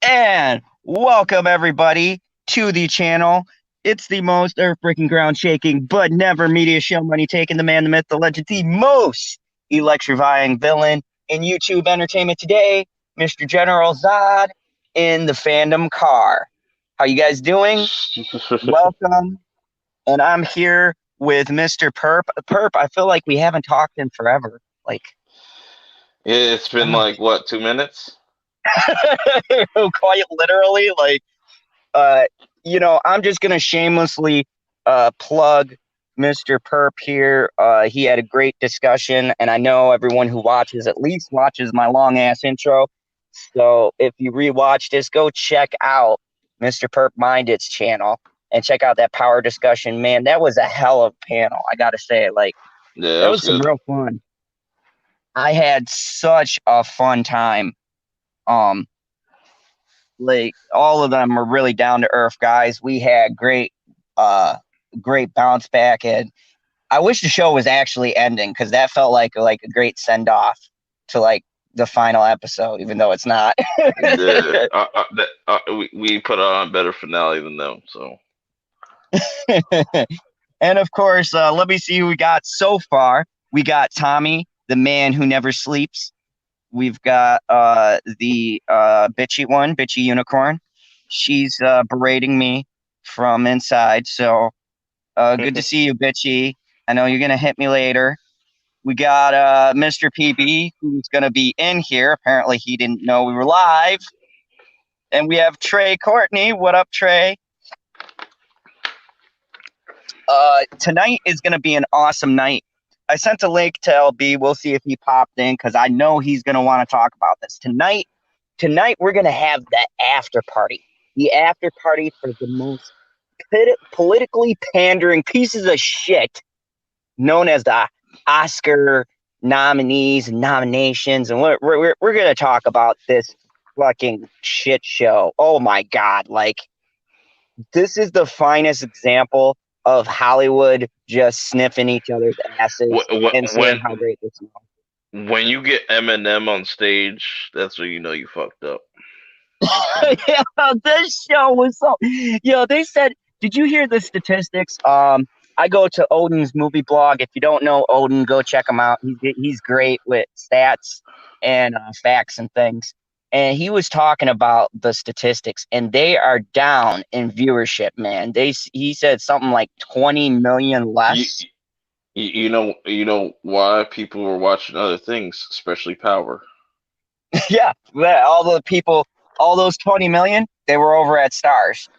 And welcome everybody to the channel. It's the most earth-breaking, ground-shaking, but never media show money taking, the man, the myth, the legend, the most electrifying villain in YouTube entertainment today, Mr. General Zod in the fandom car. How you guys doing? Welcome. And I'm here with Mr. Perp. Perp, I feel like we haven't talked in forever. Like, It's been like what, 2 minutes? quite literally, uh, I'm just gonna shamelessly plug Mr. Perp here. He had a great discussion, and I know everyone who watches at least watches my long ass intro. So if you rewatch this, go check out Mr. Perp Minded's channel and check out that power discussion. Man, that was a hell of a panel. I gotta say, Yeah, that that was was some good. real fun. I had such a fun time. Um, all of them were really down to earth guys. We had uh great bounce back, and I wish the show was actually ending because that felt like a great send off to the final episode, even though it's not. We put on a better finale than them, so And of course, let me see who we got so far. We got Tommy, the man who never sleeps. We've got the bitchy one, bitchy unicorn. She's berating me from inside. So good to see you, bitchy. I know you're gonna hit me later. We got Mr. PB, who's gonna be in here. Apparently, he didn't know we were live. And we have Trey Courtney. What up, Trey? Tonight is gonna be an awesome night. I sent a link to LB. We'll see if he popped in because I know he's gonna want to talk about this tonight. Tonight we're gonna have the after party. The after party for the most politically pandering pieces of shit known as the Oscar nominees and nominations, and we're gonna talk about this fucking shit show. Oh my god! This is the finest example of Hollywood just sniffing each other's asses and saying when how great this is. when you get Eminem on stage, that's when you know you fucked up. Yeah, this show was so. They said, did you hear the statistics? I go to Odin's movie blog. If you don't know Odin, go check him out. He's great with stats and facts and things. And he was talking about the statistics, and they are down in viewership. Man, he said something like 20 million You, less. you know why people were watching other things, especially Power. Yeah, all the people, all those 20 million, they were over at Stars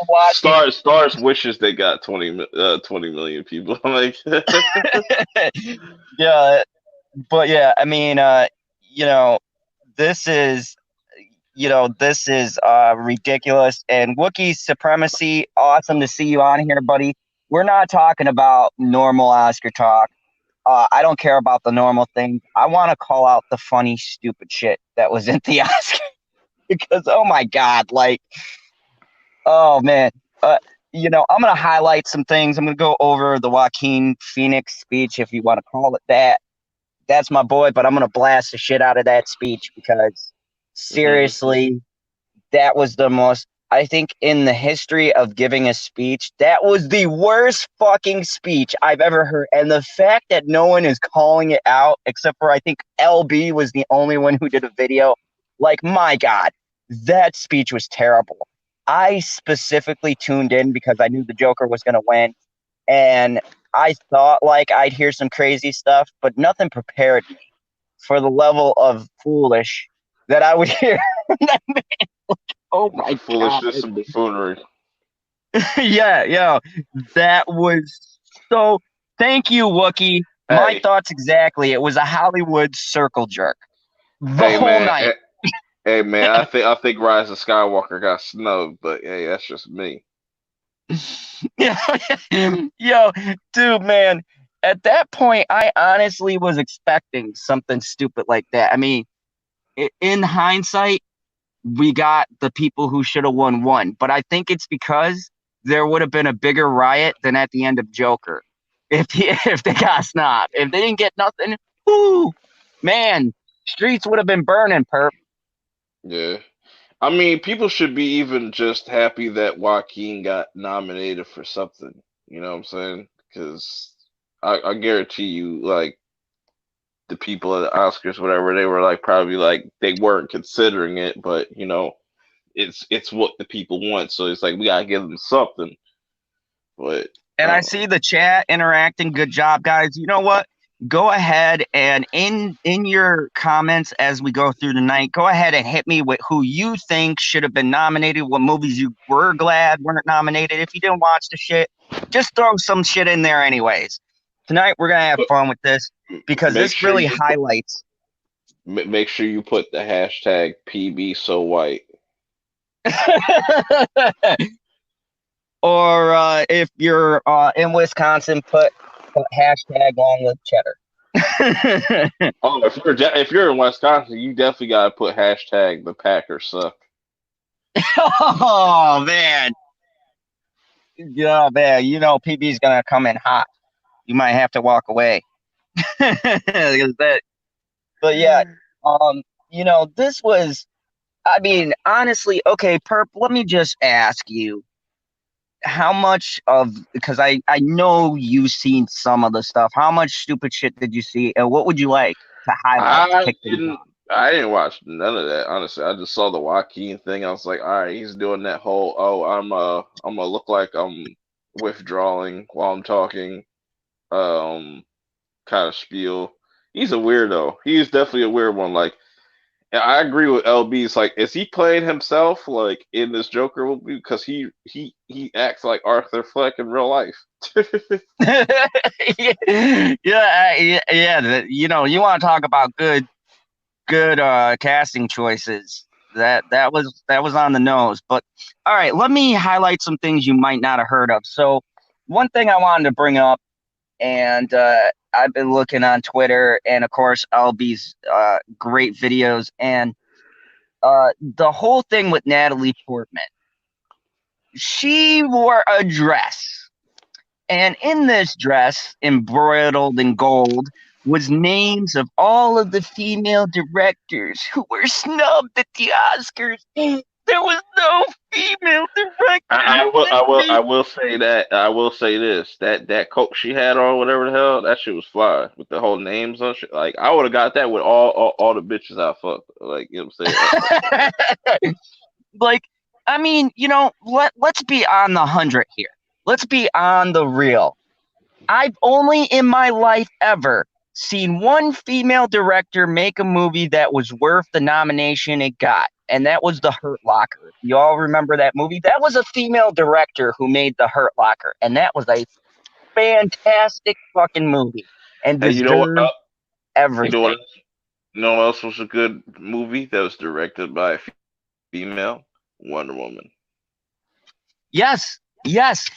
watching. Stars wishes they got 20 million people. I'm like, Yeah, but yeah, I mean, you know, this is, this is ridiculous. And Wookiee supremacy, awesome to see you on here, buddy. We're not talking about normal Oscar talk. I don't care about the normal things. I want to call out the funny, stupid shit that was in the Oscar because, oh my God, oh man. Uh, I'm going to highlight some things. I'm going to go over the Joaquin Phoenix speech, if you want to call it that. That's my boy, but I'm going to blast the shit out of that speech because seriously, that was the most, I think, in the history of giving a speech, that was the worst fucking speech I've ever heard. And the fact that no one is calling it out, except for I think LB was the only one who did a video, my God, that speech was terrible. I specifically tuned in because I knew the Joker was going to win. And I thought I'd hear some crazy stuff, but nothing prepared me for the level of foolish that I would hear. Oh my God. foolishness and buffoonery. Yeah. That was so. Thank you, Wookie. My Hey, thoughts exactly. It was a Hollywood circle jerk the hey, whole man. night. Hey, man. I think Rise of Skywalker got snubbed, but hey, that's just me. Yeah, yo, dude, man. At that point, I honestly was expecting something stupid like that. I mean, in hindsight, we got the people who should have won, but I think it's because there would have been a bigger riot than at the end of Joker if they got snobbed. If they didn't get nothing, whoo, man, streets would have been burning, perp. Yeah. I mean, people should be even just happy that Joaquin got nominated for something. You know what I'm saying? Because I guarantee you, like the people at the Oscars, whatever, they were like probably like they weren't considering it, but it's what the people want, so it's like we gotta give them something. But And I I don't know. see the chat interacting. Good job, guys. You know what? Go ahead and in your comments as we go through the night, go ahead and hit me with who you think should have been nominated, what movies you were glad weren't nominated. If you didn't watch the shit, just throw some shit in there anyways. Tonight we're gonna have But fun with this because make this sure really you put highlights. make sure you put the hashtag PB so white. Or if you're in Wisconsin, put hashtag long live cheddar. Oh, if you're in Wisconsin, you definitely gotta put hashtag the Packers suck. Oh man, yeah, man. You know PB's gonna come in hot. You might have to walk away. But yeah, um, this was. I mean, honestly, okay, Perp. Let me just ask you, how much of because I know you've seen some of the stuff. How much stupid shit did you see, and what would you like to highlight to I kick things didn't. off? I didn't watch none of that. Honestly, I just saw the Joaquin thing. I was like, all right, he's doing that whole. Oh, I'm gonna look like I'm withdrawing while I'm talking. Um, kind of spiel. He's a weirdo. He's definitely a weird one. Like, and I agree with LB. It's like, is he playing himself like in this Joker movie? Because he acts like Arthur Fleck in real life. Yeah, yeah. You want to talk about good casting choices. That was on the nose. But all right, let me highlight some things you might not have heard of. So one thing I wanted to bring up, and I've been looking on Twitter, and of course Albie's great videos, and the whole thing with Natalie Portman. She wore a dress, and in this dress, embroidered in gold, was names of all of the female directors who were snubbed at the Oscars. There was no female director I nominated. will say that I will say this that coat she had on whatever the hell that shit was fly with the whole names on shit. Like I would have got that with all the bitches I fucked. Like you know what I'm saying? Like, I mean, let's be on the 100 here. Let's be on the real. I've only in my life ever seen one female director make a movie that was worth the nomination it got, and that was The Hurt Locker. You all remember that movie? That was a female director who made The Hurt Locker, and that was a fantastic fucking movie and Hey, you know what? deserved You know everything. what? You know what else was a good movie that was directed by a female? Wonder Woman. Yes, yes.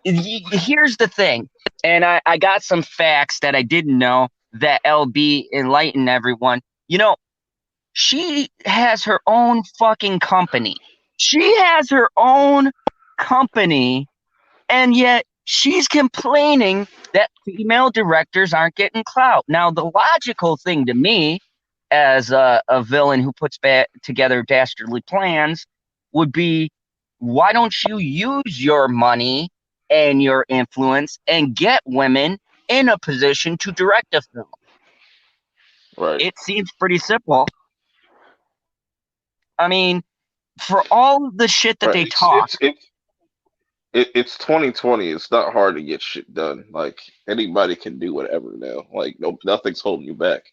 Here's the thing, and I got some facts that I didn't know that LB enlightened everyone. She has her own fucking company. She has her own company, and yet she's complaining that female directors aren't getting clout. Now, the logical thing to me, as a villain who puts together dastardly plans, would be why don't you use your money and your influence and get women in a position to direct a film? Right. It seems pretty simple. I mean, for all the shit that Right. they It's talk. it's it's it's 2020. It's not hard to get shit done. Like anybody can do whatever now. Like no, nothing's holding you back.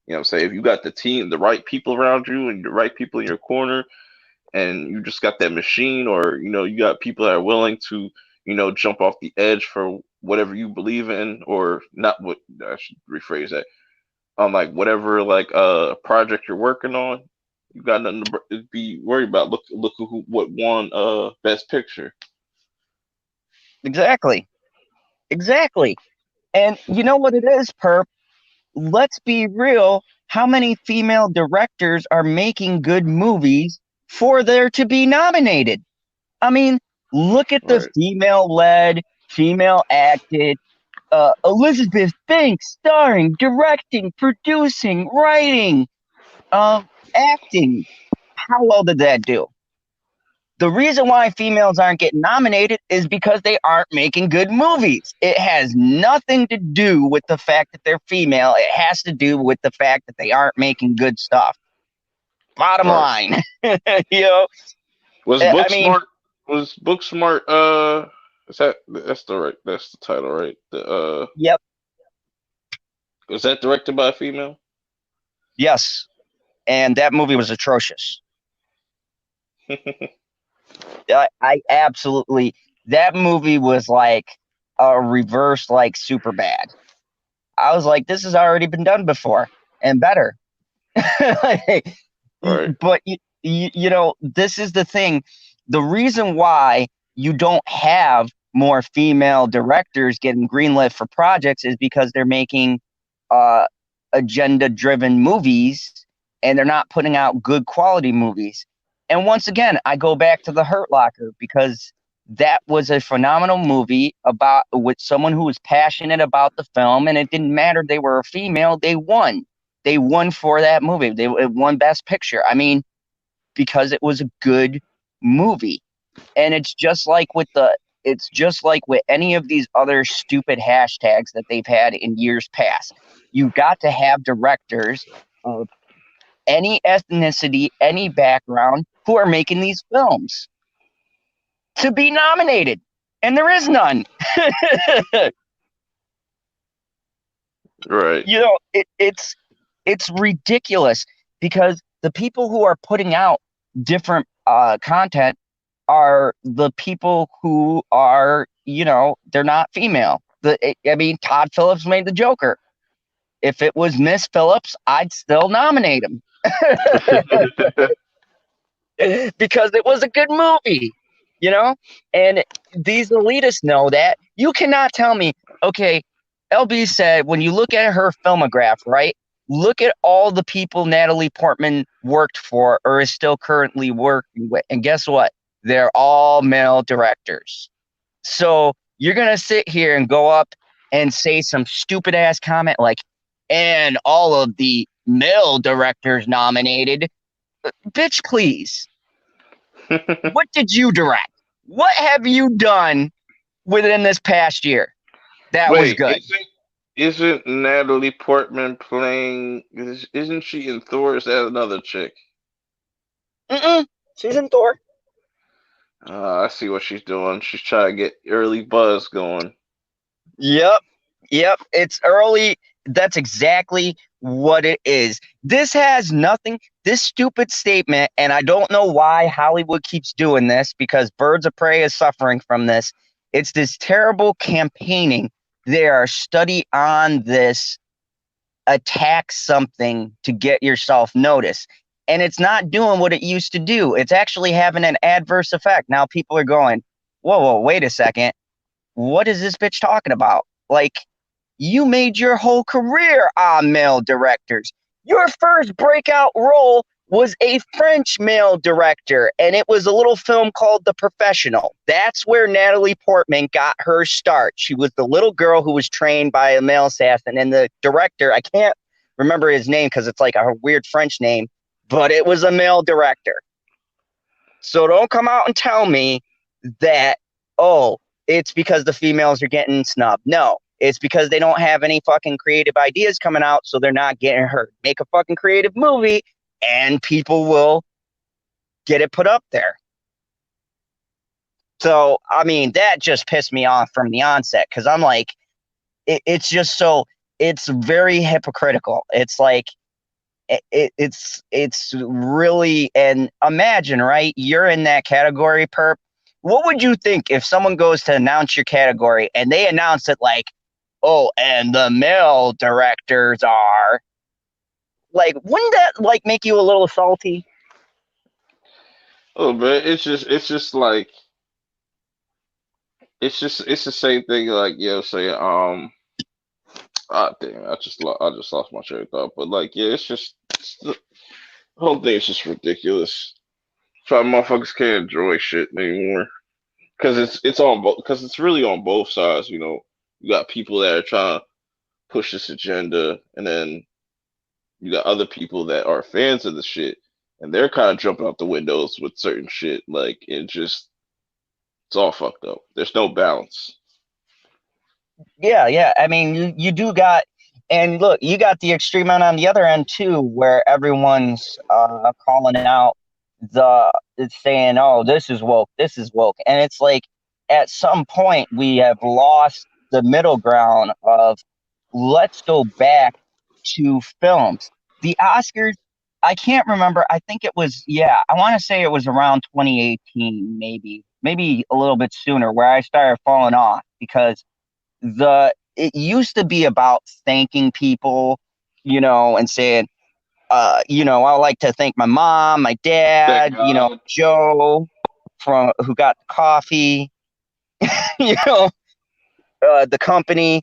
You know what I'm saying? If you got the team, the right people around you, and the right people in your corner, and you just got that machine, or you got people that are willing to, jump off the edge for whatever you believe in, or not. What I should rephrase that. On like whatever like project you're working on, you got nothing to be worried about. Look who what won best picture. Exactly. Exactly. And you know what it is, Perp? Let's be real. How many female directors are making good movies for there to be nominated? I mean, look at the Right. female led, female acted Elizabeth Banks starring, directing, producing, writing, acting. how well did that do? The reason why females aren't getting nominated is because they aren't making good movies. It has nothing to do with the fact that they're female. It has to do with the fact that they aren't making good stuff. Bottom Right. line, you know. Was I mean, Booksmart was Booksmart is that's the title, right? The yep, was that directed by a female? yes, and that movie was atrocious. I absolutely that movie was like a reverse like super bad. I was like, this has already been done before and better. Like, Right. but you know, this is the thing. The reason why you don't have more female directors getting greenlit for projects is because they're making uh, agenda-driven movies and they're not putting out good quality movies. And once again, I go back to The Hurt Locker because that was a phenomenal movie about with someone who was passionate about the film, and it didn't matter they were a female, they won. They won for that movie. They won Best Picture. I mean, because it was a good movie. And it's just like with any of these other stupid hashtags that they've had in years past. You've got to have directors of any ethnicity, any background who are making these films to be nominated. And there is none. Right. You know, it's ridiculous because the people who are putting out different content are the people who are, you know, they're not female. I mean, Todd Phillips made the Joker. If it was Miss Phillips, I'd still nominate him because it was a good movie, you know? And these elitists know that. You cannot tell me, okay, LB said when you look at her filmograph, right? Look at all the people Natalie Portman worked for or is still currently working with. And guess what? They're all male directors. So you're going to sit here and go up and say some stupid ass comment like, and all of the male directors nominated. Bitch, please. What did you direct? What have you done within this past year that was Wait, good? isn't Natalie Portman playing? Isn't she in Thor? Is that another chick? Mm-mm. She's in Thor. I see what she's doing. She's trying to get early buzz going. Yep. Yep. It's early. That's exactly what it is. This has nothing, this stupid statement, and I don't know why Hollywood keeps doing this because Birds of Prey is suffering from this. It's this terrible campaigning. They are study on this attack something to get yourself noticed. And it's not doing what it used to do. It's actually having an adverse effect. Now people are going, whoa, wait a second. What is this bitch talking about? Like, you made your whole career on male directors. Your first breakout role was a French male director, and it was a little film called The Professional. That's where Natalie Portman got her start. She was the little girl who was trained by a male assassin, and the director, I can't remember his name because it's like a weird French name, but it was a male director. So don't come out and tell me that, oh, it's because the females are getting snubbed. No, it's because they don't have any fucking creative ideas coming out, so they're not getting heard. Make a fucking creative movie, and people will get it put up there. So, I mean, that just pissed me off from the onset because I'm like, it's just so, it's very hypocritical. It's like, it's really, and imagine, right? You're in that category, perp. What would you think if someone goes to announce your category and they announce it like, oh, and the male directors are like, wouldn't that like make you a little salty? Oh man, it's just like it's the same thing. Like say ah damn, I just lost my train of thought. But like the whole thing is just ridiculous. Try motherfuckers can't enjoy shit anymore because it's on both because it's really on both sides. You got people that are trying to push this agenda, and then you got other people that are fans of the shit and they're kind of jumping out the windows with certain shit. Like it's all fucked up. There's no balance. Yeah, yeah. I mean, you do got, and look, you got the extreme end on the other end too, where everyone's calling out it's saying, "Oh, this is woke," and it's like at some point we have lost the middle ground of let's go back to films. The Oscars, I can't remember. I think it was, yeah, I want to say it was around 2018, maybe a little bit sooner, where I started falling off because it used to be about thanking people, and saying, I like to thank my mom, my Thank dad, God. Joe from who got the coffee, you know, the company,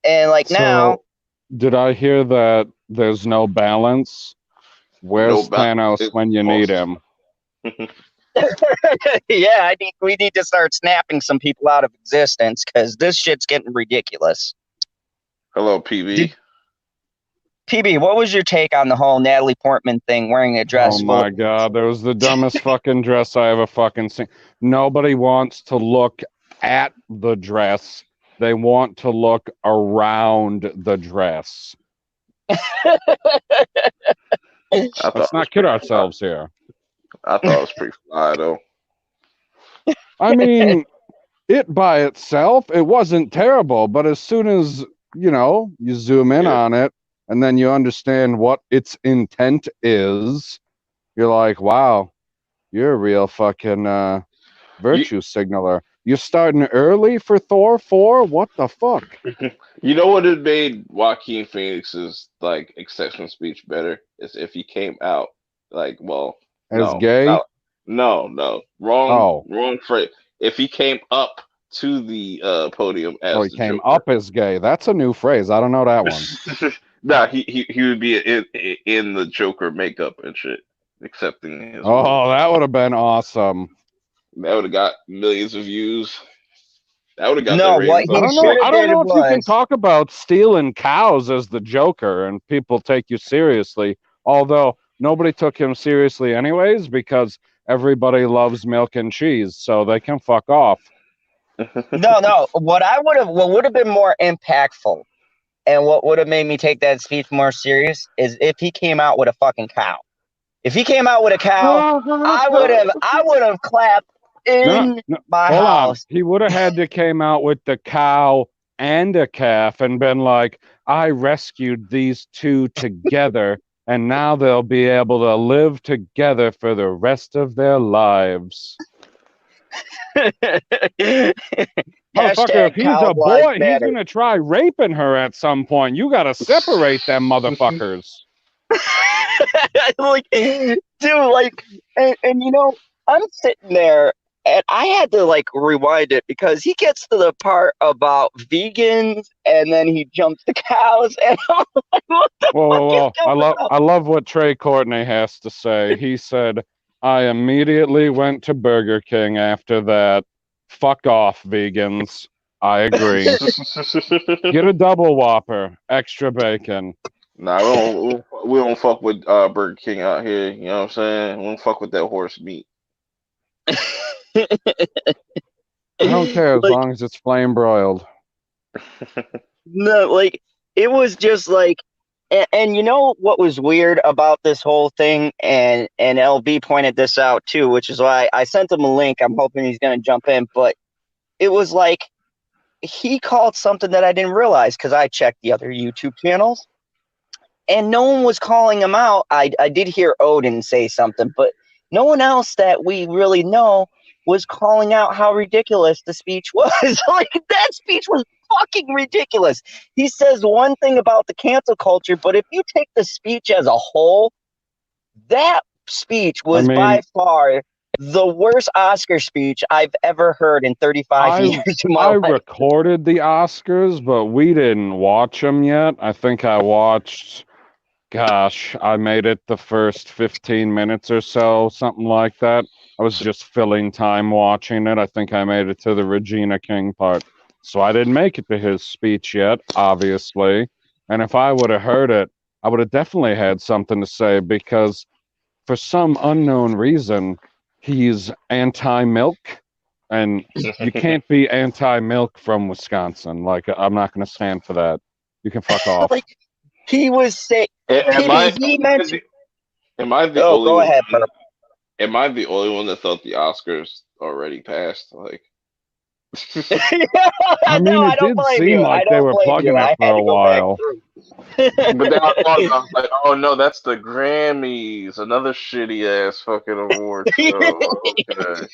and like now, So, did I hear that there's no balance? No Where's balance. Thanos It's when you need lost. him? yeah, we need to start snapping some people out of existence because this shit's getting ridiculous. Hello, PB. Did PB, what was your take on the whole Natalie Portman thing, wearing a Oh dress full? my God, that was the dumbest fucking dress I ever fucking seen. Nobody wants to look at the dress. They want to look around the dress. I thought Let's it was not kid pretty fly. ourselves here. I thought it was pretty fly though. I mean, it by itself, it wasn't terrible, but as soon as, you zoom in Yeah. on it and then you understand what its intent is, you're like, wow, you're a real fucking You virtue signaler. You're starting early for Thor 4? What the fuck? you know what it made Joaquin Phoenix's like acceptance speech better is if he came out like, well, As gay? no, wrong, Oh. wrong phrase. If he came up to the podium Oh, as he the came Joker. up as gay. That's a new phrase. I don't know that one. Nah, he would be in the Joker makeup and shit, accepting his role. Oh, that would have been awesome. That would have got millions of views. That would have got their No, what ratings I he up don't know. should quick. have I don't did know if you can was talk about stealing cows as the Joker and people take you seriously. Although nobody took him seriously anyways because everybody loves milk and cheese, so they can fuck off. no. What would have been more impactful, and what would have made me take that speech more serious is if he came out with a fucking cow. If he came out with a cow, I would have clapped No, in no, my hold on. house. He would have had to came out with the cow and a calf and been like, I rescued these two together, and now they'll be able to live together for the rest of their lives. Motherfucker, if Hashtag he's cows a lives boy, he's matter. gonna try raping her at some point. You gotta separate them motherfuckers. Like, dude, like, and I'm sitting there and I had to like rewind it because he gets to the part about vegans and then he jumps to cows and I'm like, what the Whoa, fuck whoa, is whoa. going on? I love what Trey Courtney has to say. He said, I immediately went to Burger King after that. Fuck off, vegans. I agree. Get a double whopper, extra bacon. Nah, we don't fuck with Burger King out here. You know what I'm saying? We don't fuck with that horse meat. I don't care as Like, long as it's flame broiled. no, like it was just like, and you know what was weird about this whole thing, and LB pointed this out too, which is why I sent him a link. I'm hoping he's gonna jump in, but it was like he called something that I didn't realize because I checked the other YouTube channels and no one was calling him out. I did hear Odin say something, but no one else that we really know was calling out how ridiculous the speech was. Like, that speech was fucking ridiculous. He says one thing about the cancel culture, but if you take the speech as a whole, that speech I was by mean, far the worst Oscar speech I've ever heard in 35 I years of my I life. recorded the Oscars, but we didn't watch them yet. I think I watched, gosh, I made it the first 15 minutes or so, something like that. I was just filling time watching it. I think I made it to the Regina King part. So I didn't make it to his speech yet, obviously. And if I would have heard it, I would have definitely had something to say because for some unknown reason, he's anti-milk, and you can't be anti-milk from Wisconsin. Like, I'm not going to stand for that. You can fuck off. Like he was saying, Am I he mentioned. am I the Oh, only go one? ahead, Perp. Am I the only one that thought the Oscars already passed? Like, I mean, No, I it don't did blame seem you. I like they don't were blame you. plugging it I for had a to go back while. through. but then I thought, I was like, oh no, that's the Grammys, another shitty ass fucking award show. Okay, for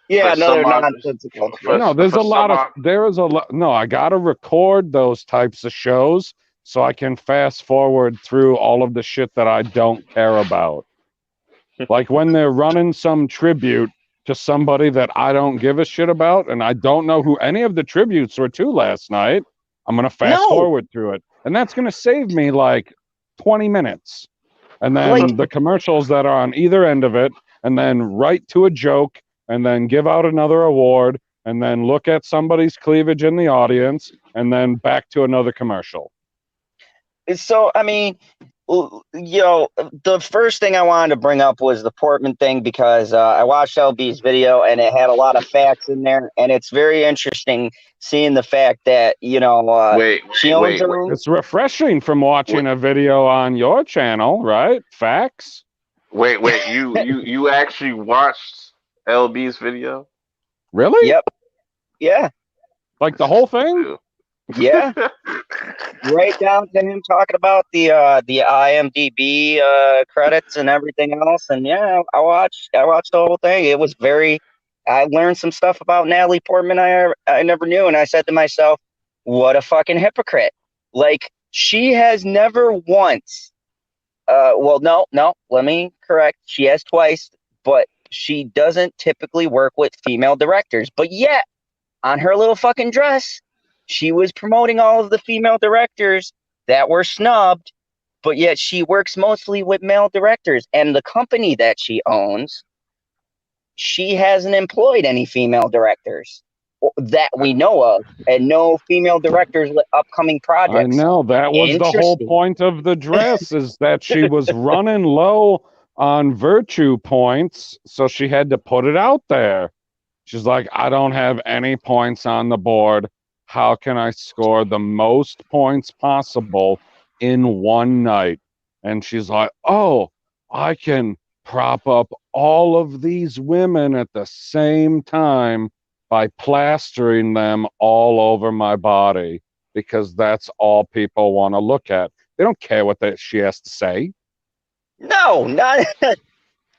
Yeah, some another odd, nonsensical. No, there's for a lot some of odd, there is a lot. No, I gotta record those types of shows so I can fast forward through all of the shit that I don't care about. Like when they're running some tribute to somebody that I don't give a shit about, and I don't know who any of the tributes were to last night. I'm gonna fast No, forward through it, and that's gonna save me like 20 minutes. And like then the commercials that are on either end of it, and then right to a joke, and then give out another award, and then look at somebody's cleavage in the audience, and then back to another commercial. so. I mean, the first thing I wanted to bring up was the Portman thing because I watched LB's video and it had a lot of facts in there, and it's very interesting seeing the fact that wait, she wait, owns wait, her wait, own. It's refreshing from watching wait, a video on your channel, right? Facts. wait, you actually watched LB's video? Really? Yep. Yeah. Like the whole thing? Yeah. Right down to him talking about the IMDb credits and everything else, and yeah, I watched the whole thing. It was very. I learned some stuff about Natalie Portman I never knew, and I said to myself, "What a fucking hypocrite!" Like she has never once. Well, no. Let me correct. She has twice, but she doesn't typically work with female directors. But yet, on her little fucking dress, she was promoting all of the female directors that were snubbed, but yet she works mostly with male directors. And the company that she owns, she hasn't employed any female directors that we know of, and no female directors with upcoming I projects. know that was the whole Interesting. point of the dress is that she was running low on virtue points, so she had to put it out there. She's like, I don't have any points on the board. How can I score the most points possible in one night? And she's like, oh, I can prop up all of these women at the same time by plastering them all over my body because that's all people want to look at. They don't care what she has to say. No, not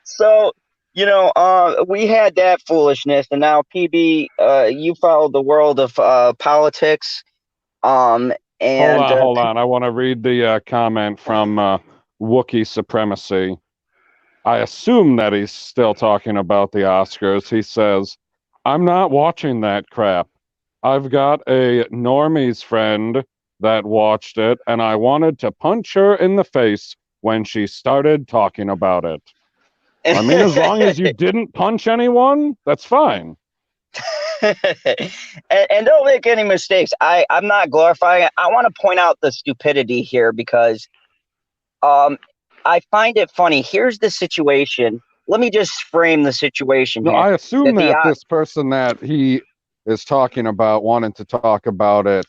so. We had that foolishness, and now PB, you follow the world of politics. And Hold on. I want to read the comment from Wookiee Supremacy. I assume that he's still talking about the Oscars. He says, I'm not watching that crap. I've got a normies friend that watched it, and I wanted to punch her in the face when she started talking about it. I mean, as long as you didn't punch anyone, that's fine. and don't make any mistakes. I'm not glorifying it. I want to point out the stupidity here because I find it funny. Here's the situation. Let me just frame the situation No, here. I assume that this person that he is talking about wanted to talk about it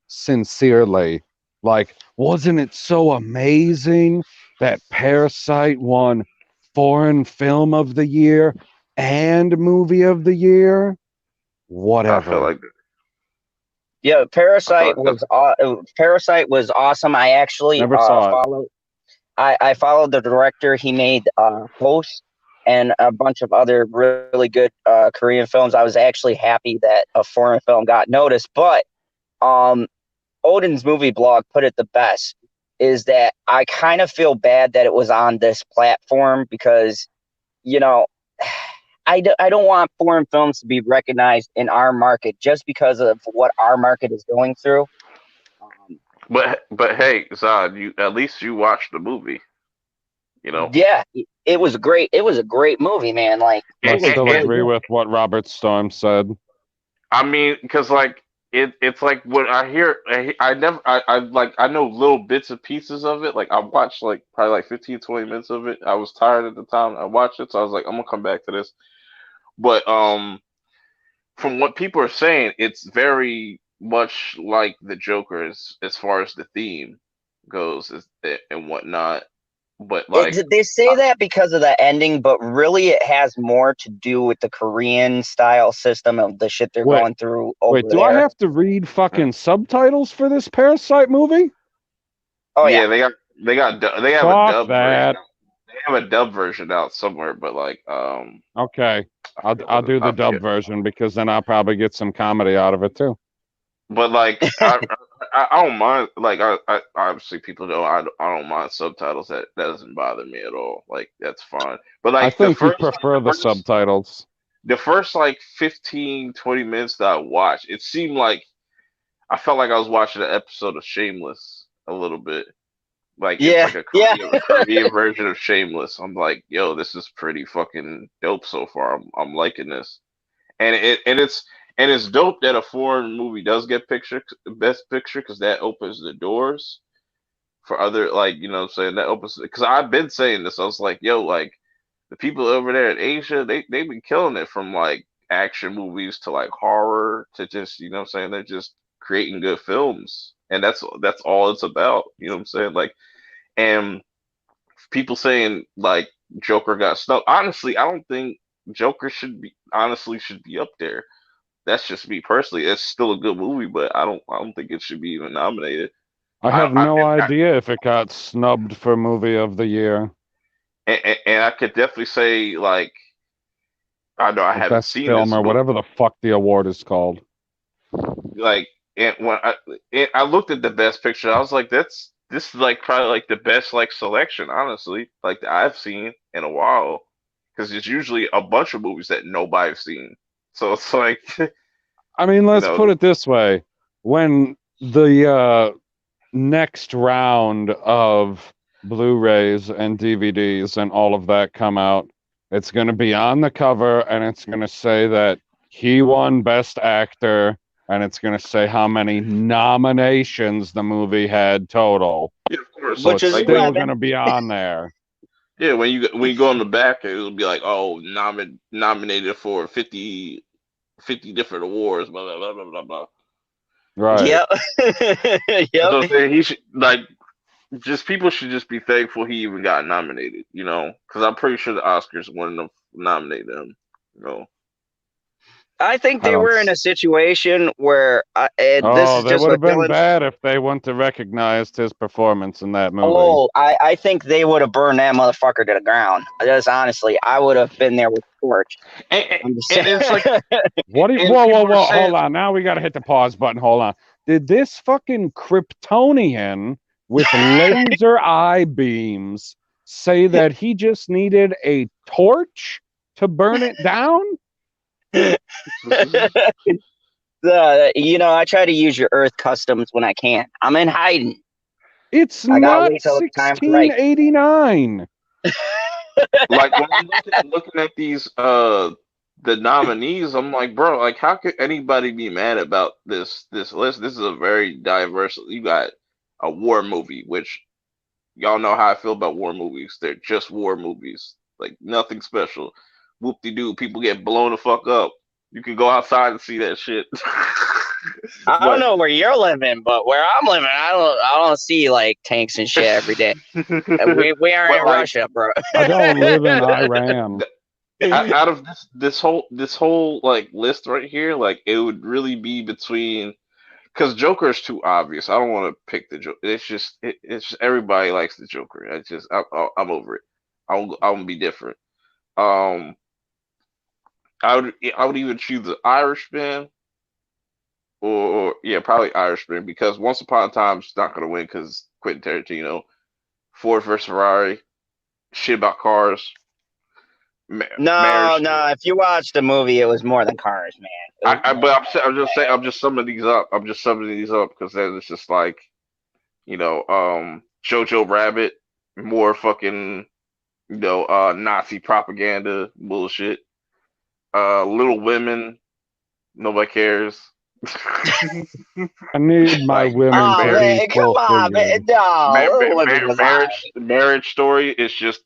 sincerely. Like, wasn't it so amazing that Parasite won Foreign Film of the Year and Movie of the Year? Whatever. I feel like yeah, Parasite was awesome. I actually never saw followed. I followed the director. He made Host and a bunch of other really good Korean films. I was actually happy that a foreign film got noticed. But Odin's movie blog put it the best, is that I kind of feel bad that it was on this platform because, I don't want foreign films to be recognized in our market just because of what our market is going through. But hey, Zod, you at least you watched the movie. Yeah, it was great. It was a great movie, man. Like, I still agree with what Robert Storm said. I mean, because like it's like when I hear I never I like I know little bits and pieces of it. Like I watched like probably like 15, 20 minutes of it. I was tired at the time I watched it, so I was like, I'm gonna come back to this. But from what people are saying, it's very much like the Joker as far as the theme goes and whatnot. But like, They say I, that because of the ending, but really it has more to do with the Korean style system of the shit they're Wait, going through wait, over do I there. have to read fucking subtitles for this Parasite movie? Oh yeah, yeah, they have a Fuck dub version. that. They have a dub version out somewhere, but like Okay. I forget I'll do the I dub forget. version because then I'll probably get some comedy out of it too. But like I don't mind. Like I obviously people know I don't mind subtitles. That doesn't bother me at all. Like that's fine. But I like think you prefer the subtitles. the first like 15, 20 minutes that I watched, it seemed like I felt like I was watching an episode of Shameless a little bit. Like it's yeah, like yeah. A Korean version of Shameless. I'm like, yo, this is pretty fucking dope so far. I'm liking this. And it's dope that a foreign movie does get best picture because that opens the doors for other like you know what I'm saying that opens because I've been saying this. I was like, yo, like the people over there in Asia, they've been killing it from like action movies to like horror to just you know what I'm saying they're just creating good films. And that's all it's about. You know what I'm saying? Like and people saying like Joker got snubbed. Honestly, I don't think Joker should be up there. That's just me personally. It's still a good movie, but I don't think it should be even nominated. I have I no idea if it got snubbed for movie of the year and I could definitely say like I know I or haven't best seen film this or movie. whatever the fuck the award is called. Like and I looked at the best picture, I was like, this is like probably like the best like selection, honestly, like that I've seen in a while. Because it's usually a bunch of movies that nobody's seen. So it's like I mean, you let's put know it this way. When the next round of Blu-rays and DVDs and all of that come out, it's going to be on the cover and it's going to say that he won Best Actor and it's going to say how many nominations the movie had total. yeah, of course. So Which it's is Like still 11. going to be on there. yeah, when you go on the back, it'll be like, oh, nominated for 50 different awards, blah blah blah blah blah blah. Right. Yep. That's Yep. what I'm saying. He should like just people should just be thankful he even got nominated, you know, because I'm pretty sure the Oscars wouldn't have nominated him, you know. I think I they don't. were in a situation where this Oh, is that just would have what been Dylan. bad if they wouldn't have recognized his performance in that movie. Oh, I think they would have burned that motherfucker to the ground. Just honestly, I would have been there with the torch. And, I'm just and it's like, saying. What? and Whoa, whoa, people are whoa! saying, Hold on. Now we got to hit the pause button. Hold on. Did this fucking Kryptonian with laser eye beams say that he just needed a torch to burn it down? I try to use your Earth customs when I can. I'm in hiding. It's I gotta not wait till the time's right. 1689. like when I'm looking at these the nominees, I'm like, bro, like how could anybody be mad about this list? This is a very diverse. You got a war movie, which y'all know how I feel about war movies. They're just war movies, like nothing special. Whoop de doo, people get blown the fuck up. You can go outside and see that shit. I don't but know where you're living, but where I'm living, I don't see like tanks and shit every day. We are but in like Russia, bro. I don't live in Iran. out of this whole like list right here, like it would really be between because Joker is too obvious. I don't want to pick the Joker. It's just everybody likes the Joker. I'm over it. I will be different. Um, I would even choose the Irishman or yeah, probably Irishman because Once Upon a Time is not gonna win because Quentin Tarantino. Ford versus Ferrari, shit about cars, No, marriage. no. If you watch the movie, it was more than Cars, man. It was more But than I'm just saying, I'm just summing these up. I'm just summing these up because then it's just like, Jojo Rabbit, more fucking, Nazi propaganda bullshit. Little Women, nobody cares. I need my Like women Oh to marriage, be man, come on, man. fulfilled. No, women was alright. marriage story is just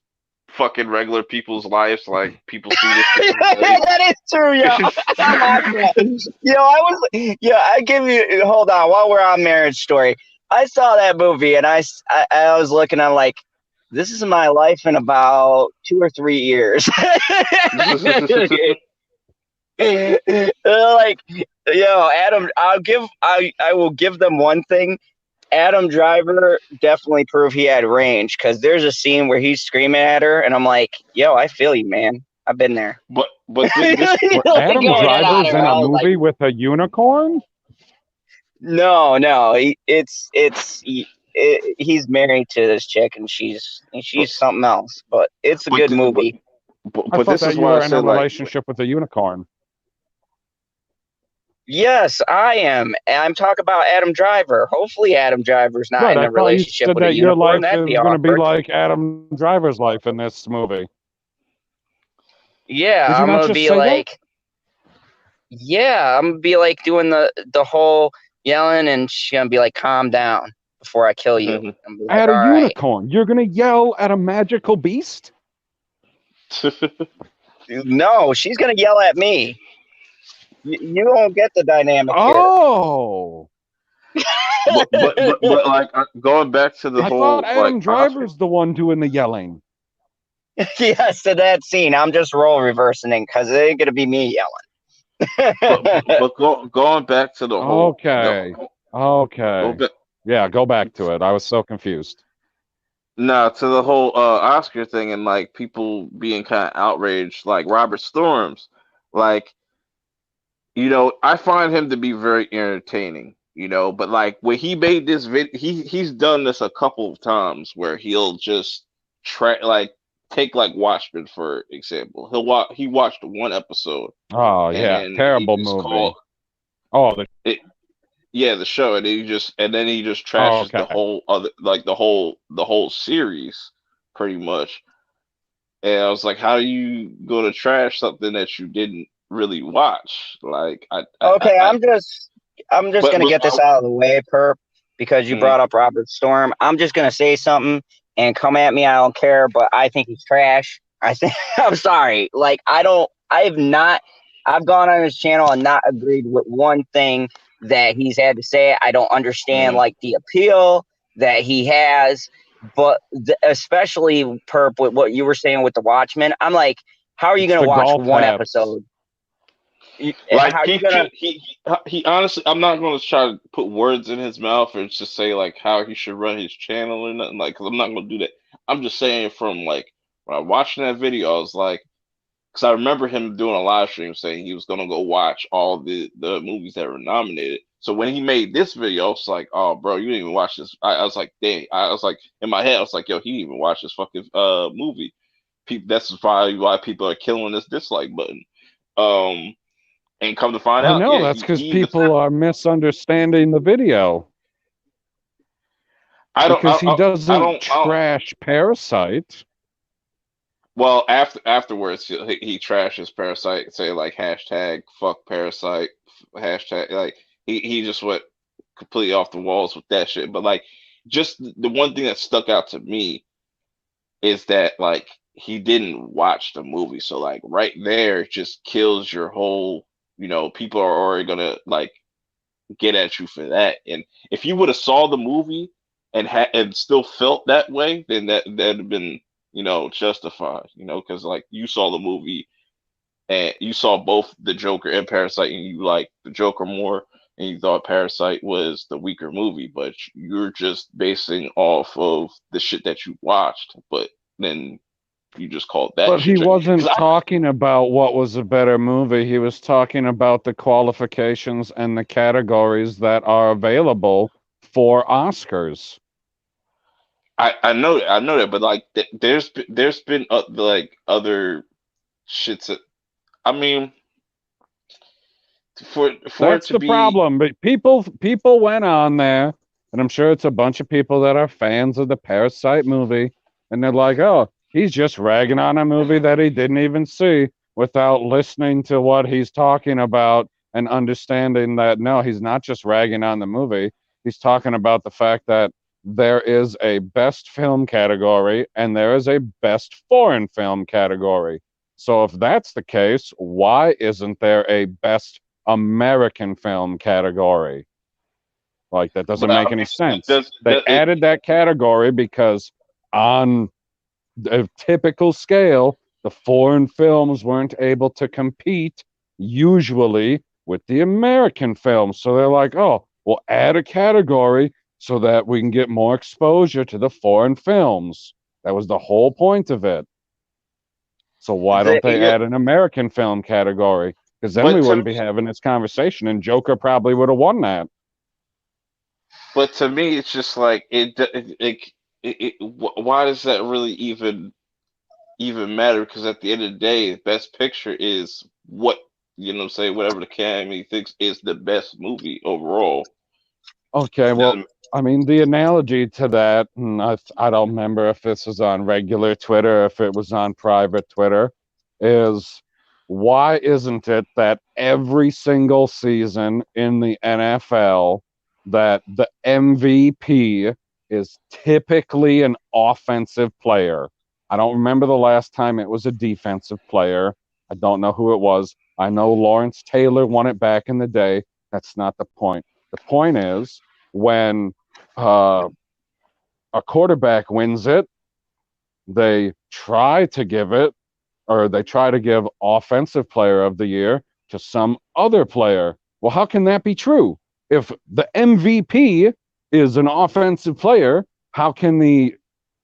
fucking regular people's lives. Like people see this shit every day. That is true, yo. I watched that. I give you. Hold on, while we're on Marriage Story, I saw that movie and I was looking. I'm like, this is my life in about 2 or 3 years. Like, Adam. I will give them one thing. Adam Driver definitely proved he had range because there's a scene where he's screaming at her, and I'm like, yo, I feel you, man. I've been there. But this Adam Going in on Driver's her, in I a was like, movie with a unicorn? no, he's married to this chick, and she's something else. But it's a but good movie. I thought this that is you why were I in a said like relationship with a unicorn. Yes, I am. And I'm talking about Adam Driver. Hopefully, Adam Driver's not Right, in I a thought you relationship said with a that your unicorn. life That'd is be going to be awkward. like Adam Driver's life in this movie. Yeah, Did you I'm not gonna just be say that? like, yeah, I'm gonna be like doing the whole yelling, and she's gonna be like, "Calm down before I kill you." Mhm. I'm like, At a all right. unicorn. You're going to yell at a magical beast? No, she's gonna yell at me. You don't get the dynamic Oh! but like going back to the I thought whole like Adam Oscar. Driver's the one doing the yelling. Yes, to that scene. I'm just role reversing it because it ain't gonna be me yelling. Going back to the whole Okay. go Okay. back Yeah, go back to it. I was so confused. nah, to the whole Oscar thing and like people being kind of outraged, like Robert Storms, like I find him to be very entertaining, but like when he made this video, he's done this a couple of times where he'll just try like take like Watchmen for example. He watched one episode Oh, and yeah. then he Terrible just movie. Oh, it yeah, the show, and then he just oh, trashes the okay. whole other like the whole series pretty much. And I was like, how are you gonna trash something that you didn't really watch? Like Okay, I'm just but gonna get this out of the way, Perp, because you mm, brought up Robert Storm. I'm just gonna say something and come at me. I don't care, but I think he's trash. I think I'm sorry. Like I've gone on his channel and not agreed with one thing that he's had to say. I don't understand mm, like the appeal that he has, but especially Perp with what you were saying with the Watchmen. I'm like, how are you It's gonna the watch golf one hats. episode? like How are you gonna? he honestly, I'm not gonna try to put words in his mouth or just say like how he should run his channel or nothing like, because I'm not gonna do that. I'm just saying from like when I watched that video, I was like, because I remember him doing a live stream saying he was gonna go watch all the movies that were nominated. So when he made this video, I was like, "Oh, bro, you didn't even watch this." I was like, "Dang!" I was like, in my head, I was like, "Yo, he didn't even watch this fucking movie." That's probably why people are killing this dislike button. Um, and come to find I out, know, yeah, that's because he even said, people are misunderstanding the video. "I don't, Because he I doesn't don't." trash Parasite. Well, afterwards, he trashes Parasite, say like hashtag fuck Parasite, hashtag like he just went completely off the walls with that shit. But like, just the one thing that stuck out to me is that like he didn't watch the movie, so like right there just kills your whole. People are already gonna like get at you for that. And if you would have saw the movie and still felt that way, then that'd have been justified. Because like you saw the movie and you saw both the Joker and Parasite, and you liked the Joker more, and you thought Parasite was the weaker movie, but you're just basing off of the shit that you watched, but then you just called that But he shit. wasn't talking about what was a better movie. He was talking about the qualifications and the categories that are available for Oscars. I know that, but like there's been like other shits. I mean, for it That's to the be, problem. But people went on there, and I'm sure it's a bunch of people that are fans of the Parasite movie, and they're like, "Oh, he's just ragging on a movie that he didn't even see without listening to what he's talking about and understanding that no, he's not just ragging on the movie. He's talking about the fact that there is a best film category and there is a best foreign film category. So if that's the case, why isn't there a best American film category? Like, that doesn't make any sense. They added that category because on a typical scale, the foreign films weren't able to compete usually with the American films. So they're like, oh, we'll add a category so that we can get more exposure to the foreign films. That was the whole point of it. So why don't they add an American film category? Because then we wouldn't be having this conversation, and Joker probably would have won that. But to me, it's just like why does that really even matter? Because at the end of the day, Best Picture is what, you know what I'm saying, whatever the Academy thinks is the best movie overall. Okay, well, I mean, the analogy to that, and I don't remember if this was on regular Twitter, if it was on private Twitter, is why isn't it that every single season in the NFL that the MVP is typically an offensive player? I don't remember the last time it was a defensive player. I don't know who it was. I know Lawrence Taylor won it back in the day. That's not the point. The point is, when a quarterback wins it, they try to give it, or they try to give Offensive Player of the Year to some other player. Well, how can that be true? If the MVP is an offensive player, how can the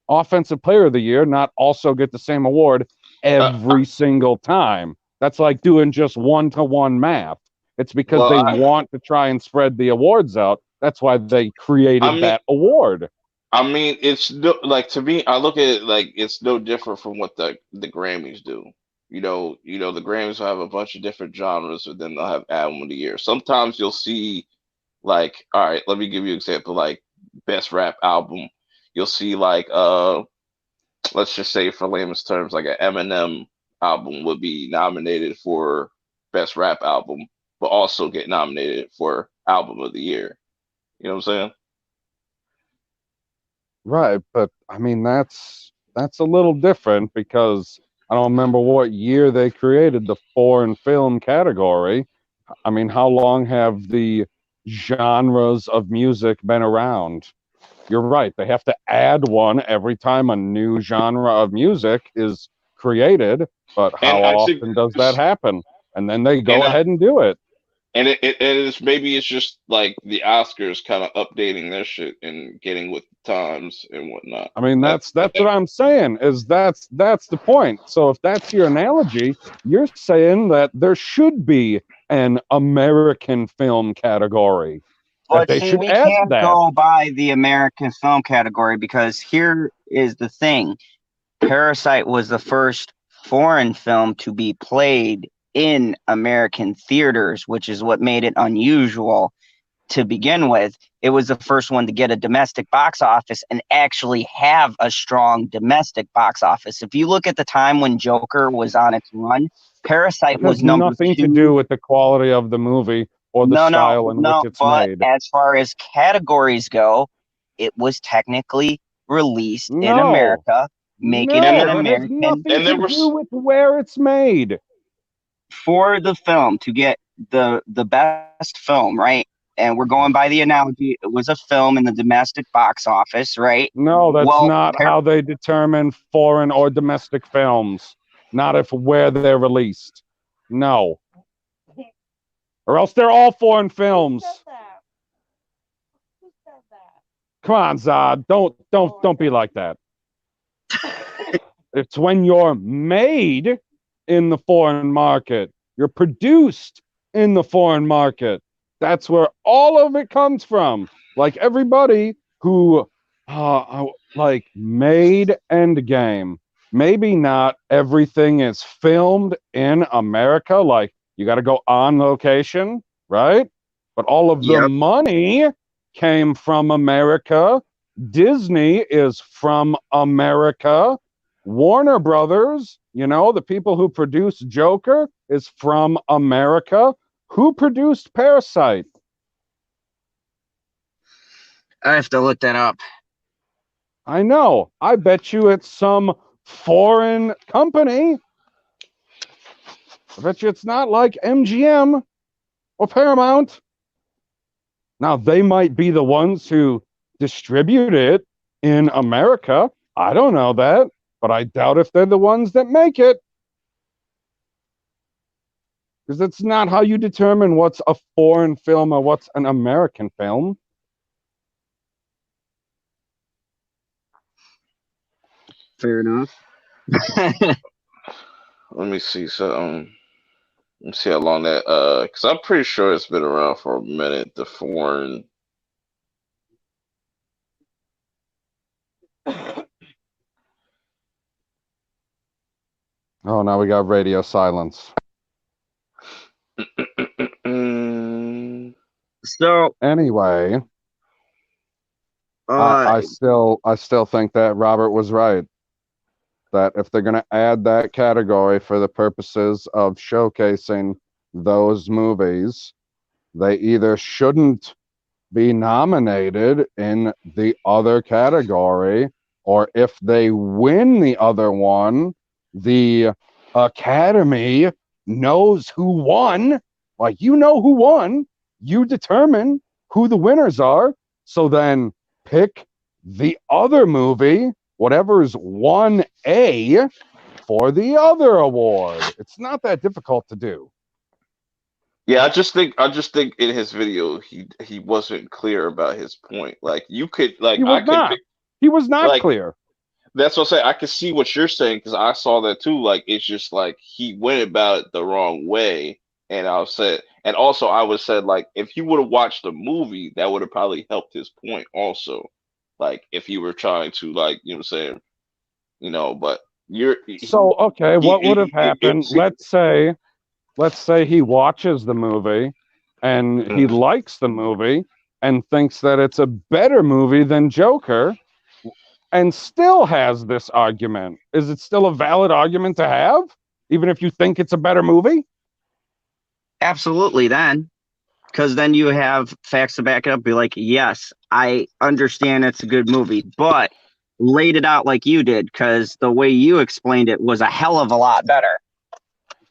Offensive Player of the Year not also get the same award every single time? That's like doing just one-to-one math. It's because they want to try and spread the awards out. That's why they created that award. I mean, it's no, like, to me, I look at it like it's no different from what the Grammys do. You know, the Grammys will have a bunch of different genres, and then they'll have album of the year. Sometimes you'll see, like, all right, let me give you an example, like best rap album. You'll see, like, let's just say, for layman's terms, like an Eminem album would be nominated for best rap album, but also get nominated for album of the year. You know what I'm saying? Right, but I mean, that's a little different because I don't remember what year they created the foreign film category. I mean, how long have the genres of music been around? You're right, they have to add one every time a new genre of music is created, but how often does that happen? And then they go ahead and do it. And it is, maybe it's just like the Oscars kind of updating their shit and getting with the times and whatnot. I mean, that's what I'm saying, is that's the point. So if that's your analogy, you're saying that there should be an American film category. But see, we can't go by the American film category because here is the thing. Parasite was the first foreign film to be played in American theaters, which is what made it unusual to begin with. It was the first one to get a domestic box office and actually have a strong domestic box office. If you look at the time when Joker was on its run, Parasite was number nothing 2. to do with the quality of the movie or the style in which it's made. As far as categories go, it was technically released in America, making it an American. And there was nothing to do with where it's made. For the film to get the best film, right? And we're going by the analogy, it was a film in the domestic box office, right? No, that's not how they determine foreign or domestic films. Not if where they're released. No. Or else they're all foreign films. Come on, Zod. Don't be like that. It's when you're made in the foreign market. You're produced in the foreign market. That's where all of it comes from. Like everybody who like made Endgame. Maybe not everything is filmed in America. Like you got to go on location, right? But all of the money came from America. Disney is from America. Warner Brothers, you know, the people who produce Joker is from America. Who produced Parasite? I have to look that up. I know. I bet you it's some foreign company. I bet you it's not like MGM or Paramount. Now, they might be the ones who distribute it in America. I don't know that, but I doubt if they're the ones that make it. Because that's not how you determine what's a foreign film or what's an American film. Fair enough. Let me see. So, let's see how long that. Because I'm pretty sure it's been around for a minute. The foreign. Oh, now we got radio silence. So Anyway, I still think that Robert was right. That if they're going to add that category for the purposes of showcasing those movies, they either shouldn't be nominated in the other category, or if they win the other one, the Academy knows who won. Like, you know who won. You determine who the winners are. So then pick the other movie, whatever's 1A, for the other award. It's not that difficult to do. Yeah, I just think in his video he wasn't clear about his point. Like you could like He was not. He was not like, clear. That's what I'm saying. I can see what you're saying because I saw that too. Like it's just like he went about it the wrong way, and I said, and also I would said like if he would have watched the movie, that would have probably helped his point also. Like if you were trying to like you know what I'm saying, but you're So okay, what would have it happened? Let's say he watches the movie and he likes the movie and thinks that it's a better movie than Joker and still has this argument. Is it still a valid argument to have, even if you think it's a better movie? Absolutely, then. Because then you have facts to back it up. Be like, yes, I understand it's a good movie, but laid it out like you did, because the way you explained it was a hell of a lot better.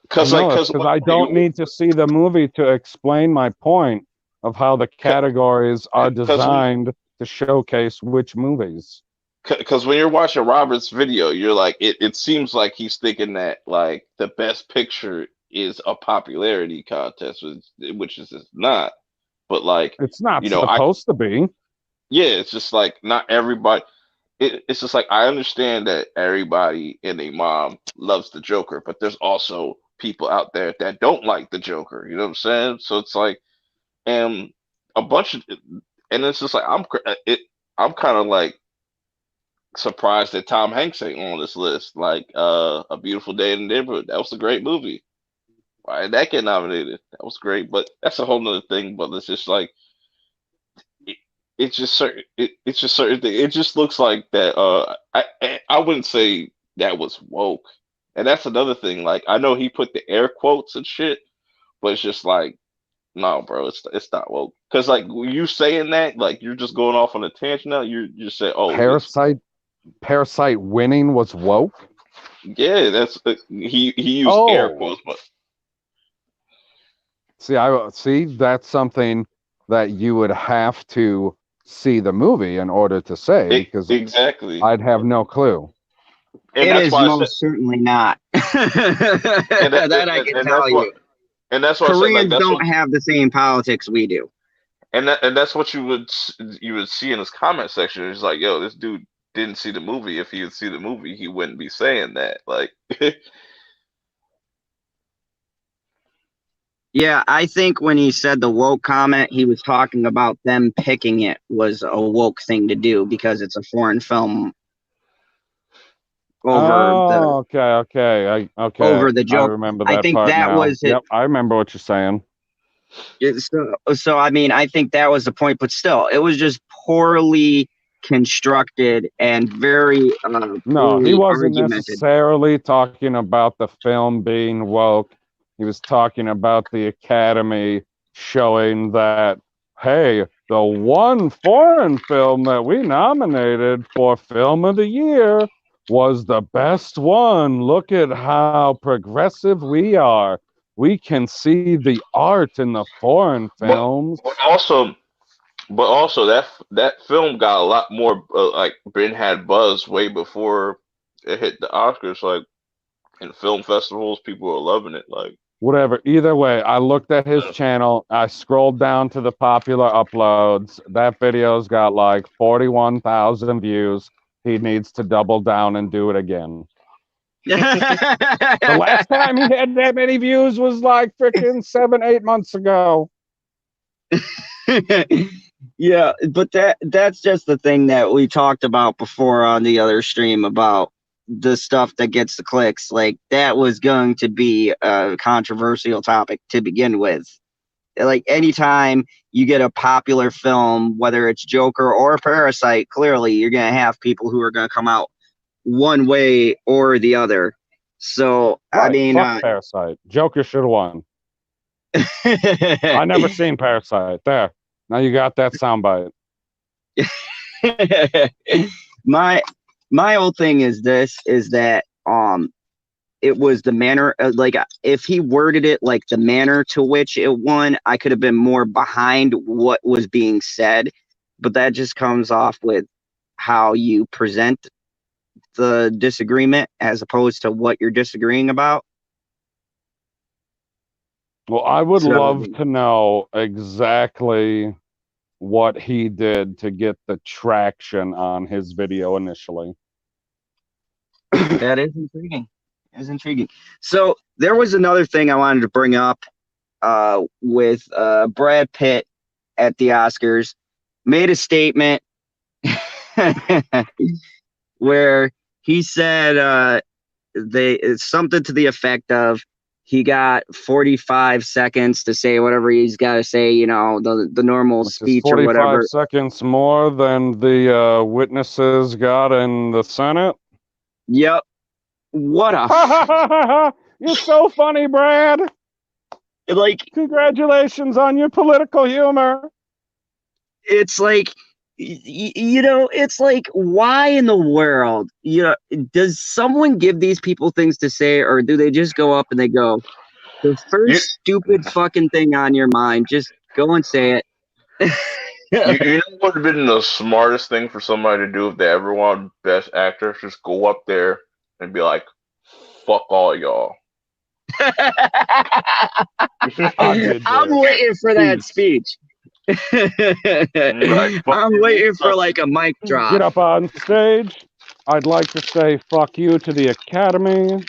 Because I don't need to see the movie to explain my point of how the categories are designed to showcase which movies. Because when you're watching Robert's video, you're like, it seems like he's thinking that like the best picture is a popularity contest, which is it's not. But like, it's not supposed to be. Yeah, it's just like not everybody. It's just like I understand that everybody and their mom loves the Joker, but there's also people out there that don't like the Joker. You know what I'm saying? So it's like, and a bunch of, and it's just like I'm kind of like surprised that Tom Hanks ain't on this list. Like A Beautiful Day in the Neighborhood, that was a great movie. Why did that get nominated? That was great, but that's a whole nother thing. But it's just like it's just certain. It's just certain thing. It just looks like that. I wouldn't say that was woke, and that's another thing. Like I know he put the air quotes and shit, but it's just like no, bro, it's not woke. Because like you saying that, like you're just going off on a tangent now. You just say, oh, Parasite winning was woke. Yeah, that's he used air quotes, but see that's something that you would have to see the movie in order to say, because exactly I'd have no clue. And it is most certainly not. That I can tell you. And that's why Koreans don't have the same politics we do. And that's what you would see in his comment section. It's like, yo, this dude didn't see the movie. If he would see the movie, he wouldn't be saying that. Like, yeah, I think when he said the woke comment, he was talking about them picking it was a woke thing to do because it's a foreign film. Over the Joker. I remember that. I think part that now. was it. Yep, I remember what you're saying. So I mean, I think that was the point, but still, it was just poorly constructed and very no, he wasn't necessarily talking about the film being woke. He was talking about the Academy showing that, hey, the one foreign film that we nominated for Film of the Year was the best one. Look at how progressive we are. We can see the art in the foreign films. But also that film got a lot more like Ben had buzz way before it hit the Oscars. Like in film festivals, people were loving it. Like Whatever. Either way, I looked at his channel. I scrolled down to the popular uploads. That video's got like 41,000 views. He needs to double down and do it again. The last time he had that many views was like freaking 7-8 months ago. Yeah, but that's just the thing that we talked about before on the other stream about the stuff that gets the clicks. Like that was going to be a controversial topic to begin with. Like anytime you get a popular film, whether it's Joker or Parasite, clearly you're going to have people who are going to come out one way or the other. So Right, I mean, fuck Parasite. Joker should have won. I never seen Parasite. There. Now you got that soundbite. my whole thing is that it was the manner, like if he worded it like the manner to which it won, I could have been more behind what was being said, but that just comes off with how you present the disagreement as opposed to what you're disagreeing about. Well, I would So- love to know exactly what he did to get the traction on his video initially. That is intriguing. It's intriguing. So there was another thing I wanted to bring up with Brad Pitt at the Oscars, made a statement where he said it's something to the effect of he got 45 seconds to say whatever he's got to say, you know, the normal Which is speech or 45 whatever. seconds more than the witnesses got in the Senate. Yep. What a You're so funny, Brad. like Congratulations on your political humor. it's like you know, it's like, why in the world, you know, does someone give these people things to say, or do they just go up and they go, the first stupid fucking thing on your mind, just go and say it? you know what would have been the smartest thing for somebody to do if they ever wanted Best Actor? Just go up there and be like, "Fuck all y'all." I'm waiting for that speech. Right, I'm waiting for like a mic drop. Get up on stage. I'd like to say fuck you to the Academy.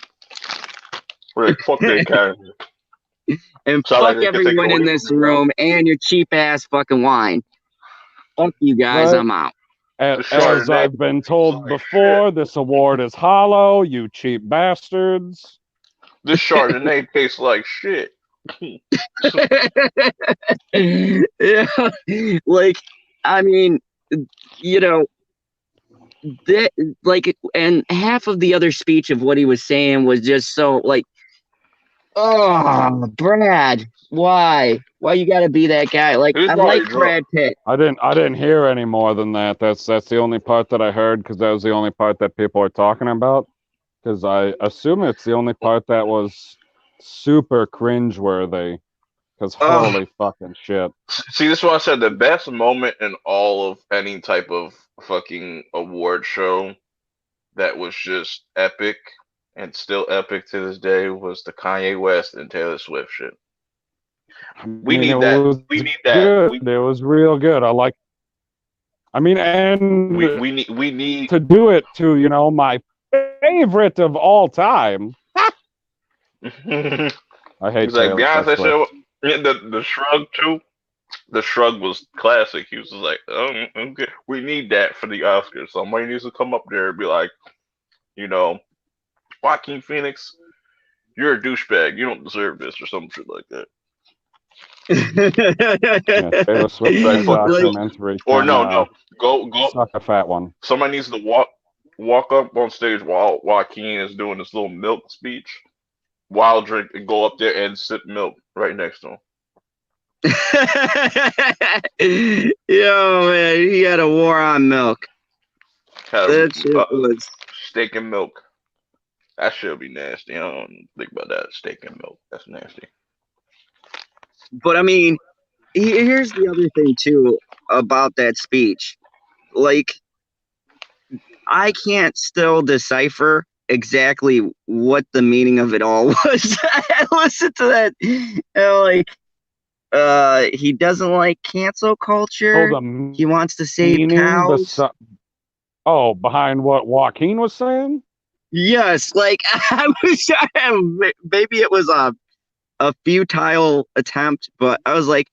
Right, fuck the Academy. And Sound like fuck they could take everyone it in away this from you. room and your cheap ass fucking wine. Fuck you guys, Right. I'm out. As Chardonnay I've been told like before, this award is hollow, you cheap bastards. This Chardonnay tastes like shit. Yeah, like, I mean, you know, that, like, and half of the other speech of what he was saying was just so like, oh, Brad, why you gotta be that guy? Like, He's I probably like drunk. Brad Pitt. I didn't hear any more than that. That's the only part that I heard, because that was the only part that people are talking about. Because I assume it's the only part that was super cringeworthy. Because holy fucking shit. See, this is why I said the best moment in all of any type of fucking award show that was just epic and still epic to this day was the Kanye West and Taylor Swift shit. We need that. We need that. Good. It was real good. And We need to do it to, you know, my favorite of all time. I hate He's like, Taylor Beyonce Swift. show. The shrug too. The shrug was classic. He was just like, oh, okay, we need that for the Oscars. Somebody needs to come up there and be like, you know, Joaquin Phoenix, you're a douchebag. You don't deserve this, or some shit like that. Yeah, Taylor Swift Like, documentary. Or no, go. Suck a fat one. Somebody needs to walk up on stage while Joaquin is doing this little milk speech. wild drink and go up there and sip milk right next to him. Yo, man, he had a war on milk. That shit was steak and milk. That should be nasty. I don't think about that. Steak and milk. That's nasty. But I mean, here's the other thing too about that speech. Like, I can't still decipher exactly what the meaning of it all was. I listened to that, and he doesn't like cancel culture. He wants to save cows. Behind what Joaquin was saying? Yes, like I was maybe it was a futile attempt, but I was like,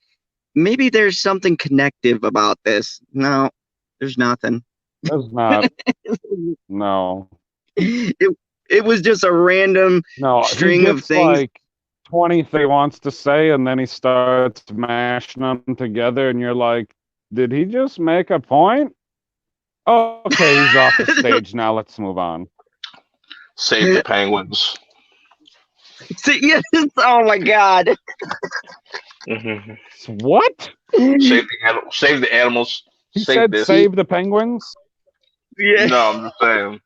maybe there's something connective about this. No, there's nothing. There's not. No. It was just a random string of things. Like 20 things he wants to say, and then he starts mashing them together, and you're like, did he just make a point? Oh, okay, he's off the stage now. Let's move on. Save the penguins. Yes. Oh my God. What? Save the animals. He said save the penguins? Yeah. No, I'm just saying.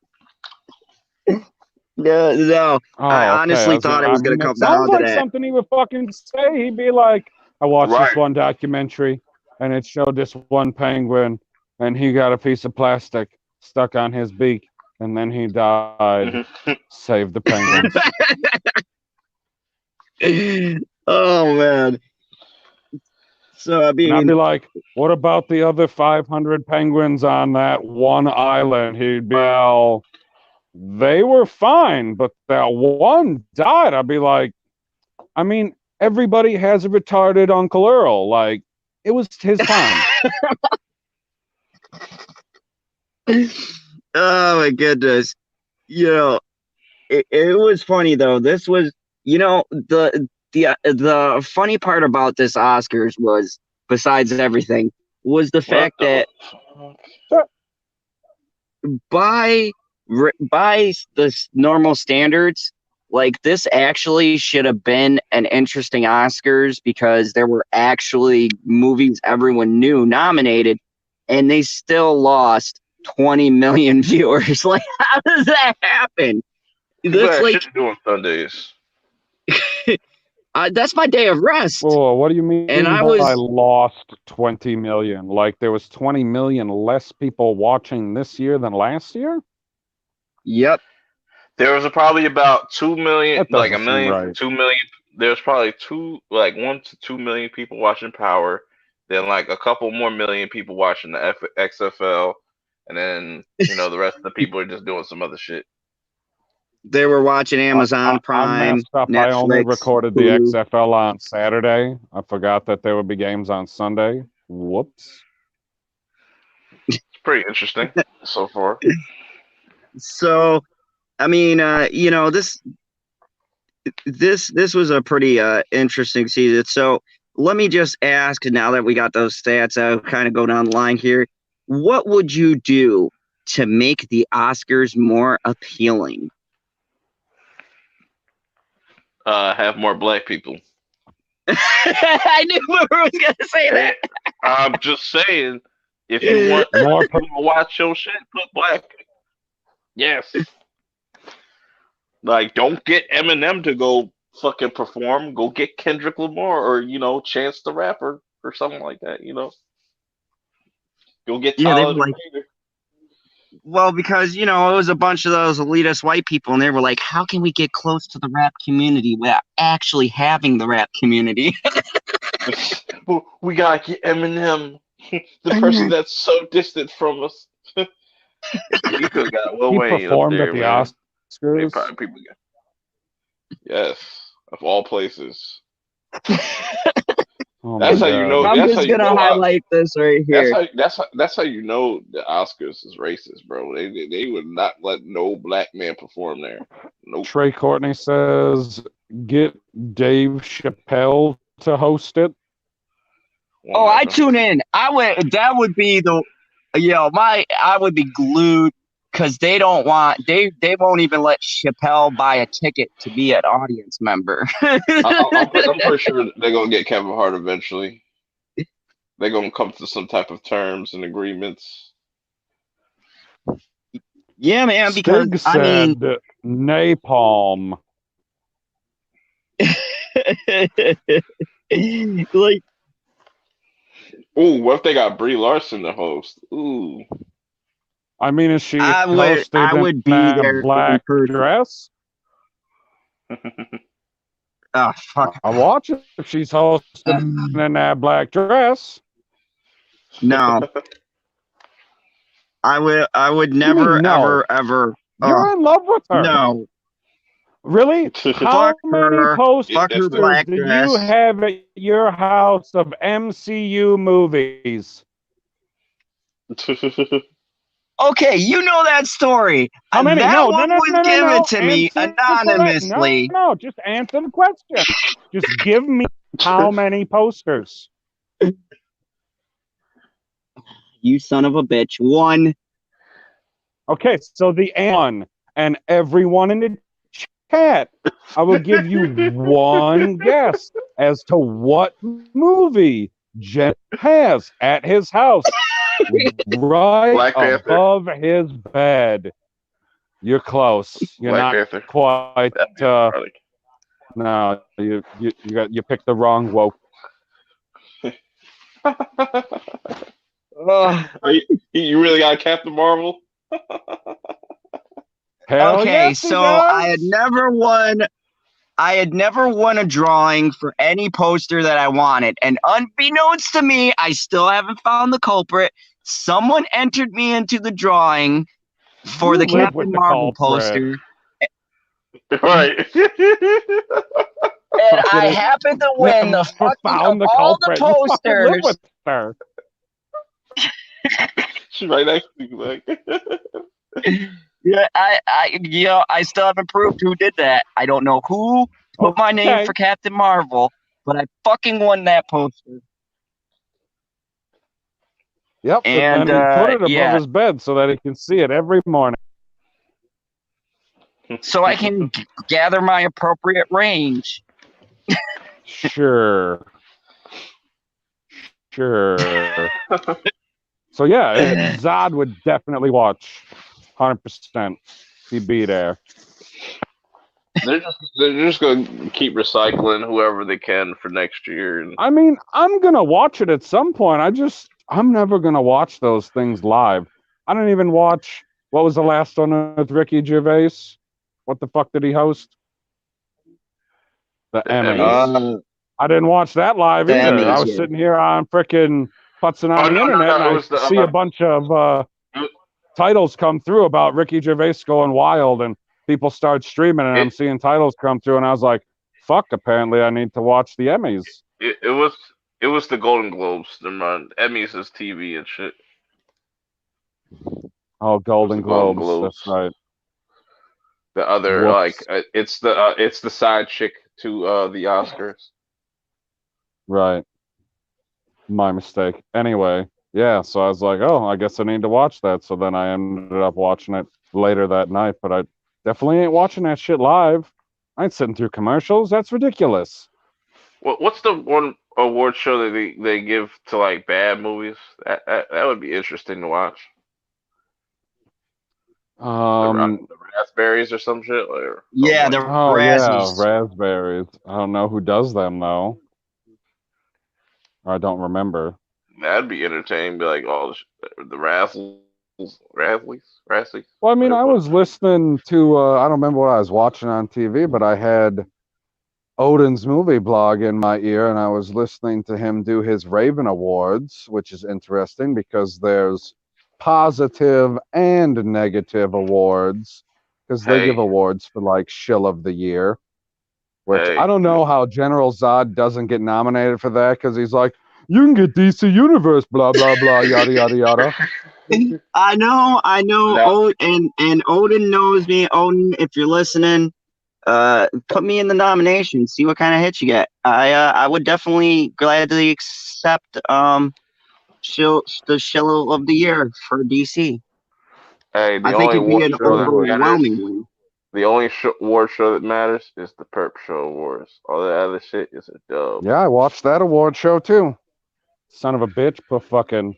No. I honestly thought it was going to come down to that. Sounds like something he would fucking say. He'd be like, I watched this one documentary, and it showed this one penguin, and he got a piece of plastic stuck on his beak, and then he died. Save the penguins. Oh, man. So, I mean, and I'd be like, what about the other 500 penguins on that one island? He'd be, well, they were fine, but that one died. I'd be like, I mean, everybody has a retarded Uncle Earl. Like, it was his time. Oh, my goodness. You know, it was funny, though. This was, you know, the funny part about this Oscars was, besides everything, was the fact that by the normal standards, like, this actually should have been an interesting Oscars because there were actually movies everyone knew nominated, and they still lost 20 million viewers. Like, how does that happen? That's like shit to do on Sundays. That's my day of rest. Oh, what do you mean? And I lost 20 million. Like, there was 20 million less people watching this year than last year? Yep. There was probably about 2 million, like a million, right. 2 million. There's probably 1 to 2 million people watching Power. Then like a couple more million people watching the XFL. And then, you know, the rest of the people are just doing some other shit. They were watching Amazon Prime, Netflix, I only recorded the Hulu. XFL on Saturday. I forgot that there would be games on Sunday. Whoops. It's pretty interesting so far. So, I mean, you know, this was a pretty interesting season. So let me just ask, now that we got those stats, I'll kind of go down the line here. What would you do to make the Oscars more appealing? Have more black people. I knew Boomer was going to say that. I'm just saying, if you want more people to watch your shit, put black people. Yes. Like, don't get Eminem to go fucking perform. Go get Kendrick Lamar or, you know, Chance the Rapper or something like that, you know. Go get Tyler, the Creator. Well, because, you know, it was a bunch of those elitist white people, and they were like, how can we get close to the rap community without actually having the rap community? We gotta get Eminem, the person that's so distant from us. You could have got Lil Wayne performed up there, at the man. Oscars. People got... Yes, of all places. Oh, that's how you know. I'm that's just how gonna highlight this right here. That's how you know the Oscars is racist, bro. They would not let no black man perform there. Nope. Trey Courtney says, get Dave Chappelle to host it. Oh, I tune in. That would be I would be glued because they don't want they won't even let Chappelle buy a ticket to be an audience member. I'm pretty sure they're gonna get Kevin Hart eventually. They're gonna come to some type of terms and agreements. Yeah, man. Because Stig I mean, said napalm. like Ooh, what if they got Brie Larson to host? Ooh. I mean, is she I hosted in would be that there in black person. dress? Oh fuck. I'll watch it if she's hosted in that black dress. No. I would never no? ever. You're in love with her. No. Really? How Fuck many her. posters Fuck her black do dress. you have at your house of MCU movies? Okay, you know that story. How many? That No, one was given to me anonymously. No, just answer the question. Just give me how many posters. You son of a bitch. One. Okay, so the one and everyone in the chat, I will give you one guess as to what movie Jen has at his house, right Black Panther. above his bed. You're close. You're Black not Panther. quite. No, you picked the wrong woke. You really got Captain Marvel? Hell Okay, yes, he so does. I had never won a drawing for any poster that I wanted. And unbeknownst to me, I still haven't found the culprit. Someone entered me into the drawing for the Captain Marvel poster. Right. And I happened to win the fucking of all the posters. Live with her. She's right next to you, like. Yeah, I still haven't proved who did that. I don't know who put my name for Captain Marvel, but I fucking won that poster. Yep, and he put it above his bed so that he can see it every morning. So I can gather my appropriate range. Sure. So yeah, Zod would definitely watch. 100%. He'd be there. They're just going to keep recycling whoever they can for next year. I mean, I'm going to watch it at some point. I'm never going to watch those things live. I don't even watch, what was the last one with Ricky Gervais? What the fuck did he host? The Emmys. I didn't watch that live either. Emmys, I was sitting here on frickin' putzing on the internet and I see a bunch of titles come through about Ricky Gervais going wild and people start streaming and I'm seeing titles come through and I was like, fuck, apparently I need to watch the Emmys. It was the Golden Globes. Never mind. Emmys is TV and shit. Oh, Golden Globes. That's right. The other it's the side chick to the Oscars. Right. My mistake. Anyway, yeah, so I was like, oh, I guess I need to watch that. So then I ended up watching it later that night, but I definitely ain't watching that shit live. I ain't sitting through commercials. That's ridiculous. What's the one award show that they give to like bad movies? That would be interesting to watch. The Raspberries or some shit. Yeah, the Razzies. Yeah, Raspberries. I don't know who does them though. I don't remember. That'd be entertaining. Be like, oh, the Razzies. Well, I mean, I was listening to, I don't remember what I was watching on TV, but I had Odin's movie blog in my ear, and I was listening to him do his Raven Awards, which is interesting because there's positive and negative awards, because they give awards for, like, Shill of the Year, which I don't know how General Zod doesn't get nominated for that, because he's like, you can get DC Universe, blah, blah, blah, yada, yada, yada. I know. No. And Odin knows me. Odin, if you're listening, put me in the nomination. See what kind of hits you get. I would definitely gladly accept the Shill of the Year for DC. Hey, the I think only it'd be award an show that matters, overwhelming win. the only award show that matters is the Perp Show Awards. All the other shit is a dub. Yeah, I watched that award show too. Son of a bitch put fucking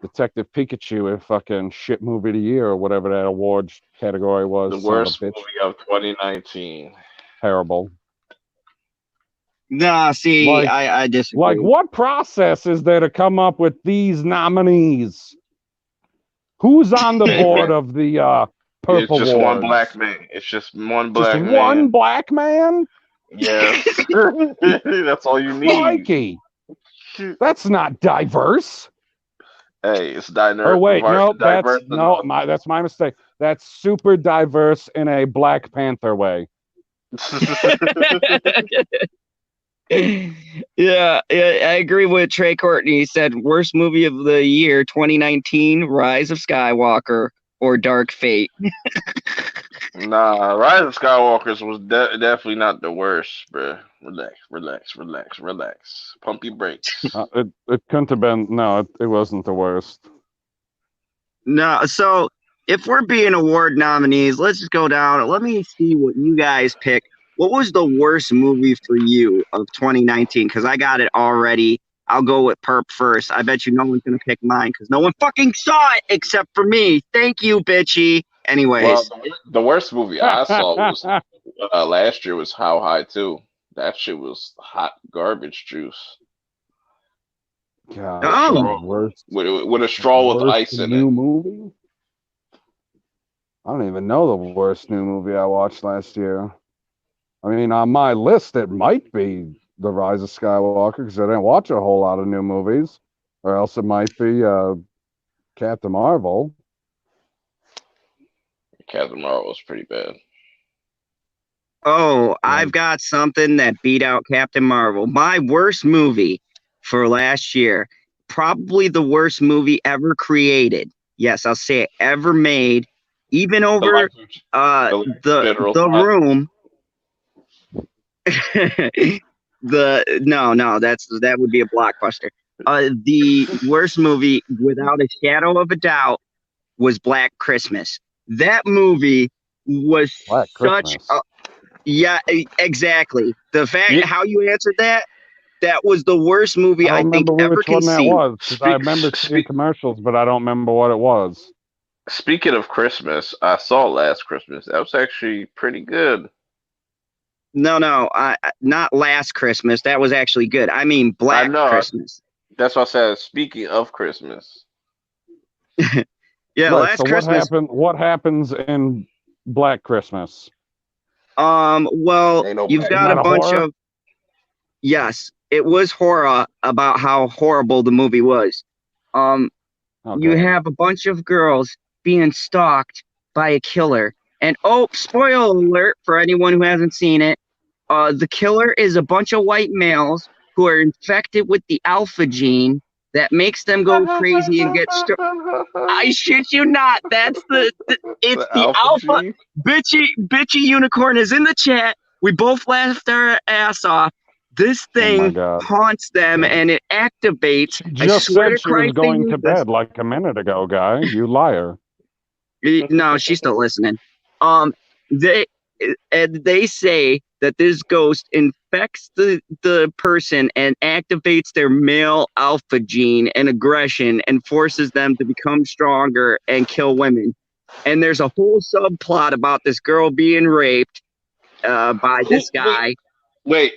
Detective Pikachu in fucking shit movie of the year or whatever that award category was. The Son of a worst bitch. movie of 2019. Terrible. Nah, see, Like- I disagree. Like, what process is there to come up with these nominees? Who's on the board of the Perp It's just Awards? one black man. It's just one Just black one man. black man? Yes. That's all you need. Mikey. That's not diverse. Hey, it's diverse. Or wait, no, diverse that's my mistake. That's super diverse in a Black Panther way. Yeah, I agree with Trey Courtney. He said worst movie of the year 2019, Rise of Skywalker or Dark Fate. Nah, Rise of Skywalkers was definitely not the worst, bro. Relax. Pump your brakes. It couldn't have been. No, it wasn't the worst. No, so if we're being award nominees, let's just go down. Let me see what you guys pick. What was the worst movie for you of 2019? Because I got it already. I'll go with Perp first. I bet you no one's gonna pick mine because no one fucking saw it except for me. Thank you, bitchy. Anyways, Well, the worst movie I saw was last year was How High 2. That shit was hot garbage juice. God, Oh. worst, With a straw with worst ice in new it. movie? I don't even know the worst new movie I watched last year. I mean, on my list, it might be The Rise of Skywalker because I didn't watch a whole lot of new movies, or else it might be Captain Marvel. Captain Marvel was pretty bad. oh, I've got something that beat out Captain Marvel. My worst movie for last year, probably the worst movie ever created. Yes, I'll say it, ever made, even over the Room. That would be a blockbuster. The worst movie, without a shadow of a doubt, was Black Christmas. That movie was Black such Christmas. a exactly. The fact Yeah. how you answered that was the worst movie I I don't think remember ever which one that conceived. was because I remember seeing commercials, but I don't remember what it was. Speaking of Christmas, I saw Last Christmas. That was actually pretty good. No, not Last Christmas. That was actually good. I mean Black know. Christmas. That's what I said. Speaking of Christmas, Yeah, Right, Last so Christmas. what happens in Black Christmas? Well, Ain't no you've black- got Isn't a that a bunch horror? of yes, it was horror about how horrible the movie was. You Okay. have a bunch of girls being stalked by a killer. And oh, spoiler alert for anyone who hasn't seen it. The killer is a bunch of white males who are infected with the alpha gene that makes them go crazy and get I shit you not. That's it's the alpha G? bitchy unicorn is in the chat. We both laughed our ass off. This Oh my thing God. haunts them and it activates. I Just swear said to she was Christ, they going use to this. bed like a minute ago, guy. You liar. No, she's still listening. They say that this ghost infects the person and activates their male alpha gene and aggression and forces them to become stronger and kill women. And there's a whole subplot about this girl being raped by this guy. Wait.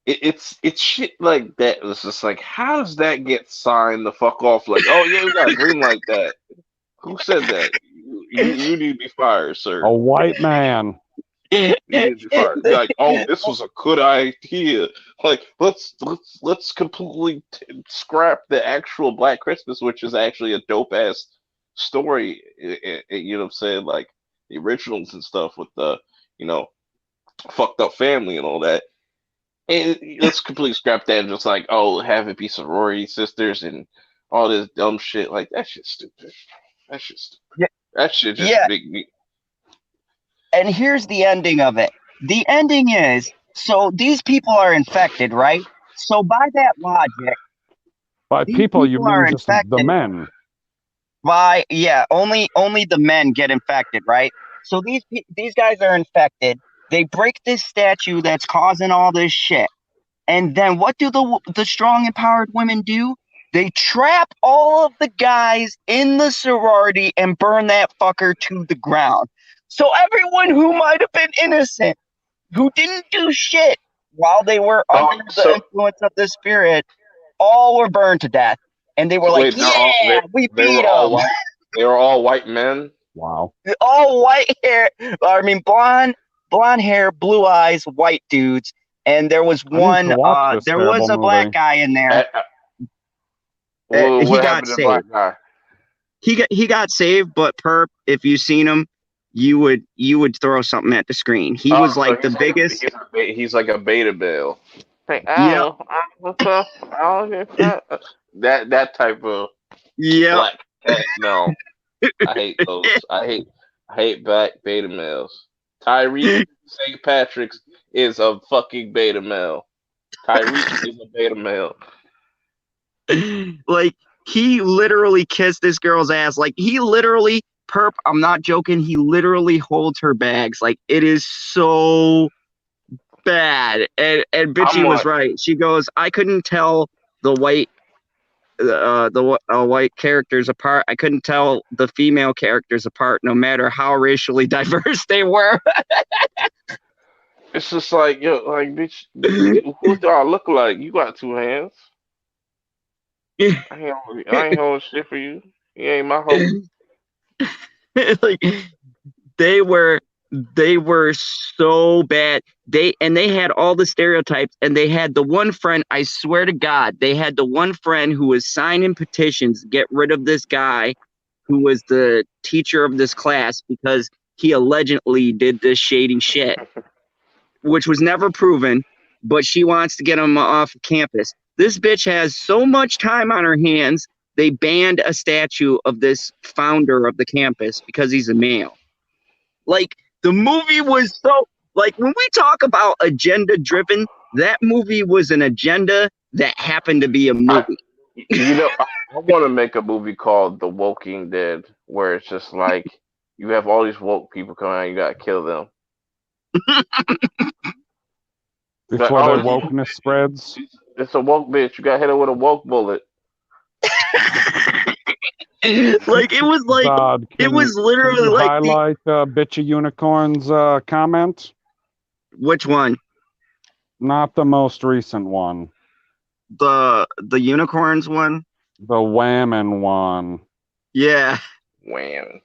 It's shit like that. It's just like, how does that get signed the fuck off? Like, oh yeah, we got a green like that. Who said that? You need to be fired, sir. A white man. You need to be fired. Like, oh, this was a good idea. Like, let's completely scrap the actual Black Christmas, which is actually a dope ass story. You know what I'm saying? Like the originals and stuff with the fucked up family and all that. And let's completely scrap that and just like, oh, have it be sorority sisters and all this dumb shit. Like, that shit's stupid. That shit's stupid. Yeah. That shit just make me. And here's the ending of it. The ending is, so these people are infected, right? So by that logic, By these people, you people are mean just infected. the men. only the men get infected, right? So these guys are infected. They break this statue that's causing all this shit. And then what do the strong empowered women do? They trap all of the guys in the sorority and burn that fucker to the ground. So everyone who might have been innocent, who didn't do shit while they were under the So influence of the spirit, all were burned to death. And they were like, wait, yeah, we they beat were all them. white. They were all white men. Wow. All white hair. I mean, blonde hair, blue eyes, white dudes. And there was I need one. to watch this There was terrible a black movie. guy in there. Well, He what got happened to the black saved. guy? He got saved, but Perp, if you seen him, you would throw something at the screen. He was So like the he's biggest. he's like a beta male. Hey, Yep. what's up? That type of Yep. black cat. No, I hate those. I hate black beta males. Tyrese St. Patrick's is a fucking beta male. Tyrese is a beta male. Like he literally kissed this girl's ass. Like he literally, Perp, I'm not joking, he literally holds her bags. Like it is so bad. And Bitchy was right. She goes, I couldn't tell the white white characters apart. I couldn't tell the female characters apart, no matter how racially diverse they were. It's just like, yo, like, bitch, who do I look like? You got two hands. I ain't holding shit for you. You ain't my hoe. Like they were so bad. They had all the stereotypes, and they had the one friend, I swear to God, they had the one friend who was signing petitions to get rid of this guy who was the teacher of this class because he allegedly did this shady shit, which was never proven, but she wants to get him off campus. This bitch has so much time on her hands, they banned a statue of this founder of the campus because he's a male. Like, the movie was so, like, when we talk about agenda driven, that movie was an agenda that happened to be a movie. I want to make a movie called The Woking Dead, where it's just like you have all these woke people coming out, you gotta kill them. Before the wokeness spreads. It's a woke bitch. You got hit her with a woke bullet. Like it was like God, it was literally like highlight Bitchy Unicorn's comment. Which one? Not the most recent one. The unicorns one. The Whammon one. Yeah. Wham.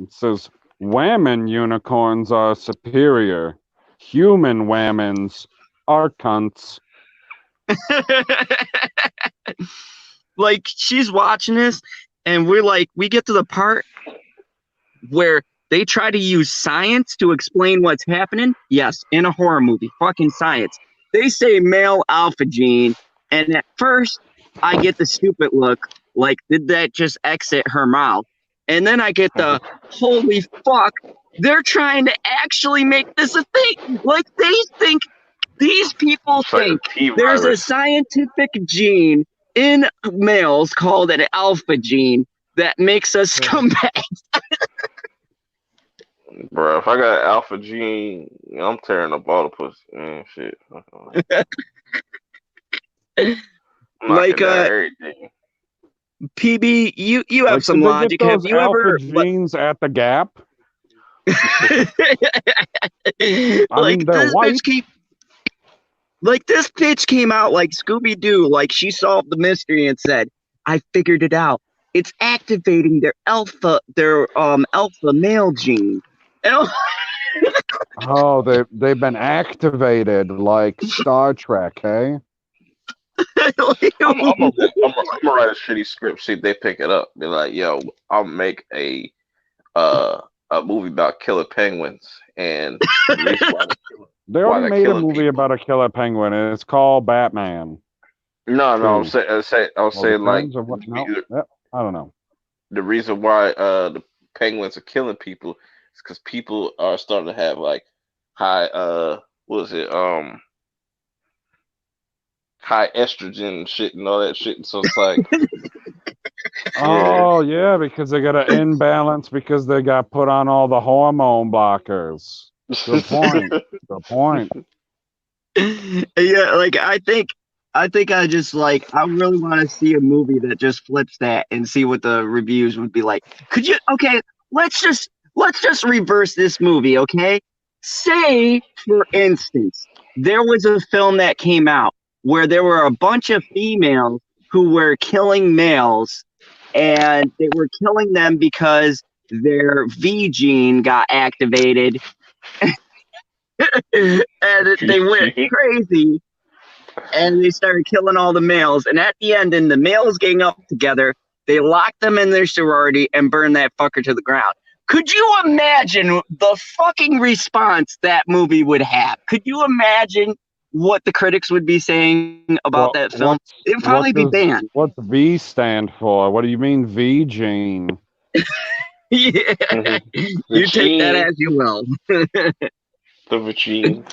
It says Whammon unicorns are superior. Human whammons are cunts. Like she's watching this, and we get to the part where they try to use science to explain what's happening. Yes, in a horror movie, fucking science. They say male alpha gene, and at first I get the stupid look, like did that just exit her mouth? And then I get the holy fuck, they're trying to actually make this a thing. Like they think, these people think there's a scientific gene in males called an alpha gene that makes us scumbags. Bro, if I got an alpha gene, I'm tearing up all the pussy. Man, shit. Like PB, you have some logic. Have you ever genes at the Gap? Like this bitch came out like Scooby Doo, like she solved the mystery and said, "I figured it out. It's activating their alpha male gene." Oh, they've been activated like Star Trek, hey? I'm gonna write a shitty script, see if they pick it up. Be like, yo, I'll make a movie about killer penguins and they already made a movie about a killer penguin, and it's called Batman. No, I'm saying like I don't know. The reason why the penguins are killing people is because people are starting to have like high high estrogen and shit and all that shit. And so it's like Oh yeah, because they got an imbalance because they got put on all the hormone blockers. Good point. Good point. Yeah, like I think I just like I really want to see a movie that just flips that and see what the reviews would be like. Could you okay, let's just reverse this movie, okay? Say for instance, there was a film that came out where there were a bunch of females who were killing males and they were killing them because their V gene got activated and they went crazy and they started killing all the males. And at the end, and the males gang up together, they locked them in their sorority and burned that fucker to the ground. Could you imagine the fucking response that movie would have? Could you imagine what the critics would be saying about that film? It would probably be banned. What's V stand for? What do you mean V gene? Yeah, you take that as you will. The vagine.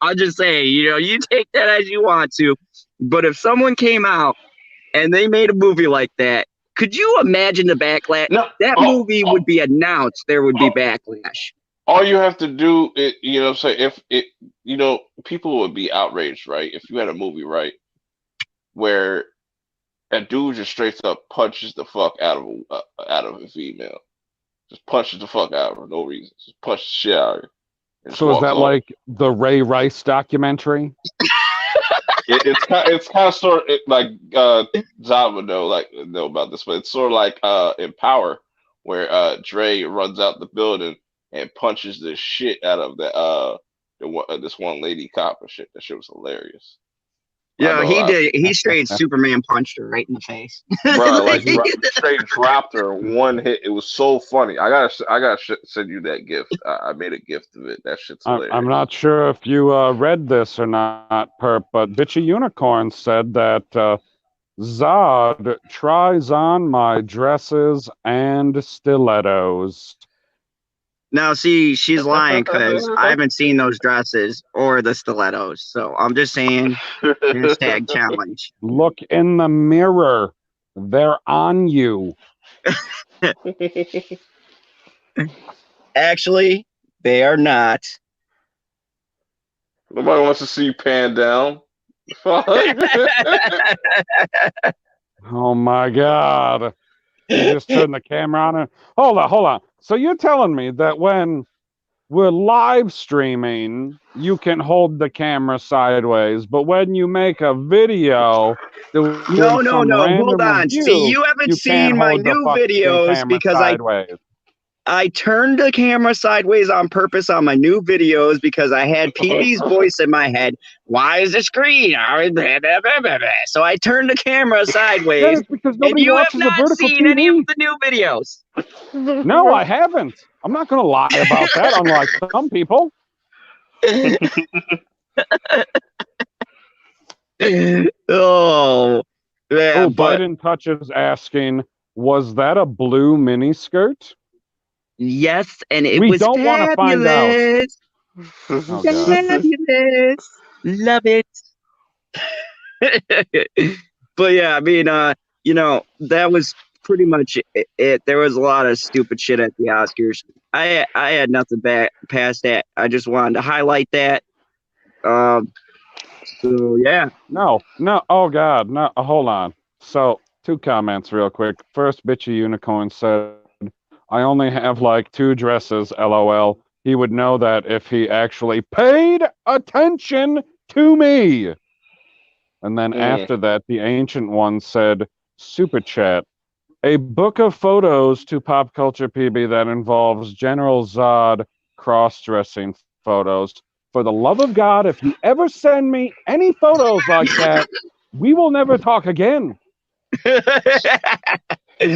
I'll just say, you take that as you want to. But if someone came out and they made a movie like that, could you imagine the backlash? No, That movie would be announced. There would be backlash. all you have to do, what I'm saying, if it, people would be outraged, right? If you had a movie, right, where a dude just straight up punches the fuck out of a female, just punches the fuck out of her, no reason, just punches the shit out of her. So is that like the Ray Rice documentary? It's kind of sort of like Zod would know about this, but it's sort of like in Power, where Dre runs out the building and punches the shit out of this one lady cop and shit. That shit was hilarious. Yeah, he did. He straight Superman punched her right in the face. Bro, like straight dropped her one hit. It was so funny. I gotta send you that gift. I made a gift of it. That shit's hilarious. I'm not sure if you read this or not, Perp, but Bitchy Unicorn said that Zod tries on my dresses and stilettos. Now, see, she's lying because I haven't seen those dresses or the stilettos. So I'm just saying, hashtag challenge. Look in the mirror. They're on you. Actually, they are not. Nobody wants to see you pan down. Oh my God. You just turn the camera on and hold on. So you're telling me that when we're live streaming, you can hold the camera sideways, but when you make a video, no. Hold on. See, you haven't seen my new videos because sideways. I turned the camera sideways on purpose on my new videos because I had PB's voice in my head. Why is the screen? So I turned the camera sideways. Because nobody watches a vertical seen TV. Any of the new videos. No, I haven't. I'm not going to lie about that, unlike some people. Oh, yeah. Biden touches asking, was that a blue mini skirt? Yes, and it we was don't want to find out. Fabulous. Love it. But yeah, I mean, that was pretty much it. There was a lot of stupid shit at the Oscars. I had nothing past that. I just wanted to highlight that. So yeah. No. Oh God, no. Hold on. So 2 comments real quick. First, Bitchy Unicorn said, I only have like 2 dresses, LOL. He would know that if he actually paid attention to me. And then after that, the Ancient One said, Super Chat, a book of photos to Pop Culture PB that involves General Zod cross-dressing photos. For the love of God, if you ever send me any photos like that, we will never talk again.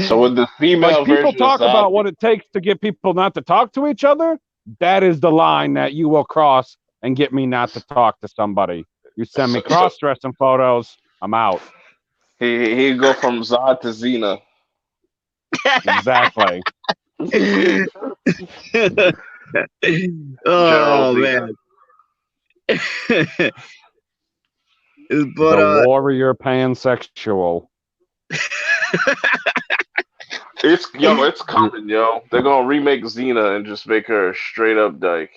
So with the female people version talk of Zod, about what it takes to get people not to talk to each other, that is the line that you will cross and get me not to talk to somebody. You send me cross-dressing photos, I'm out. He'd go from Zod to Xena. Exactly. Oh man. But The warrior pansexual. It's coming, yo. They're gonna remake Xena and just make her a straight up dyke.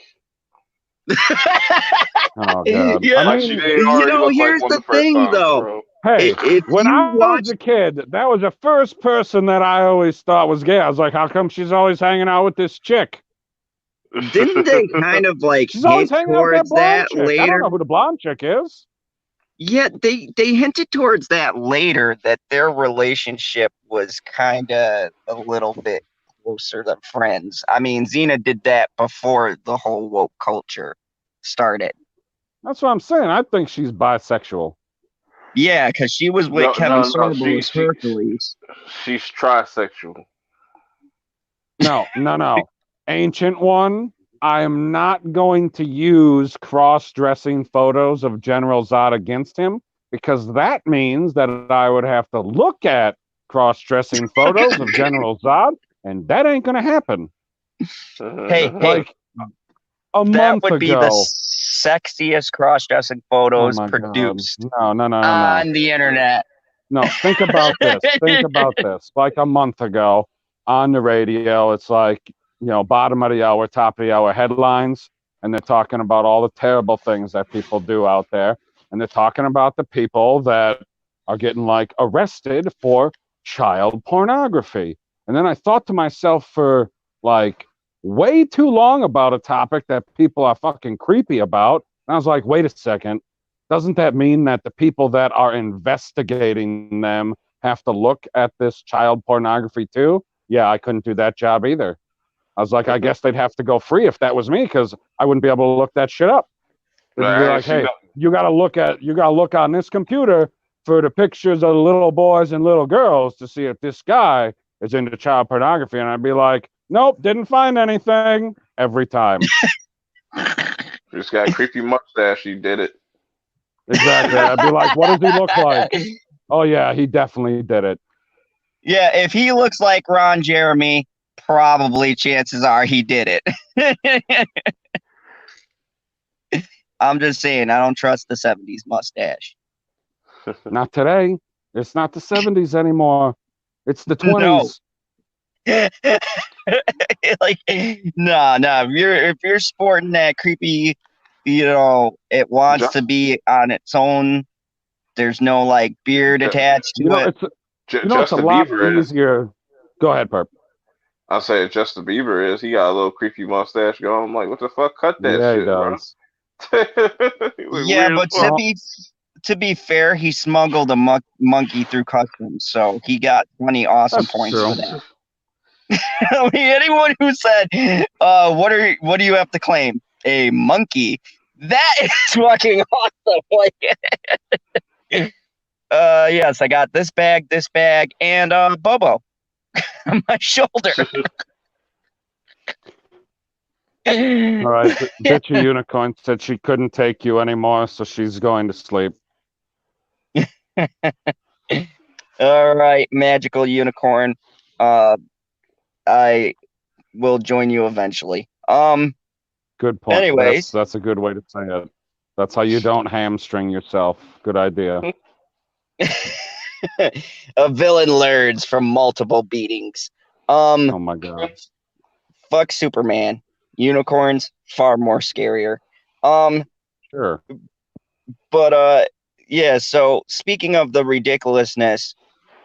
Oh god. yeah, I Like she mean, didn't already look like here's one the the first thing time, though. bro. hey, If when you I watch, was a kid, that was the first person that I always thought was gay. I was like, how come she's always hanging out with this chick? didn't they kind of like She's always hint hanging out with that towards blonde that chick. I don't later? know who the blonde chick is. Yeah, they hinted towards that later that their relationship was kind of a little bit closer than friends. I mean, Xena did that before the whole woke culture started. That's what I'm saying. I think she's bisexual. Yeah, because she was with No, Kevin no, no. Sorbo as Hercules. She's trisexual. No. Ancient One, I am not going to use cross-dressing photos of General Zod against him because that means that I would have to look at cross-dressing photos of General Zod, and that ain't going to happen. Hey, Like a that month would be the ago. sexiest cross-dressing Oh photos my produced God. No. on the internet. No, think about this. Think about this. Like a month ago on the radio, it's like, bottom of the hour, top of the hour headlines. And they're talking about all the terrible things that people do out there. And they're talking about the people that are getting like arrested for child pornography. And then I thought to myself for like way too long about a topic that people are fucking creepy about. And I was like, wait a second. Doesn't that mean that the people that are investigating them have to look at this child pornography too? Yeah, I couldn't do that job either. I was like, I guess they'd have to go free if that was me, because I wouldn't be able to look that shit up. They'd be like, hey, you gotta look on this computer for the pictures of the little boys and little girls to see if this guy is into child pornography. And I'd be like, nope, didn't find anything every time. Just got a creepy mustache. You did it. Exactly. I'd be like, what does he look like? Oh yeah, he definitely did it. Yeah, if he looks like Ron Jeremy, probably chances are he did it. I'm just saying, I don't trust the 70s mustache. Not today. It's not the 70s anymore. It's the 20s. No. Like, no. If you're sporting that creepy, it wants to be on its own. There's no like beard attached to it. It's a lot easier. Go ahead, Perp. I'll say Justin Bieber is. He got a little creepy mustache going. I'm like, what the fuck? Cut that shit, he does. Bro. Yeah, but to be fair, he smuggled a monkey through customs, so he got 20 awesome points for that. I mean, anyone who said, what do you have to claim? A monkey. That is fucking awesome. Like, yes, I got this bag, and Bobo on my shoulder. All right, Bitchy Unicorn said she couldn't take you anymore, so she's going to sleep. All right, Magical Unicorn. I will join you eventually. Good point. Anyways, that's a good way to say it. That's how you don't hamstring yourself. Good idea. A villain learns from multiple beatings. Oh my God. Fuck Superman. Unicorns far more scarier. Sure. But yeah, so speaking of the ridiculousness,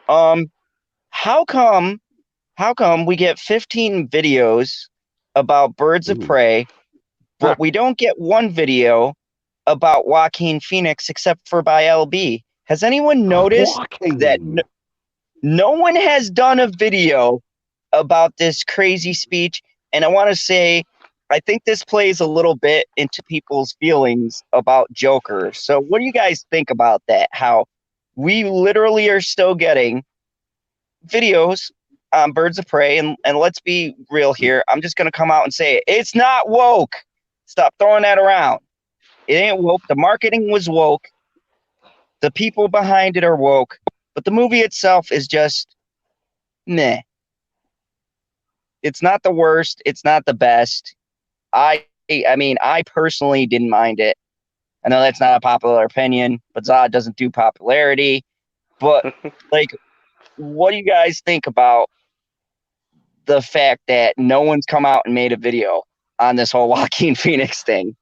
how come we get 15 videos about Birds of Prey, but we don't get one video about Joaquin Phoenix except for by LB? Has anyone noticed that no one has done a video about this crazy speech? And I want to say, I think this plays a little bit into people's feelings about Joker. So what do you guys think about that? How we literally are still getting videos on Birds of Prey, and let's be real here. I'm just going to come out and say it. It's not woke. Stop throwing that around. It ain't woke. The marketing was woke. The people behind it are woke. But the movie itself is just meh. It's not the worst. It's not the best. I mean, I personally didn't mind it. I know that's not a popular opinion, but Zod doesn't do popularity. But like, what do you guys think about the fact that no one's come out and made a video on this whole Joaquin Phoenix thing?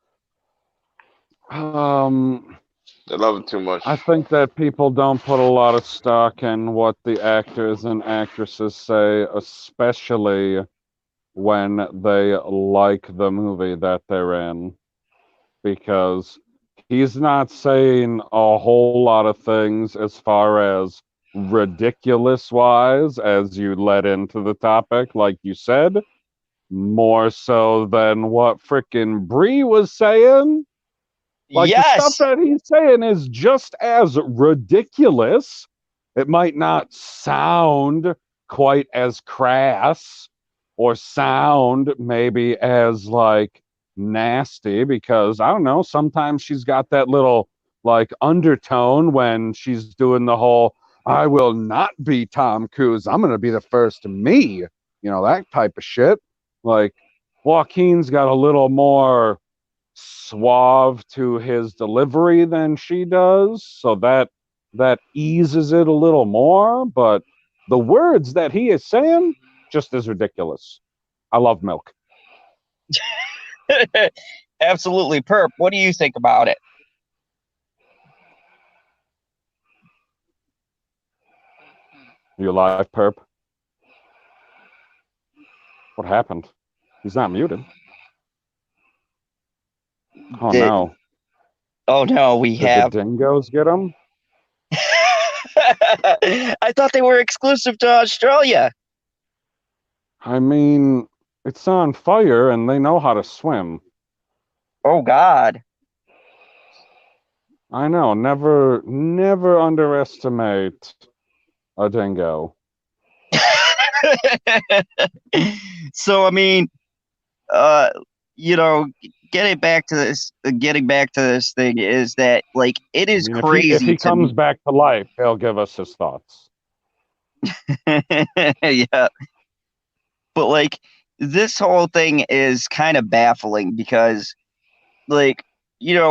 I love it too much. I think that people don't put a lot of stock in what the actors and actresses say, especially when they like the movie that they're in, because he's not saying a whole lot of things as far as ridiculous wise as you led into the topic, like you said, more so than what frickin' Brie was saying. Like the stuff Yes. that he's saying is just as ridiculous. It might not sound quite as crass or sound maybe as like nasty, because I don't know, sometimes she's got that little like undertone when she's doing the whole I will not be Tom Cruise, I'm going to be the first me, that type of shit. Like Joaquin's got a little more suave to his delivery than she does, so that eases it a little more, but the words that he is saying just as ridiculous. I love milk. Absolutely, Perp. What do you think about it? You live, Perp? What happened? He's not muted. Oh no. Oh no, we Did have. the dingoes get him? I thought they were exclusive to Australia. I mean, it's on fire and they know how to swim. Oh God. I know. Never underestimate a dingo. So I mean, uh, getting back to this thing is that like it is I mean, crazy if he to comes me. back to life, he'll give us his thoughts. Yeah, but like this whole thing is kind of baffling because like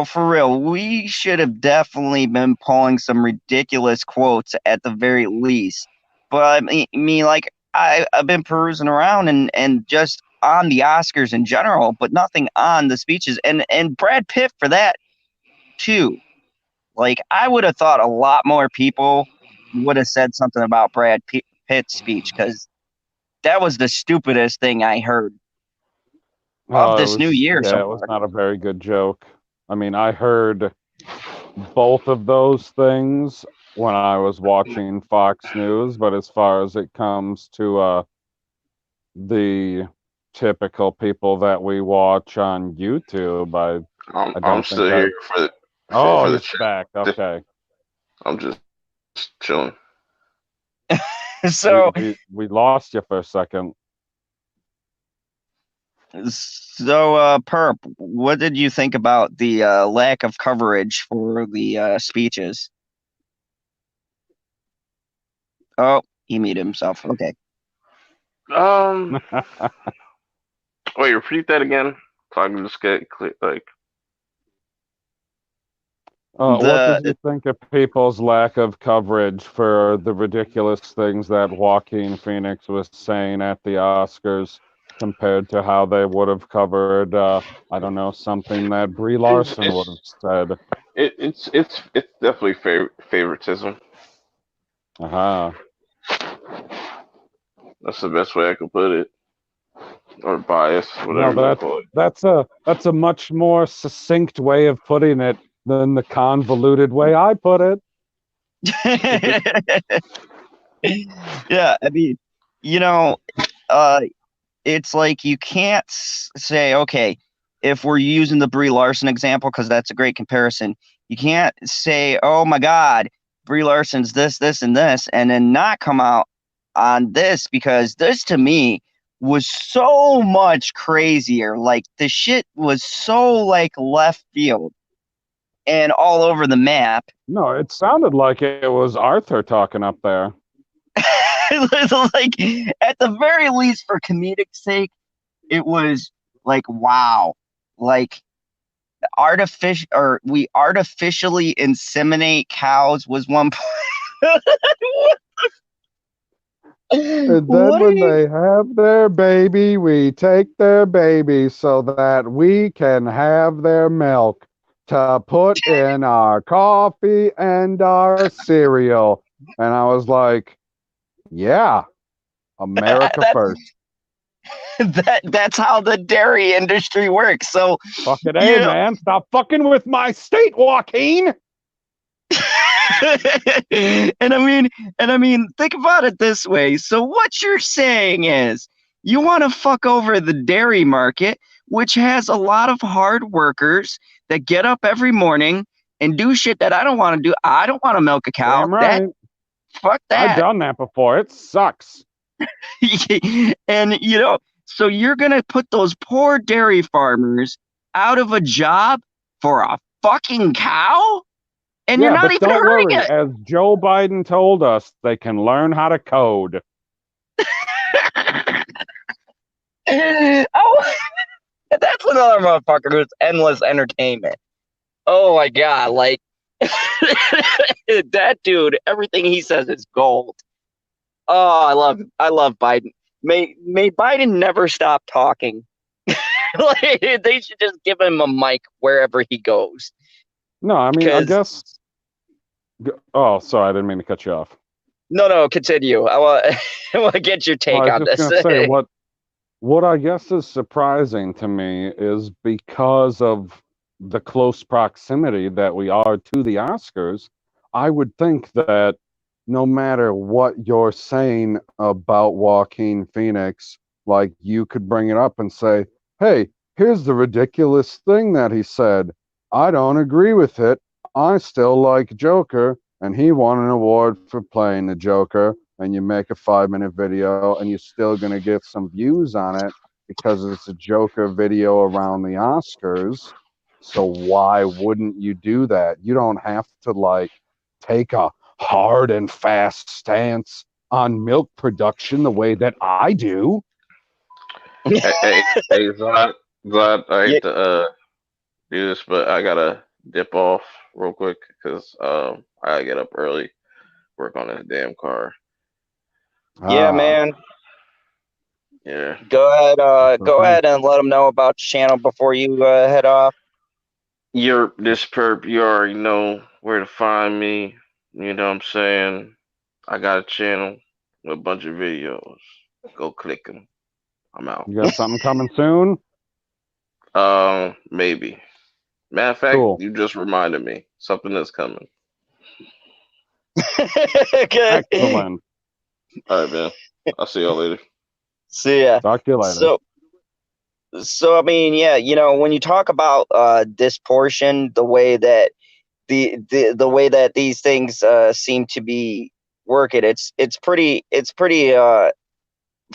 for real, we should have definitely been pulling some ridiculous quotes at the very least. But I mean like I've been perusing around and just on the Oscars in general, but nothing on the speeches and Brad Pitt for that too. Like I would have thought a lot more people would have said something about Pitt's speech because that was the stupidest thing I heard of It this new was, year yeah, so it was far. not a very good joke. I mean, I heard both of those things when I was watching Fox News, but as far as it comes to the typical people that we watch on YouTube, I I'm don't think still I. here for the Oh, for the you're chat. back. Okay. I'm just chilling. So We lost you for a second. Perp, what did you think about the lack of coverage for the speeches? Oh, he muted himself. Okay. Um, wait, repeat that again. So I can just get clear, like. What The did you think of people's lack of coverage for the ridiculous things that Joaquin Phoenix was saying at the Oscars compared to how they would have covered, I don't know, something that Brie It's Larson would have it's said? it's definitely favoritism. Uh-huh. That's the best way I could put it, or bias, No, whatever you want to call it. that's a much more succinct way of putting it than the convoluted way I put it. yeah, I mean, you know, uh, it's like you can't say, okay, if we're using the Brie Larson example, because that's a great comparison, you can't say, oh my God, Brie Larson's this, and this, and then not come out on this, because this to me was so much crazier. Like the shit was so like left field and all over the map. No, it sounded like it was Arthur talking up there. Like at the very least, for comedic sake, it was like wow, like we artificially inseminate cows was one point. And then What are when you? they have their baby, we take their baby so that we can have their milk to put in our coffee and our cereal. And I was like, yeah, America That's first. that's how the dairy industry works. So Fucking you A, know, man. Stop fucking with my state, Joaquin. and I mean, think about it this way. So what you're saying is you want to fuck over the dairy market, which has a lot of hard workers that get up every morning and do shit that I don't want to do. I don't want to milk a cow. Damn That right. fuck I've that. done that before. It sucks. And so you're gonna put those poor dairy farmers out of a job for a fucking cow? And you're Yeah, not but even don't hurting worry. As Joe Biden told us, they can learn how to code. it. Oh, that's another motherfucker who's endless entertainment. Oh my god, like that dude, everything he says is gold. Oh, I love Biden. May Biden never stop talking. Like, they should just give him a mic wherever he goes. No, I mean, I Because guess. Oh, sorry. I didn't mean to cut you off. no, continue. I want I want to get your Oh, take I was on just this. gonna say what I guess is surprising to me is because of the close proximity that we are to the Oscars, I would think that no matter what you're saying about Joaquin Phoenix, like you could bring it up and say, hey, here's the ridiculous thing that he said. I don't agree with it. I still like Joker, and he won an award for playing the Joker. And you make a 5-minute video, and you're still going to get some views on it because it's a Joker video around the Oscars. So why wouldn't you do that? You don't have to like take a hard and fast stance on milk production the way that I do. Hey, Zod, I Yeah, hate to do this, but I gotta dip off real quick because I gotta get up early, work on this damn car. yeah, Ah, man. Yeah, that's Go okay. ahead and let them know about the channel before you head off. you're this perp. You already know where to find me. You know what I'm saying? I got a channel with a bunch of videos. Go click them. I'm out. You got something coming soon? Maybe. Matter of fact, Cool. you just reminded me something is coming. Okay. Excellent. All right, man. I'll see y'all later. See ya. Talk to you later. So, I mean, yeah, when you talk about this portion, the way that the way that these things seem to be working, it's pretty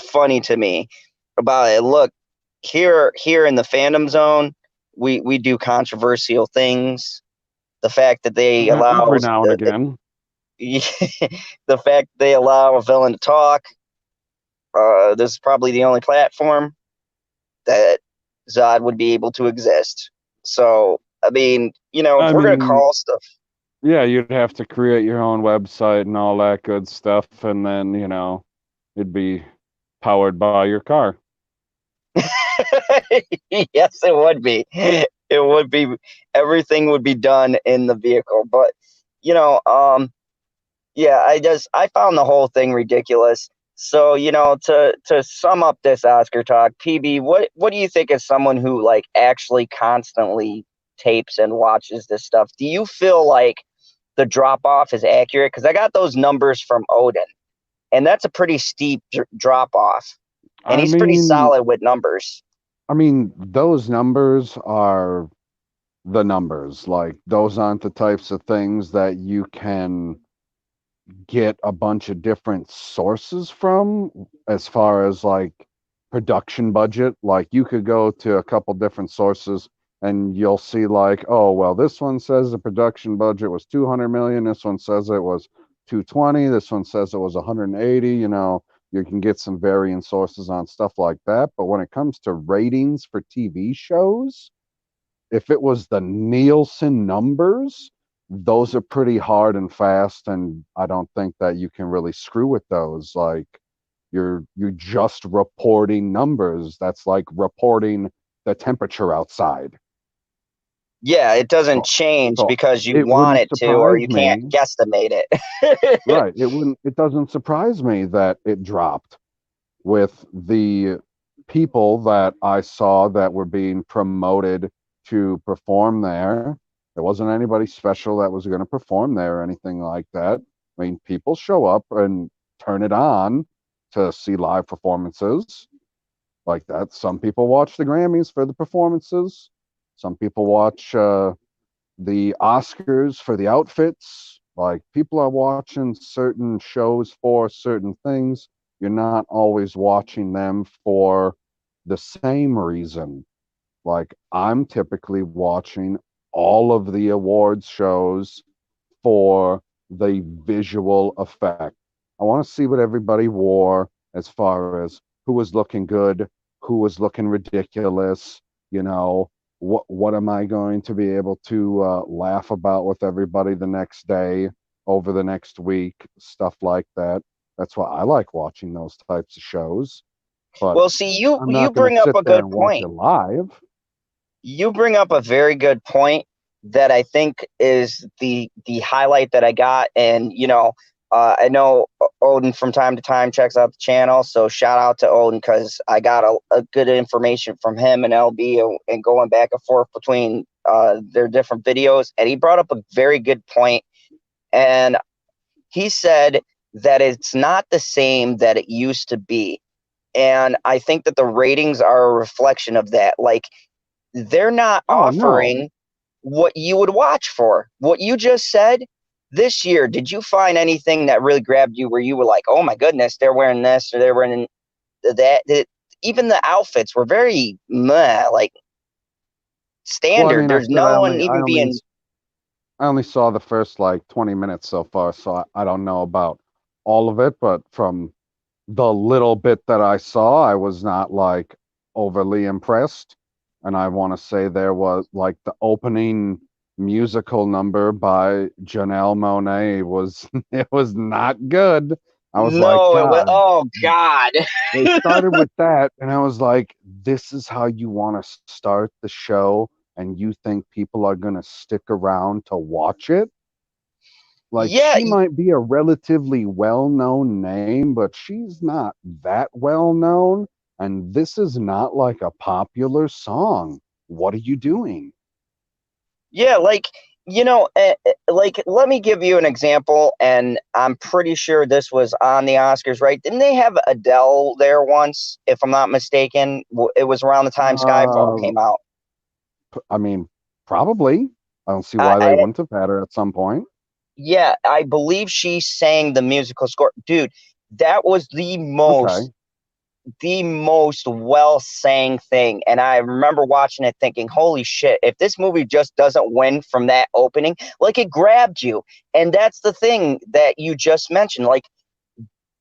funny to me about it. Look, here in the fandom zone, we do controversial things. The fact that they allow Every now and again. the fact they allow a villain to talk. This is probably the only platform that Zod would be able to exist. So, I mean, if I we're gonna mean, call stuff, yeah, you'd have to create your own website and all that good stuff, and then, it'd be powered by your car. yes, it would be. It would be. Everything would be done in the vehicle. But yeah, I found the whole thing ridiculous. So, to sum up this Oscar talk, PB, what do you think as someone who like actually constantly tapes and watches this stuff? Do you feel like the drop off is accurate? Because I got those numbers from Odin, and that's a pretty steep drop off, and I he's pretty mean, solid with numbers. those numbers are the numbers. Like, those aren't the types of things that you can get a bunch of different sources from as far as like production budget. Like, you could go to a couple different sources and you'll see like, oh, well, this one says the production budget was 200 million, this one says it was 220, this one says it was 180. You can get some varying sources on stuff like that, but when it comes to ratings for TV shows, if it was the Nielsen numbers, those are pretty hard and fast, and I don't think that you can really screw with those. Like you're just reporting numbers. That's like reporting the temperature outside. Yeah, it doesn't So, change so because you it want wouldn't it to, or surprise you can't me. guesstimate it. Right. It doesn't surprise me that it dropped with the people that I saw that were being promoted to perform there. There wasn't anybody special that was going to perform there or anything like that. I mean, people show up and turn it on to see live performances like that. Some people watch the Grammys for the performances. Some people watch the Oscars for the outfits. Like people are watching certain shows for certain things. You're not always watching them for the same reason. Like I'm typically watching all of the awards shows for the visual effect. I want to see what everybody wore as far as who was looking good, who was looking ridiculous, you know, what am I going to be able to laugh about with everybody the next day, over the next week, stuff like that. That's why I like watching those types of shows. But Well, see, you I'm you not going to bring up sit a there good and watch point. it live. You bring up a very good point that I think is the highlight that I got. And I know Odin from time to time checks out the channel, so shout out to Odin because I got a good information from him and LB and going back and forth between their different videos. And he brought up a very good point, and he said that it's not the same that it used to be. And I think that the ratings are a reflection of that. Like, they're not Oh no. offering what you would watch for. What you just said this year, did you find anything that really grabbed you where you were like, oh my goodness, they're wearing this or they're wearing that? Even the outfits were very meh, like Well, I standard. mean, I There's said no one even being. I only saw the first like 20 minutes so far, so I don't know about all of it, but from the little bit that I saw, I was not like overly impressed. And I want to say there was like the opening musical number by Janelle Monáe was it was not good. I was like, No, it was. God, Oh God. they started with that, and I was like, this is how you want to start the show, and you think people are gonna stick around to watch it? Like Yeah, she might be a relatively well-known name, but she's not that well-known, and this is not like a popular song. What are you doing? yeah, like like let me give you an example, and I'm pretty sure this was on the Oscars, right? Didn't they have Adele there once, if I'm not mistaken? It was around the time Skyfall Uh, came out. I mean, probably. I don't see I, why they I wouldn't have had her at some point. yeah, I believe she sang the musical score. Dude, that was Okay. the most well sang thing. And I remember watching it thinking, holy shit, if this movie just doesn't win from that opening, like it grabbed you. And that's the thing that you just mentioned. Like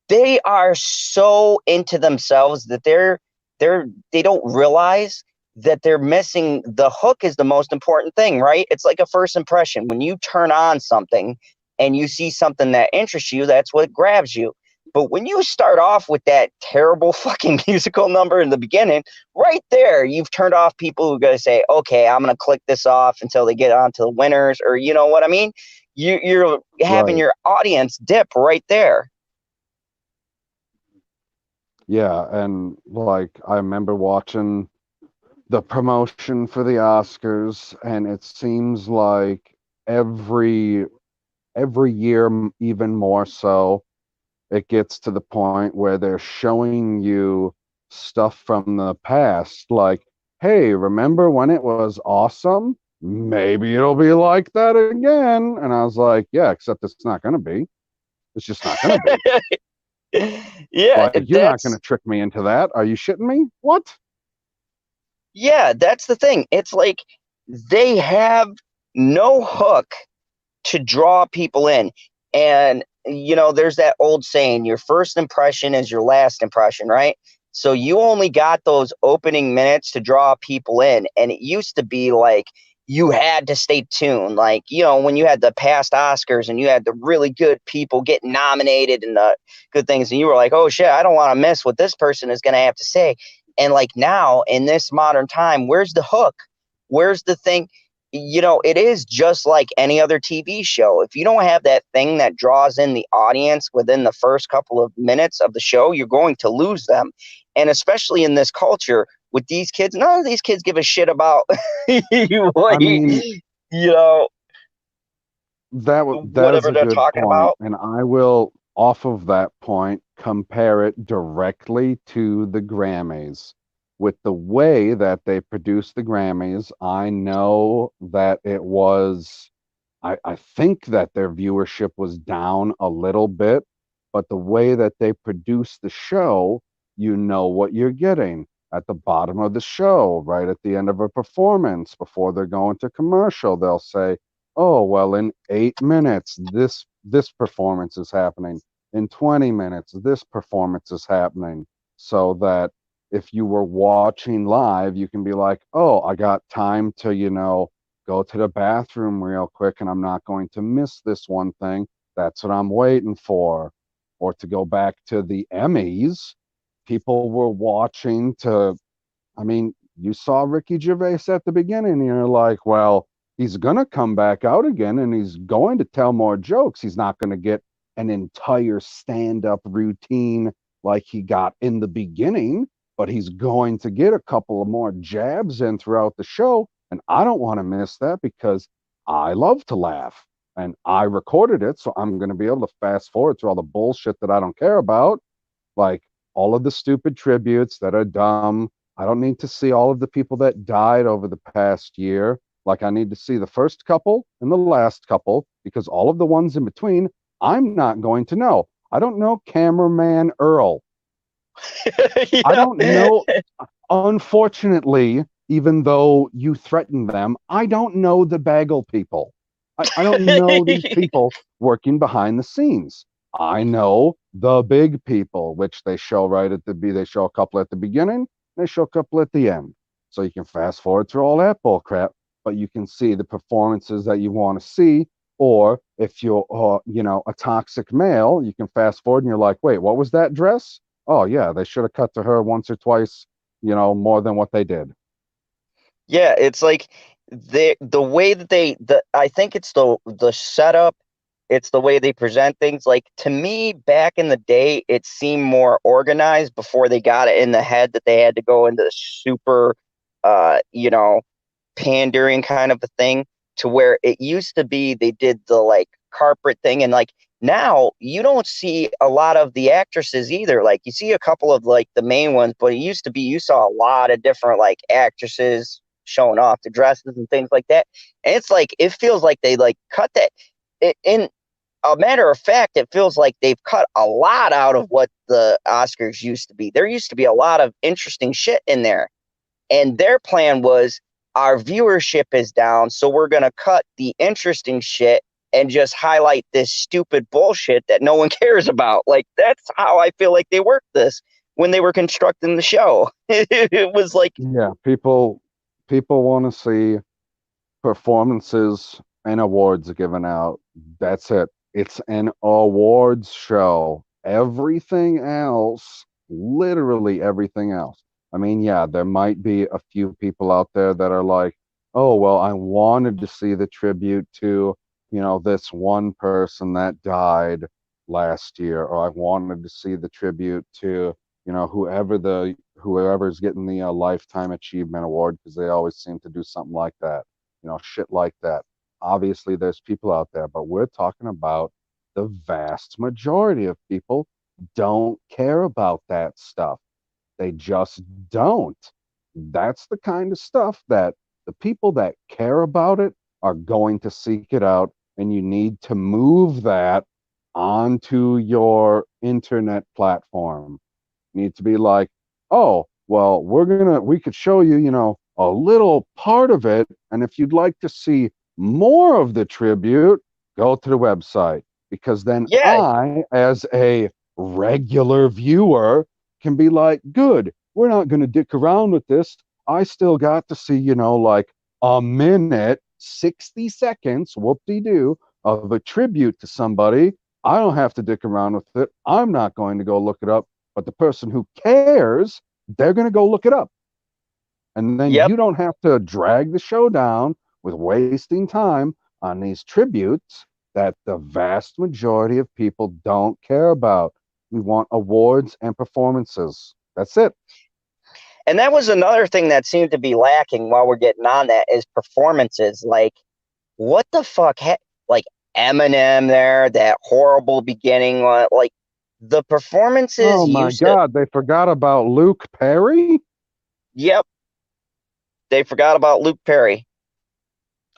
they are so into themselves that they don't realize that they're missing the hook is the most important thing, right? It's like a first impression. When you turn on something and you see something that interests you, that's what grabs you. But when you start off with that terrible fucking musical number in the beginning, right there, you've turned off people who are going to say, okay, I'm going to click this off until they get on to the winners, or you know what I mean? You're having Right. your audience dip right there. Yeah, and like I remember watching the promotion for the Oscars, and it seems like every year, even more so, it gets to the point where they're showing you stuff from the past, like, hey, remember when it was awesome? Maybe it'll be like that again. And I was like, yeah, except it's not going to be. It's just not going to be. Yeah, Like, you're not going to trick me into that. Are you shitting me? What? that's the thing. It's like they have no hook to draw people in. And there's that old saying, your first impression is your last impression, right? So you only got those opening minutes to draw people in. And it used to be like you had to stay tuned. Like, when you had the past Oscars and you had the really good people getting nominated and the good things, and you were like, oh shit, I don't want to miss what this person is going to have to say. And like now in this modern time, where's the hook? Where's the thing? It is just like any other TV show. If you don't have that thing that draws in the audience within the first couple of minutes of the show, you're going to lose them. And especially in this culture with these kids, none of these kids give a shit about I mean, that is whatever a they're good talking point, about. and I will, off of that point, compare it directly to the Grammys. With the way that they produced the Grammys, I know that it was, I think that their viewership was down a little bit, but the way that they produced the show, you know what you're getting. At the bottom of the show, right at the end of a performance, before they're going to commercial, they'll say, oh, well, in 8 minutes, this performance is happening. In 20 minutes, this performance is happening. So that if you were watching live, you can be like, oh, I got time to, go to the bathroom real quick and I'm not going to miss this one thing. That's what I'm waiting for. Or to go back to the Emmys, people were watching to, I mean, you saw Ricky Gervais at the beginning and you're like, well, he's going to come back out again and he's going to tell more jokes. He's not going to get an entire stand-up routine like he got in the beginning, but he's going to get a couple of more jabs in throughout the show. And I don't want to miss that because I love to laugh and I recorded it. So I'm going to be able to fast forward through all the bullshit that I don't care about, like all of the stupid tributes that are dumb. I don't need to see all of the people that died over the past year. Like I need to see the first couple and the last couple because all of the ones in between, I'm not going to know. I don't know Cameraman Earl. I don't know. Unfortunately, even though you threatened them, I don't know the Bagel people. I don't know these people working behind the scenes. I know the big people, which they show right at they show a couple at the beginning, they show a couple at the end. So you can fast forward through all that bull crap, but you can see the performances that you want to see. Or if you're, a toxic male, you can fast forward and you're like, wait, what was that dress? Oh yeah, they should have cut to her once or twice, more than what they did. Yeah, it's like the way that I think it's the setup, it's the way they present things. Like to me, back in the day, it seemed more organized before they got it in the head that they had to go into super, uh, you know, pandering kind of a thing, to where it used to be they did the like carpet thing. And like now you don't see a lot of the actresses either. Like you see a couple of like the main ones, but it used to be you saw a lot of different like actresses showing off the dresses and things like that. And it's like it feels like they like cut that in a matter of fact, it feels like they've cut a lot out of what the Oscars used to be. There used to be a lot of interesting shit in there. And their plan was our viewership is down, so we're going to cut the interesting shit and just highlight this stupid bullshit that no one cares about. Like, that's how I feel like they worked this when they were constructing the show. It was like, Yeah, people want to see performances and awards given out. That's it. It's an awards show. Everything else, literally everything else. I mean, yeah, there might be a few people out there that are like, oh, well, I wanted to see the tribute to, this one person that died last year, or I wanted to see the tribute to, whoever's getting the Lifetime Achievement Award, because they always seem to do something like that, shit like that. Obviously, there's people out there, but we're talking about the vast majority of people don't care about that stuff. They just don't. That's the kind of stuff that the people that care about it are going to seek it out, and you need to move that onto your internet platform. You need to be like, oh, well, we could show you, a little part of it, and if you'd like to see more of the tribute, go to the website, because then yeah, I, as a regular viewer, can be like, good, we're not going to dick around with this. I still got to see, like a minute, 60 seconds, whoop-de-doo, of a tribute to somebody. I don't have to dick around with it. I'm not going to go look it up. But the person who cares, they're going to go look it up. And then Yep. you don't have to drag the show down with wasting time on these tributes that the vast majority of people don't care about. We want awards and performances. That's it. And that was another thing that seemed to be lacking while we're getting on that is performances. Like, what the fuck? Like, Eminem there, that horrible beginning. Like, the performances Oh my used to. God, they forgot about Luke Perry? Yep. They forgot about Luke Perry.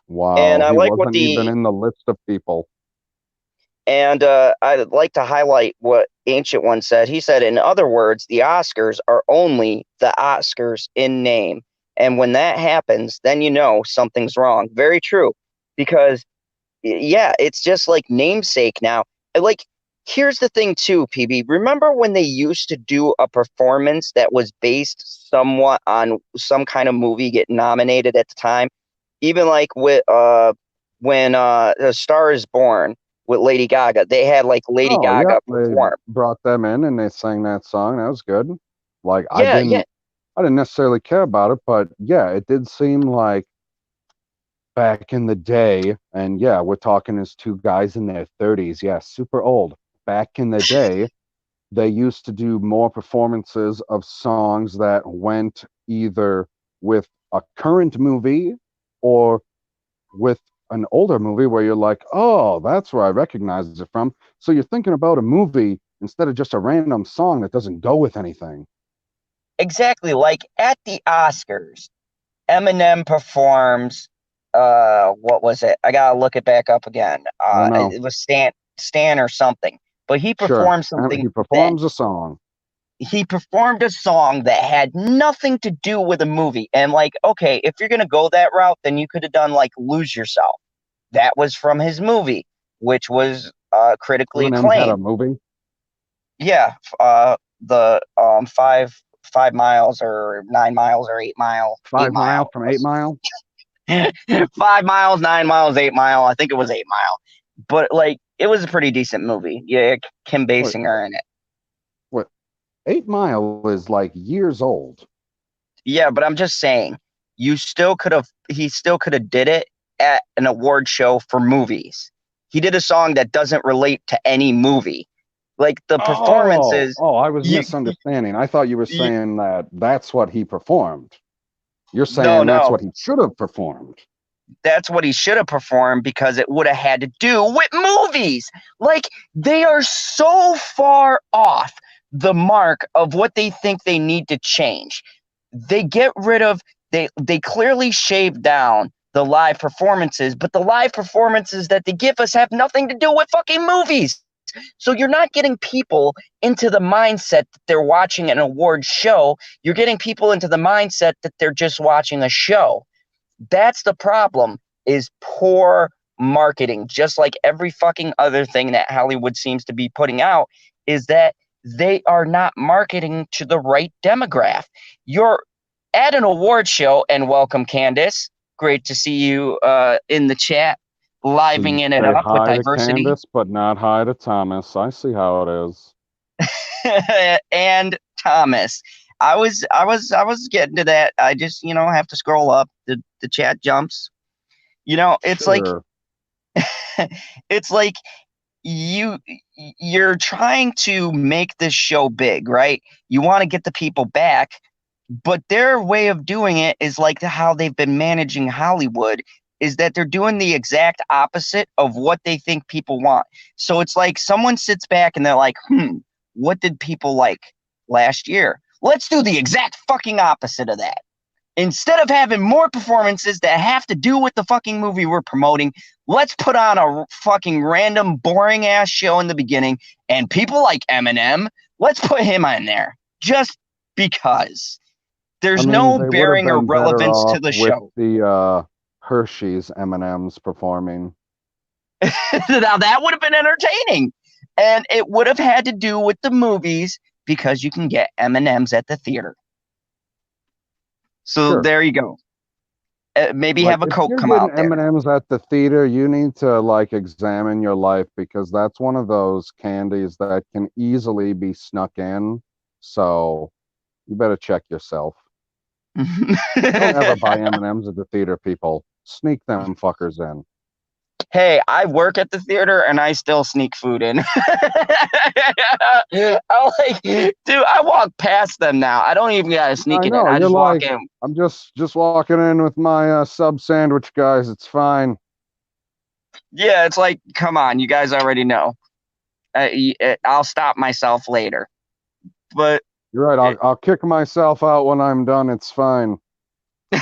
Wow, And I he like what wasn't even in the list of people. And I'd like to highlight what Ancient One said. He said, in other words, the Oscars are only the Oscars in name. And when that happens, then you know something's wrong. Very true. Because, yeah, it's just like namesake now. Like, here's the thing, too, PB. Remember when they used to do a performance that was based somewhat on some kind of movie get nominated at the time? Even like with when A Star Is Born with Lady Gaga. They had like Lady Oh, yeah, Gaga they perform. brought them in and they sang that song. That was good. Like, I Yeah, yeah, didn't necessarily care about it, but yeah, it did seem like back in the day, and yeah, we're talking as two guys in their 30s. Yeah, super old. Back in the day, they used to do more performances of songs that went either with a current movie or with an older movie where you're like, oh, that's where I recognize it from. So you're thinking about a movie instead of just a random song that doesn't go with anything. exactly. Like at the Oscars, Eminem performs. What was it? I gotta look it back up again. I don't know. It was Stan or something. But he Sure. performed something He that performs a song. he performed a song that had nothing to do with a movie. And like, okay, if you're gonna go that route, then you could have done like Lose Yourself. That was from his movie, which was critically Eminem had a acclaimed. movie. Yeah, the 5 miles or 9 miles or 8 mile, 5 Mile from 8 Mile. 5 miles, 9 miles, 8 mile. I think it was 8 mile, but like it was a pretty decent movie. Yeah, Kim What? Basinger in it. What? 8 Mile is like years old. Yeah, but I'm just saying, you still could have. He still could have did it at an award show for movies. He did a song that doesn't relate to any movie. Like the performances, I was you, misunderstanding. I thought you were you saying that that's what he performed. You're no, saying that's no, what he should have performed. that's what he should have performed because it would have had to do with movies. Like they are so far off the mark of what they think they need to change. They get rid of they clearly shave down the live performances, but the live performances that they give us have nothing to do with fucking movies. So you're not getting people into the mindset that they're watching an award show. You're getting people into the mindset that they're just watching a show. That's the problem, is poor marketing. Just like every fucking other thing that Hollywood seems to be putting out, is that they are not marketing to the right demographic. You're at an award show, and welcome, Candace. Great to see you in the chat, So you living it say up with hi to diversity. Candace, but not hi to Thomas. I see how it is. And Thomas. I was getting to that. I just, have to scroll up. The chat jumps. It's like Sure. it's like you you're trying to make this show big, right? You want to get the people back, but their way of doing it is like how they've been managing Hollywood, is that they're doing the exact opposite of what they think people want. So it's like someone sits back and they're like, what did people like last year? Let's do the exact fucking opposite of that. Instead of having more performances that have to do with the fucking movie we're promoting, let's put on a fucking random boring ass show in the beginning, and people like Eminem, let's put him on there just because. There's no They would have bearing or been better relevance to off the with show. the Hershey's M&Ms performing. Now that would have been entertaining, and it would have had to do with the movies because you can get M&Ms at the theater. So Sure. there you go. Maybe Like, have a if Coke you're come getting out there. M&Ms at the theater, you need to like examine your life, because that's one of those candies that can easily be snuck in. So you better check yourself. Don't ever buy M&Ms at the theater, people. Sneak them fuckers in. Hey, I work at the theater and I still sneak food in. I'm like, dude, I walk past them now. I don't even gotta sneak I it in. know, I you're just walk like, in. I'm just walking in with my sub sandwich, guys. It's fine. Yeah, it's like, come on, you guys already know. I'll stop myself later. But You're right. I'll kick myself out when I'm done. It's fine. but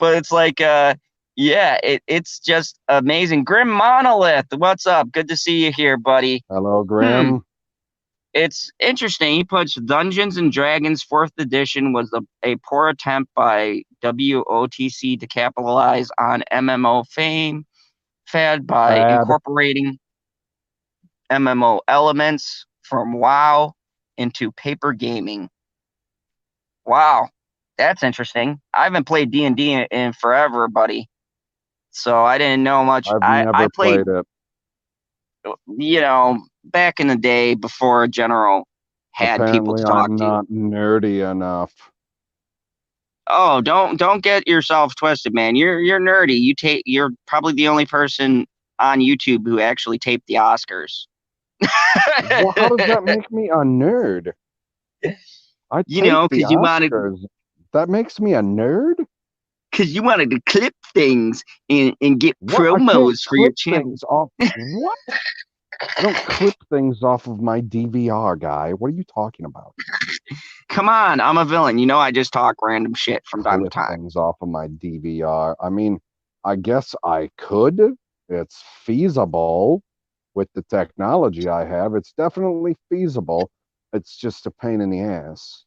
it's like, yeah, it's just amazing. Grim Monolith, what's up? Good to see you here, buddy. Hello, Graham. It's interesting. He puts Dungeons and Dragons 4th edition was a poor attempt by WOTC to capitalize on MMO fame fad by incorporating MMO elements from WoW into paper gaming. Wow, that's interesting. I haven't played D&D in forever, buddy. So I didn't know much. I've I never played, played it. you know, back in the day before General had people Apparently, to talk I'm to. not nerdy enough. Oh, don't get yourself twisted, man. You're nerdy. You're probably the only person on YouTube who actually taped the Oscars. Well, how does that make me a nerd? I You take know, the because you wanted Oscars. That makes me a nerd? to clip things and get What? I can't promos for your clip channel. things off. What? I don't clip things off of my DVR, guy. What are you talking about? Come on, I'm a villain. You know, I just talk random shit from time to Clip time. things off of my DVR. I mean, I guess I could. It's feasible with the technology I have. It's definitely feasible. It's just a pain in the ass.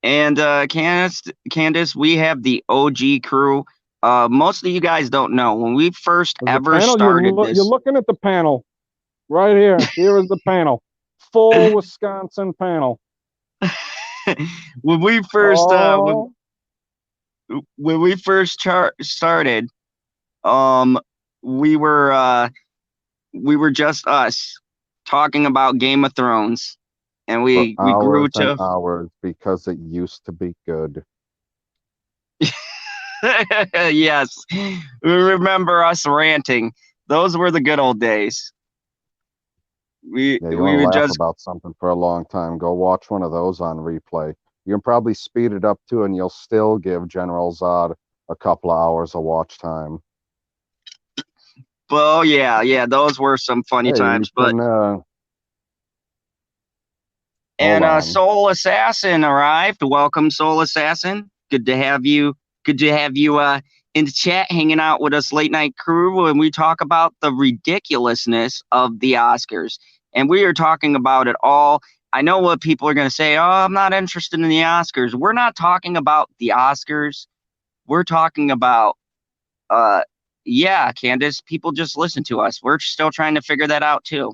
And Candace, we have the OG crew. Most of you guys don't know when we first ever started this. You're looking at the panel right here. Here is the panel. Full Wisconsin panel. When we first started, we were just us talking about Game of Thrones, and we grew to hours because it used to be good. yes, we remember us ranting. Those were the good old days. We would laugh just about something for a long time. Go watch one of those on replay. You can probably speed it up too, and you'll still give General Zod a couple of hours of watch time. Well, yeah, those were some funny times. And Soul Assassin arrived. Welcome, Soul Assassin. Good to have you. Good to have you in the chat, hanging out with us, Late Night Crew, when we talk about the ridiculousness of the Oscars. And we are talking about it all. I know what people are going to say. Oh, I'm not interested in the Oscars. We're not talking about the Oscars. We're talking about, yeah, Candace, people just listen to us. We're still trying to figure that out, too.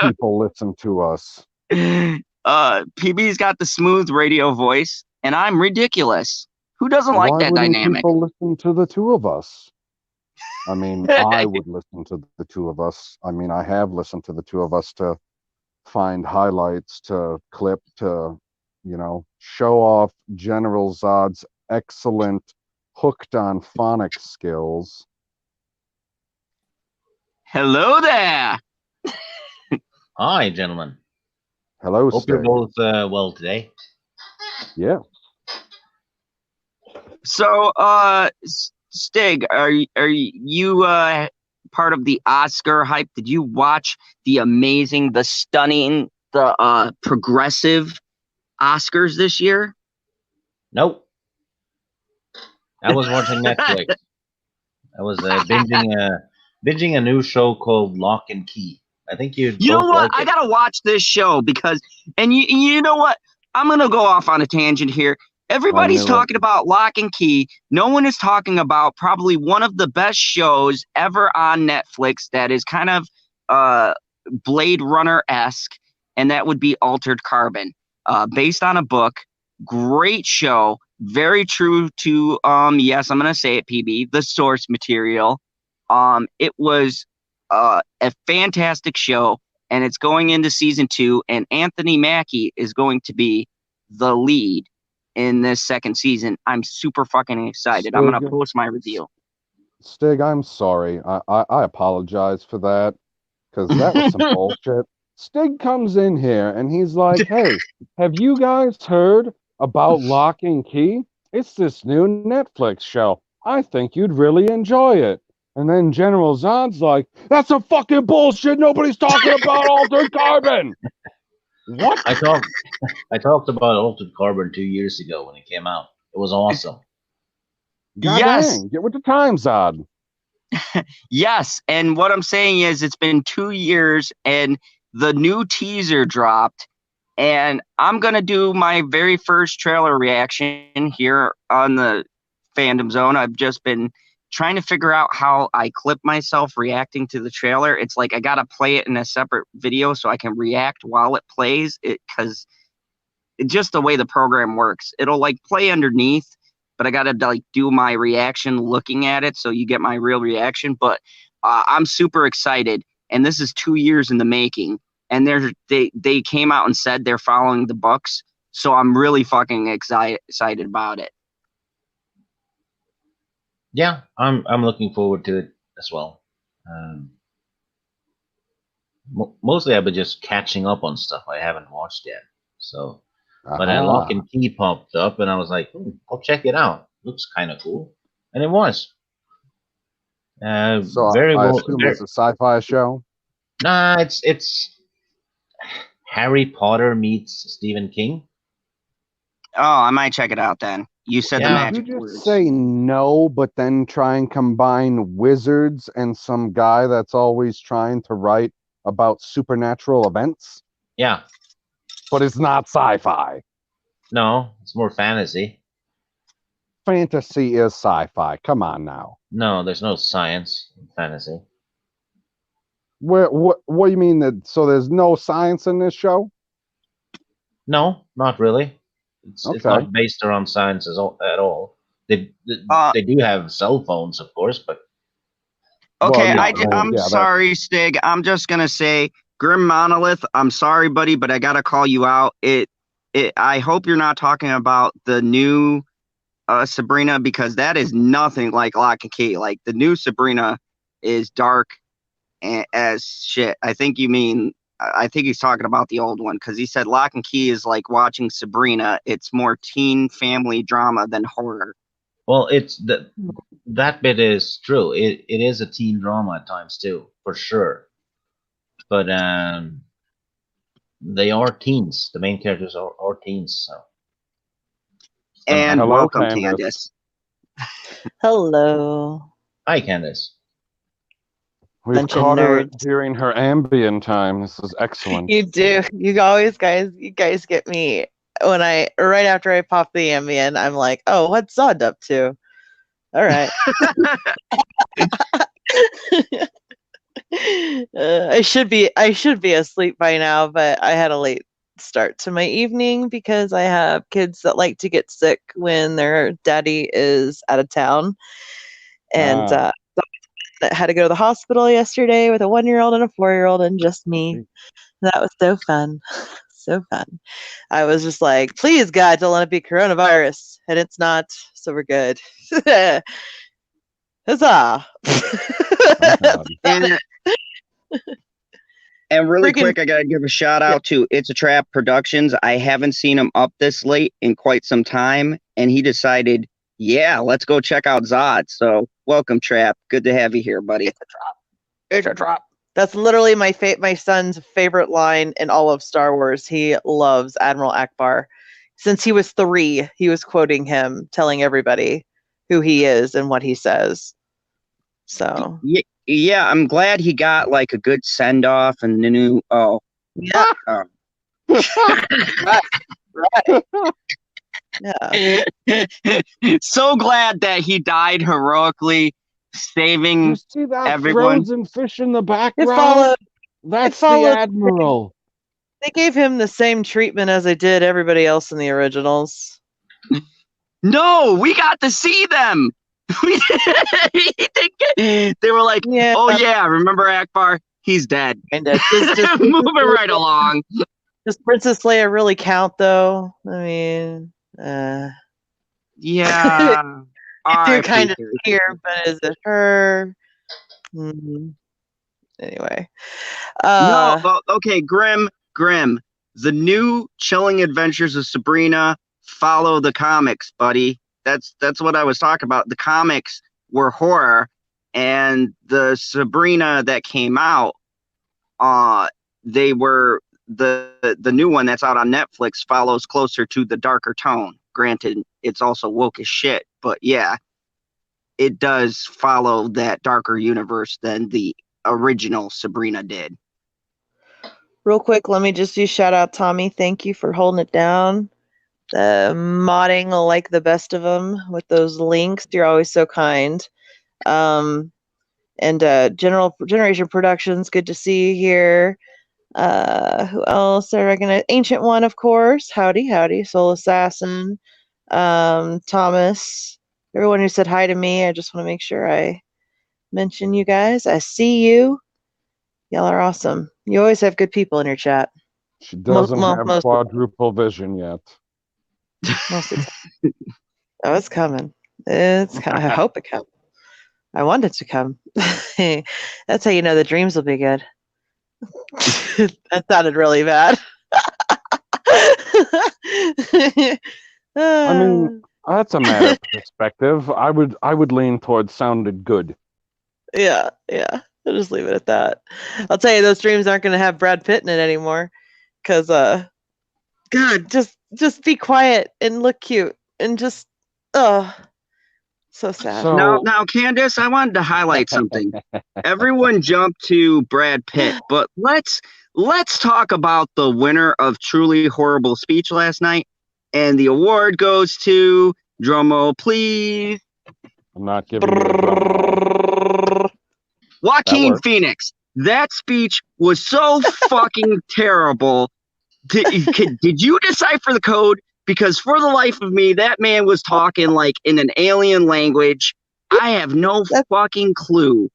People listen to us. PB's got the smooth radio voice, and I'm ridiculous. Who doesn't like that dynamic? People listen to the two of us. I mean, I would listen to the two of us. I mean, I have listened to the two of us to find highlights, to clip, to, show off General Zod's excellent hooked on phonics skills. Hello there. Hi, gentlemen. Hello, Hope Stig. you're both well today. Yeah. So, Stig, are you part of the Oscar hype? Did you watch the amazing, the stunning, the progressive Oscars this year? Nope. I was watching Netflix. I was binging a new show called Lock and Key. I think you know what? I gotta watch this show because, and you know what? I'm gonna go off on a tangent here. Everybody's talking about Lock and Key. No one is talking about probably one of the best shows ever on Netflix that is kind of Blade Runner-esque, and that would be Altered Carbon, based on a book. Great show, very true to yes, I'm gonna say it, PB, the source material. It was a fantastic show, and it's going into season 2, and Anthony Mackie is going to be the lead in this second season. I'm super fucking excited. I'm gonna post my review. Stig, I'm sorry. I apologize for that, because that was some bullshit. Stig comes in here and he's like, hey, have you guys heard about Lock and Key? It's this new Netflix show. I think you'd really enjoy it. And then General Zod's like, that's a fucking bullshit. Nobody's talking about Altered Carbon. What? I talked about Altered Carbon 2 years ago when it came out. It was awesome. God Yes. dang, get with the times, Zod. Yes, and what I'm saying is it's been 2 years and the new teaser dropped, and I'm gonna do my very first trailer reaction here on the Fandom Zone. I've just been trying to figure out how I clip myself reacting to the trailer. It's like I gotta play it in a separate video so I can react while it plays, because it's just the way the program works. It'll like play underneath, but I gotta like do my reaction looking at it so you get my real reaction. But I'm super excited, and this is 2 years in the making. And they came out and said they're following the books, so I'm really fucking excited about it. Yeah, I'm looking forward to it as well. Mostly I've been just catching up on stuff I haven't watched yet. So, but Lock and Key popped up, and I was like, I'll check it out. Looks kind of cool, and it was. So very I well. assume it's a sci-fi show. Nah, it's Harry Potter meets Stephen King. Oh, I might check it out then. You said the Yeah. magic You just words. say no, but then try and combine wizards and some guy that's always trying to write about supernatural events, Yeah, but it's not sci-fi. no, it's more fantasy. Fantasy is sci-fi. Come on now. No, there's no science in fantasy. What do you mean that? So there's no science in this show? No, not really. It's Okay. not based around science at all. They do have cell phones, of course, but Okay, Well, yeah, I'm yeah, that- sorry, Stig. I'm just gonna say, Grim Monolith, I'm sorry, buddy, but I gotta call you out. I hope you're not talking about the new Sabrina, because that is nothing like Lock and Key. Like, the new Sabrina is dark as shit. I think he's talking about the old one, because he said Lock and Key is like watching Sabrina. It's more teen family drama than horror. well, it's that bit is true. It is a teen drama at times too, for sure. But they are teens. The main characters are teens. So. And Hello, welcome, Candace. Candace. Hello. Hi, Candace. We've Bunch of caught her nerds. during her ambient time. This is excellent. You do. You guys get me when right after I pop the Ambien, I'm like, oh, what's Zod up to? All right. I should be asleep by now, but I had a late start to my evening because I have kids that like to get sick when their daddy is out of town, and so I had to go to the hospital yesterday with a 1-year-old and a 4-year-old and just me. That was so fun. So fun. I was just like, please God, don't let it be coronavirus. And it's not, so we're good. Huzzah. And really Freaking- quick, I gotta give a shout out to It's a Trap Productions. I haven't seen him up this late in quite some time, and he decided, yeah, let's go check out Zod. So welcome, Trap. Good to have you here, buddy. It's a drop. That's literally my son's favorite line in all of Star Wars. He loves Admiral Akbar. Since he was 3, he was quoting him, telling everybody who he is and what he says. So Yeah, I'm glad he got like a good send off and the new. Oh, yeah, right. Yeah. So glad that he died heroically, saving You see that everyone. frozen fish in the It background? followed. That's followed- the Admiral. They gave him the same treatment as they did everybody else in the originals. No, we got to see them. We they were like, Yeah, oh yeah, remember Akbar? He's dead. kinda. Does Moving right along. Does Princess Leia really count, though? I mean, Yeah. do R.I.P. kind of Carrie here, but is it her? Hmm. Anyway, No, okay, Grim. The new Chilling Adventures of Sabrina follow the comics, buddy. That's what I was talking about. The comics were horror, and the Sabrina that came out, they were the new one that's out on Netflix follows closer to the darker tone. Granted, it's also woke as shit, but yeah, it does follow that darker universe than the original Sabrina did. real quick, let me just do shout out Tommy. Thank you for holding it down. The modding like the best of them with those links. You're always so kind. And Generation Productions, good to see you here. Who else I recognize? Ancient One, of course. Howdy. Soul Assassin. Thomas. Everyone who said hi to me. I just want to make sure I mention you guys. I see you. Y'all are awesome. You always have good people in your chat. She doesn't have most- quadruple vision yet. Most of the time. Oh, it's coming. It's coming. I hope it comes. I want it to come. That's how you know the dreams will be good. That sounded really bad. I mean, that's a matter of perspective. I would lean towards sounded good. yeah. I'll just leave it at that. I'll tell you, those dreams aren't going to have Brad Pitt in it anymore. Because, God, just be quiet and look cute and just, so sad. So- Now, Candace, I wanted to highlight something. Everyone jumped to Brad Pitt, but let's talk about the winner of Truly Horrible Speech last night. And the award goes to, drumroll please, I'm not giving you a drum roll. Joaquin works. Phoenix. That speech was so fucking terrible. Did you decipher the code? Because for the life of me, that man was talking like in an alien language. I have no fucking clue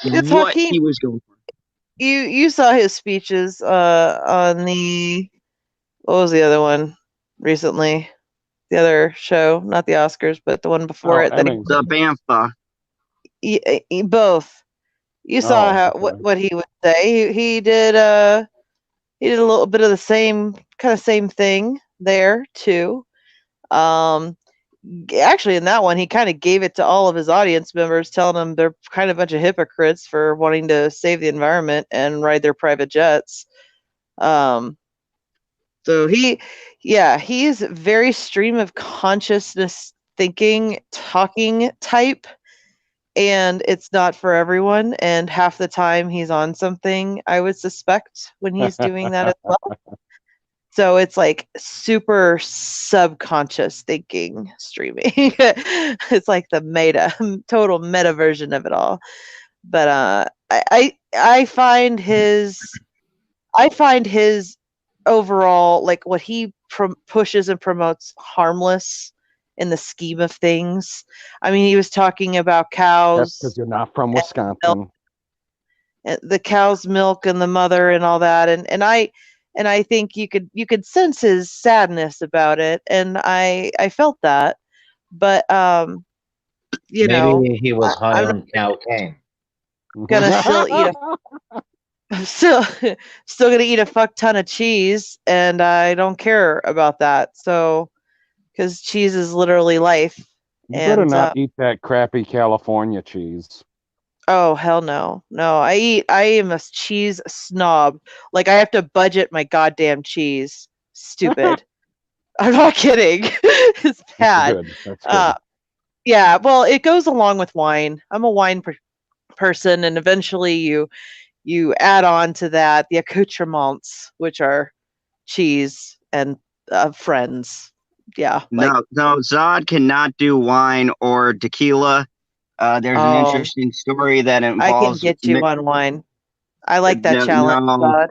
It's what Joaquin. he was going for. You saw his speeches on the, what was the other one recently? The other show, not the Oscars, but the one before it. That The Bantha. he both. You saw how okay. what he would say. He did a little bit of the same thing there too. Actually, in that one, he kind of gave it to all of his audience members, telling them they're kind of a bunch of hypocrites for wanting to save the environment and ride their private jets. So he's very stream of consciousness thinking, talking type, and it's not for everyone. And half the time he's on something, I would suspect, when he's doing that as well. So it's like super subconscious thinking streaming. It's like the total meta version of it all. But I find his overall, like what he pushes and promotes, harmless in the scheme of things. I mean, he was talking about That's cows, because you're not from Wisconsin. the cow's milk and the mother and all that, and I think you could sense his sadness about it, and I felt that, but you know, Maybe he was high I'm on cocaine. gonna still eat I'm still gonna eat a fuck ton of cheese, and I don't care about that. So, because cheese is literally life. You better And, not eat that crappy California cheese. Oh hell no, I am a cheese snob. Like I have to budget my goddamn cheese. Stupid. I'm not kidding. It's bad. That's good. Yeah, well, it goes along with wine. I'm a wine person, and eventually you add on to that the accoutrements, which are cheese and friends. Yeah. No, Zod cannot do wine or tequila. There's an interesting story that I involves. can get you on wine. I like that No, challenge, no. God.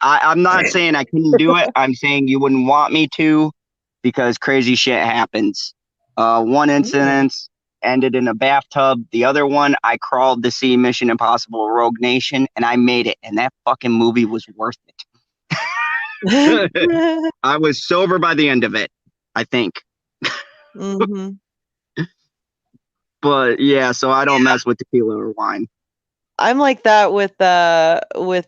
I'm not saying I couldn't do it. I'm saying you wouldn't want me to because crazy shit happens. One incident ended in a bathtub. The other one, I crawled to see Mission Impossible Rogue Nation, and I made it. And that fucking movie was worth it. I was sober by the end of it, I think. Hmm. But yeah, so I don't mess with tequila or wine. I'm like that with the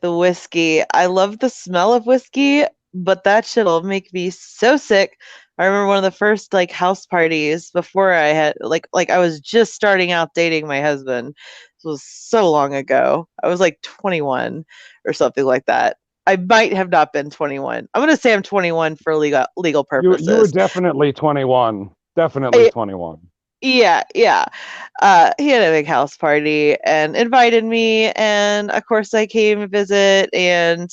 whiskey. I love the smell of whiskey, but that shit'll make me so sick. I remember one of the first like house parties before I had like I was just starting out dating my husband. This was so long ago. I was like 21 or something like that. I might have not been 21. I'm gonna say I'm 21 for legal purposes. You were definitely 21. Definitely 21. Yeah. He had a big house party and invited me, and of course I came to visit. And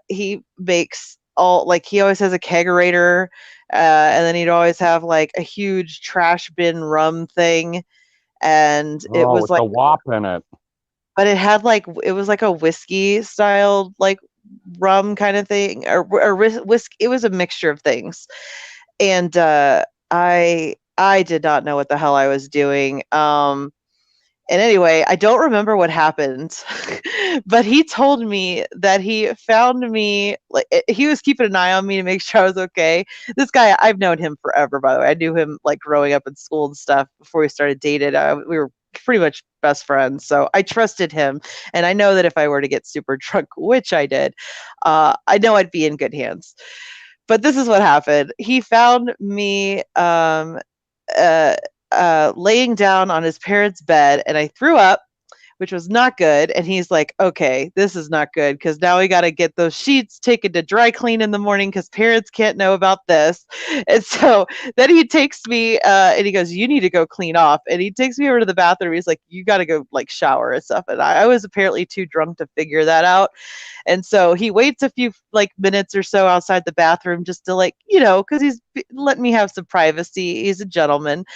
he makes all like he always has a kegerator, and then he'd always have like a huge trash bin rum thing, and it was with like, the wop in it. but it had like it was like a whiskey styled like rum kind of thing, or whiskey. It was a mixture of things, and I did not know what the hell I was doing. And anyway, I don't remember what happened, but he told me that he found me. Like he was keeping an eye on me to make sure I was okay. This guy, I've known him forever. By the way, I knew him like growing up in school and stuff before we started dating. We were pretty much best friends, so I trusted him, and I know that if I were to get super drunk, which I did, I know I'd be in good hands. But this is what happened. He found me uh, laying down on his parents' bed, and I threw up, which was not good. And he's like, okay, this is not good because now we got to get those sheets taken to dry clean in the morning because parents can't know about this. And so then he takes me and he goes, you need to go clean off. And he takes me over to the bathroom. He's like, you got to go like shower and stuff. And I was apparently too drunk to figure that out. And so he waits a few like minutes or so outside the bathroom just to like, because he's letting me have some privacy. He's a gentleman.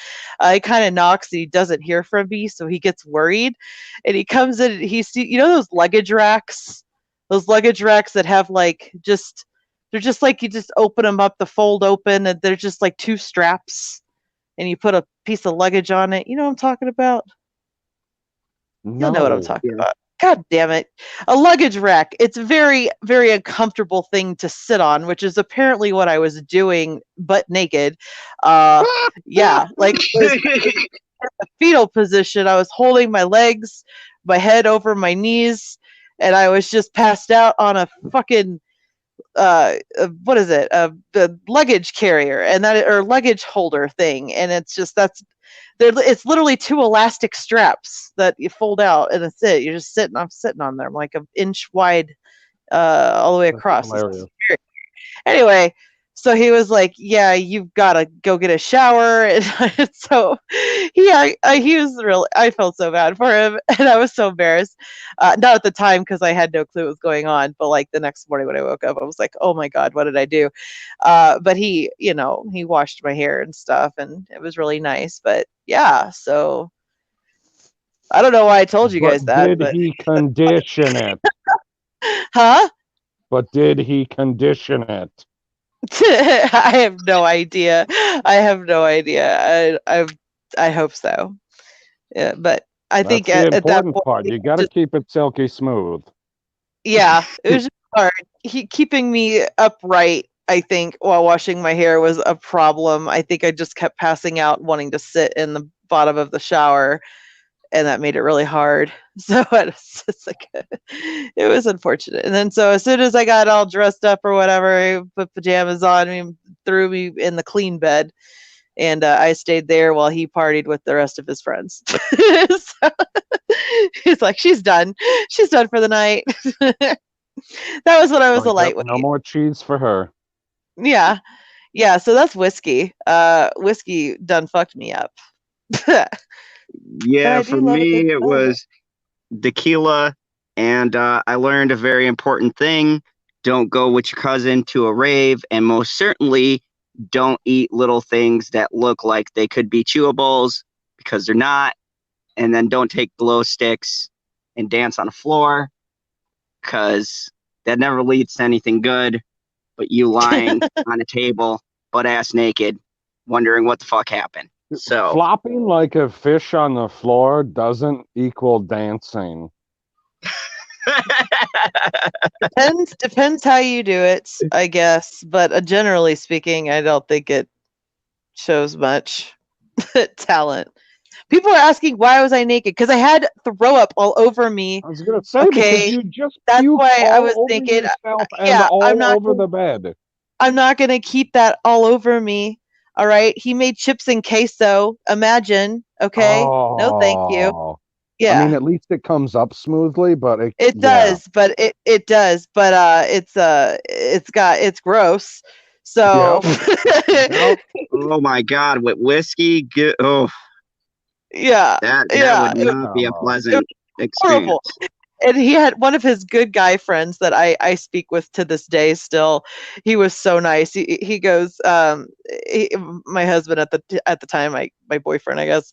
He kind of knocks and he doesn't hear from me. So he gets worried and he comes in and he see, those luggage racks, that have like they're just like you just open them up, the fold open, and they're just like two straps and you put a piece of luggage on it. You know what I'm talking about? You'll know what I'm talking about. God damn it. A luggage rack. It's a very, very uncomfortable thing to sit on, which is apparently what I was doing, but naked. Yeah, like it was in the fetal position. I was holding my legs, my head over my knees, and I was just passed out on a fucking what is it? The luggage carrier or luggage holder thing, and it's just it's literally two elastic straps that you fold out, and that's it. You're just sitting. I'm sitting on there. I'm like an inch wide, all the way across. Anyway, so he was like, "Yeah, you've got to go get a shower." And so, yeah, he was really. I felt so bad for him, and I was so embarrassed. Not at the time because I had no clue what was going on, but like the next morning when I woke up, I was like, "Oh my god, what did I do?" But he washed my hair and stuff, and it was really nice. But yeah, so I don't know why I told you guys that. Did he condition it? Huh? But did he condition it? I have no idea. I hope so. Yeah, but I think That's the at that important point, part. You got to keep it silky smooth. yeah, it was just hard. Keeping me upright, I think, while washing my hair was a problem. I think I just kept passing out, wanting to sit in the bottom of the shower, and that made it really hard. So it's just like it was unfortunate. And then so as soon as I got all dressed up or whatever, he put pajamas on me, threw me in the clean bed, and I stayed there while he partied with the rest of his friends. So, he's like, she's done for the night. That was when I was a lightweight. No more cheese for her. Yeah. So that's whiskey. Whiskey done fucked me up. Yeah, for me it was tequila, and I learned a very important thing: don't go with your cousin to a rave, and most certainly don't eat little things that look like they could be chewables because they're not. And then don't take glow sticks and dance on the floor because that never leads to anything good. But you lying on a table, butt ass naked, wondering what the fuck happened. So Flopping like a fish on the floor doesn't equal dancing. Depends how you do it, I guess. But generally speaking, I don't think it shows much talent. People are asking why was I naked? Because I had throw up all over me. I was gonna say Okay, because you just that's puked why I all was over thinking. yourself and Yeah, all I'm not. over the bed. I'm not gonna keep that all over me. All right. He made chips and queso. Imagine. Okay. No, thank you. Oh, Yeah. I mean, at least it comes up smoothly, but it does, but it does, but it's gross. So Nope. oh my god, with whiskey, oh yeah, that yeah, would it was not be a Oh. pleasant horrible. experience. And he had one of his good guy friends that I speak with to this day still. He was so nice. He goes, my husband at the time, my boyfriend, I guess.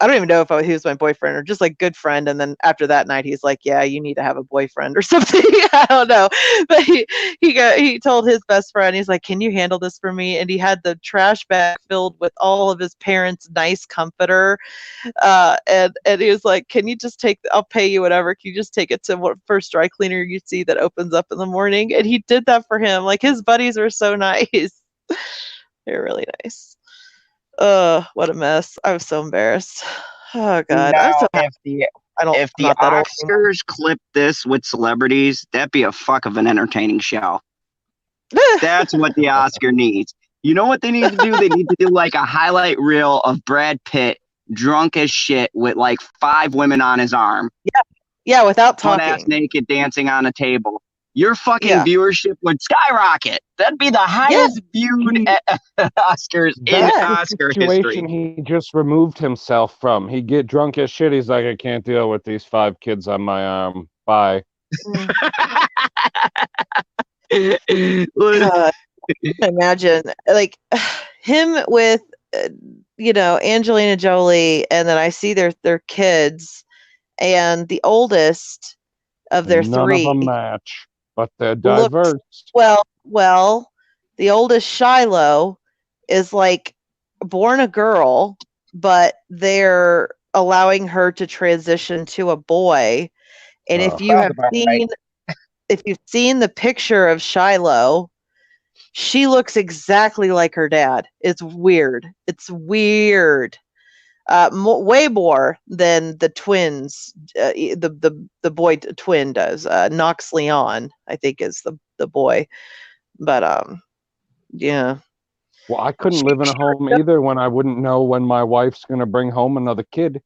I don't even know if he was my boyfriend or just like good friend. And then after that night, he's like, "Yeah, you need to have a boyfriend or something." I don't know, but he told his best friend, he's like, "Can you handle this for me?" And he had the trash bag filled with all of his parents' nice comforter, and he was like, "Can you just I'll pay you whatever. Can you just take it to what first dry cleaner you see that opens up in the morning?" And he did that for him. Like his buddies were so nice. They're really nice. What a mess. I was so embarrassed. Oh god. I'm Now, so happy if I'm the not that old anymore. Oscars clip this with celebrities, that'd be a fuck of an entertaining show. That's what the Oscar needs. You know what they need to do? They need to do like a highlight reel of Brad Pitt drunk as shit with like 5 women on his arm. Yeah, without Butt ass talking. naked dancing on a table. Your fucking Yeah. viewership would skyrocket. That'd be the highest viewed Oscars in That's the Oscar situation history. he just removed himself from. He get drunk as shit. He's like, I can't deal with these 5 kids on my arm. Bye. God. Imagine like him with Angelina Jolie, and then I see their kids, and the oldest of their None three of them match, but they're looked diverse. well, the oldest Shiloh is like born a girl, but they're allowing her to transition to a boy. And if you Sounds have about seen if you've seen the picture of Shiloh, she looks exactly like her dad. It's weird. Way more than the twins. The boy twin does. Knox Leon, I think, is the boy. But yeah. Well, I couldn't live in a home either when I wouldn't know when my wife's going to bring home another kid.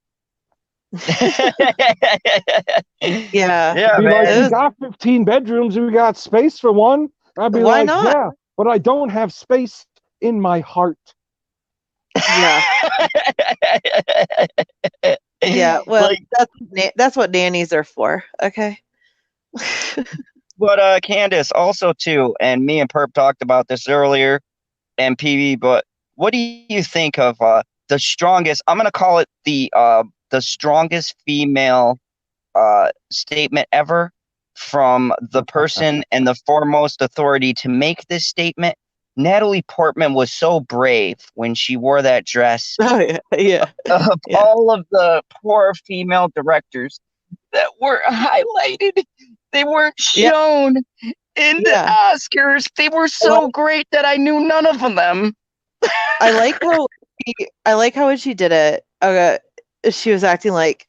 Yeah. Yeah, Be man. like, It we was- got 15 bedrooms, we got space for one. I'd be Why like, not? yeah, but I don't have space in my heart. Yeah. Yeah. Well, Like, that's what nannies are for. Okay. but Candace also too, and me and Perp talked about this earlier, and PV. But what do you think of the strongest? I'm gonna call it the strongest female statement ever from the person and the foremost authority to make this statement. Natalie Portman was so brave when she wore that dress. Oh yeah. Yeah. Of Yeah. all of the poor female directors that were highlighted, they weren't shown in the Oscars. They were so great that I knew none of them. I like how when she did it, she was acting like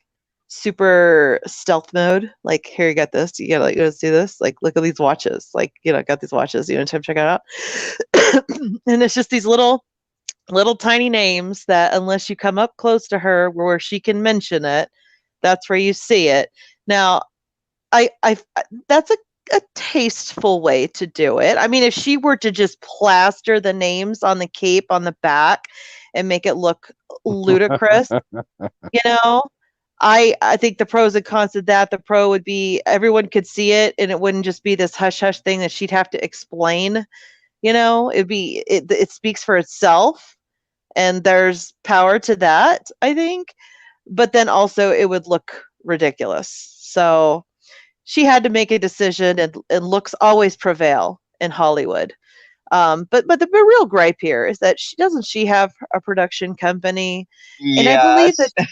super stealth mode. Like, here, you got this. You gotta let's do this. Like, look at these watches. Like, got these watches. Time to check it out. And it's just these little tiny names that unless you come up close to her where she can mention it, that's where you see it. Now, I that's a tasteful way to do it. I mean, if she were to just plaster the names on the cape on the back and make it look ludicrous, I think the pros and cons of that, the pro would be everyone could see it and it wouldn't just be this hush hush thing that she'd have to explain. It speaks for itself, and there's power to that, I think. But then also it would look ridiculous. So she had to make a decision, and looks always prevail in Hollywood. But the real gripe here is that she have a production company, and I believe Yes. that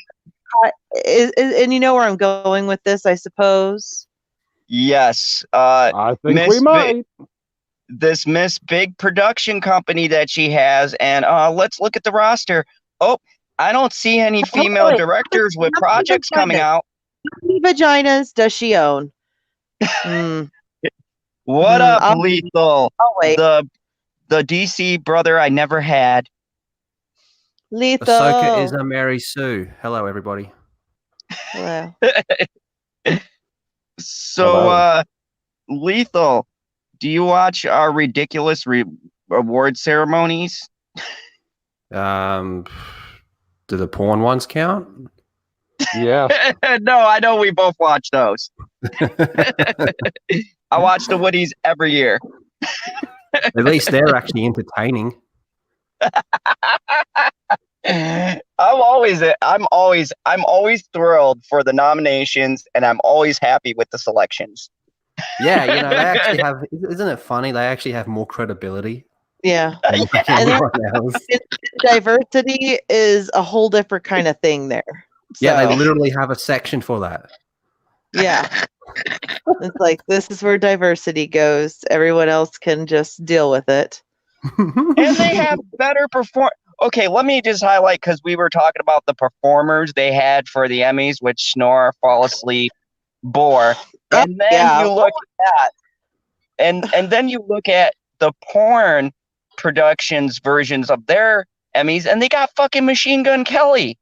and you know where I'm going with this, I suppose. Yes. I think we Miss might. This Miss Big production company that she has, and let's look at the roster. Oh, I don't see any female wait. directors with How many projects coming vaginas? out. How many vaginas does she own? Hmm. What up, I'll Lethal? wait. The DC brother I never had. Ahsoka is Lethal. a Mary Sue. Hello, everybody. Hello. So, Hello. Lethal, do you watch our ridiculous award ceremonies? Do the porn ones count? Yeah. No, I know we both watch those. I watch the Woodies every year. At least they're actually entertaining. I'm always thrilled for the nominations, and I'm always happy with the selections. Yeah, you know, they actually have. Isn't it funny? They actually have more credibility Yeah. than like And everyone else. diversity is a whole different kind of thing there. Yeah, they So, literally have a section for that. yeah. It's like, this is where diversity goes. Everyone else can just deal with it. And they have better Okay, let me just highlight, because we were talking about the performers they had for the Emmys, which Snore, Fall Asleep, Bore. And then Yeah. you look at and then you look at the porn productions versions of their Emmys, and they got fucking Machine Gun Kelly.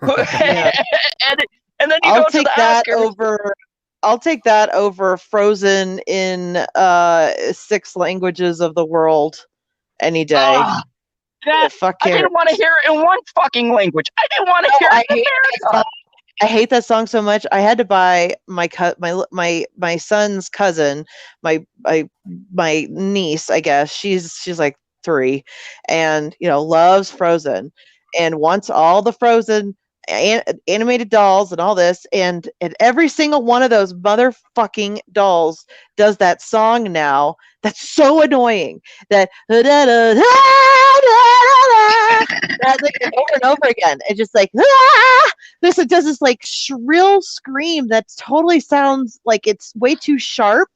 Yeah. and then you I'll go to take the that Oscars. I'll take that over Frozen in 6 languages of the world any day. Ah, that, Fuck I care. didn't want to hear it in one fucking language. I didn't want to hear I it in hate that America. song. I hate that song so much. I had to buy my son's cousin, my niece, I guess. She's like 3, and loves Frozen, and wants all the Frozen animated dolls and all this, and every single one of those motherfucking dolls does that song now. That's so annoying. That that's like over and over again. It's just like this. It does this like shrill scream that totally sounds like it's way too sharp,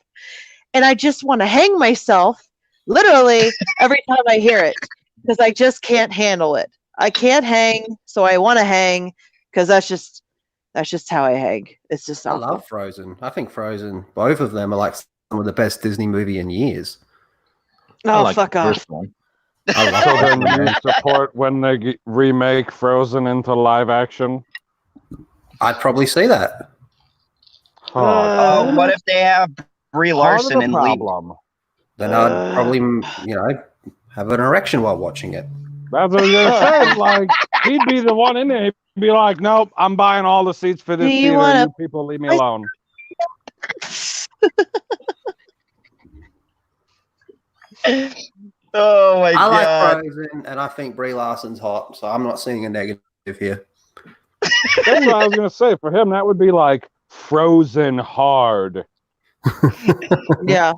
and I just want to hang myself, literally every time I hear it, because I just can't handle it. I can't hang, so I want to hang, because that's just how I hang. It's just I awful. love Frozen. I think Frozen, both of them are like some of the best Disney movie in years. Oh, like fuck the off. first one. I love So then Frozen. you support when they remake Frozen into live action? I'd probably see that. Oh, What if they have Brie part of Larson the and Lee? problem. Then I'd probably, have an erection while watching it. That's what I was gonna say. Like, he'd be the one in there. He'd be like, "Nope, I'm buying all the seats for this Do you theater. wanna- You people leave me alone." Oh my I like god! Frozen, and I think Brie Larson's hot, so I'm not seeing a negative here. That's what I was gonna say. For him, that would be like Frozen hard. Yeah,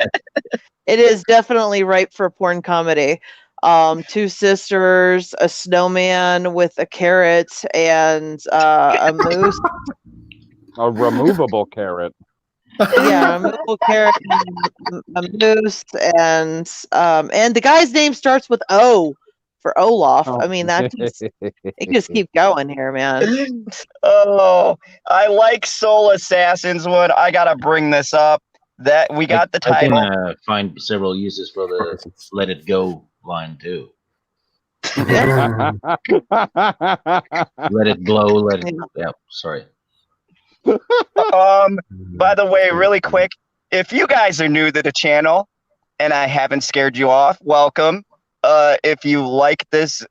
it is definitely ripe for porn comedy. 2 sisters, a snowman with a carrot, and a moose. A removable carrot. Yeah, a removable carrot, and a moose, and the guy's name starts with O for Olaf. I mean, that just it can just keep going here, man. Oh, I like Soul Assassins one. I gotta bring this up. That we got the I title. can find several uses for the "Let It Go" line too. Yeah. Let it blow. Let it. Yeah. Sorry. By the way, really quick, if you guys are new to the channel and I haven't scared you off, welcome. If you like this,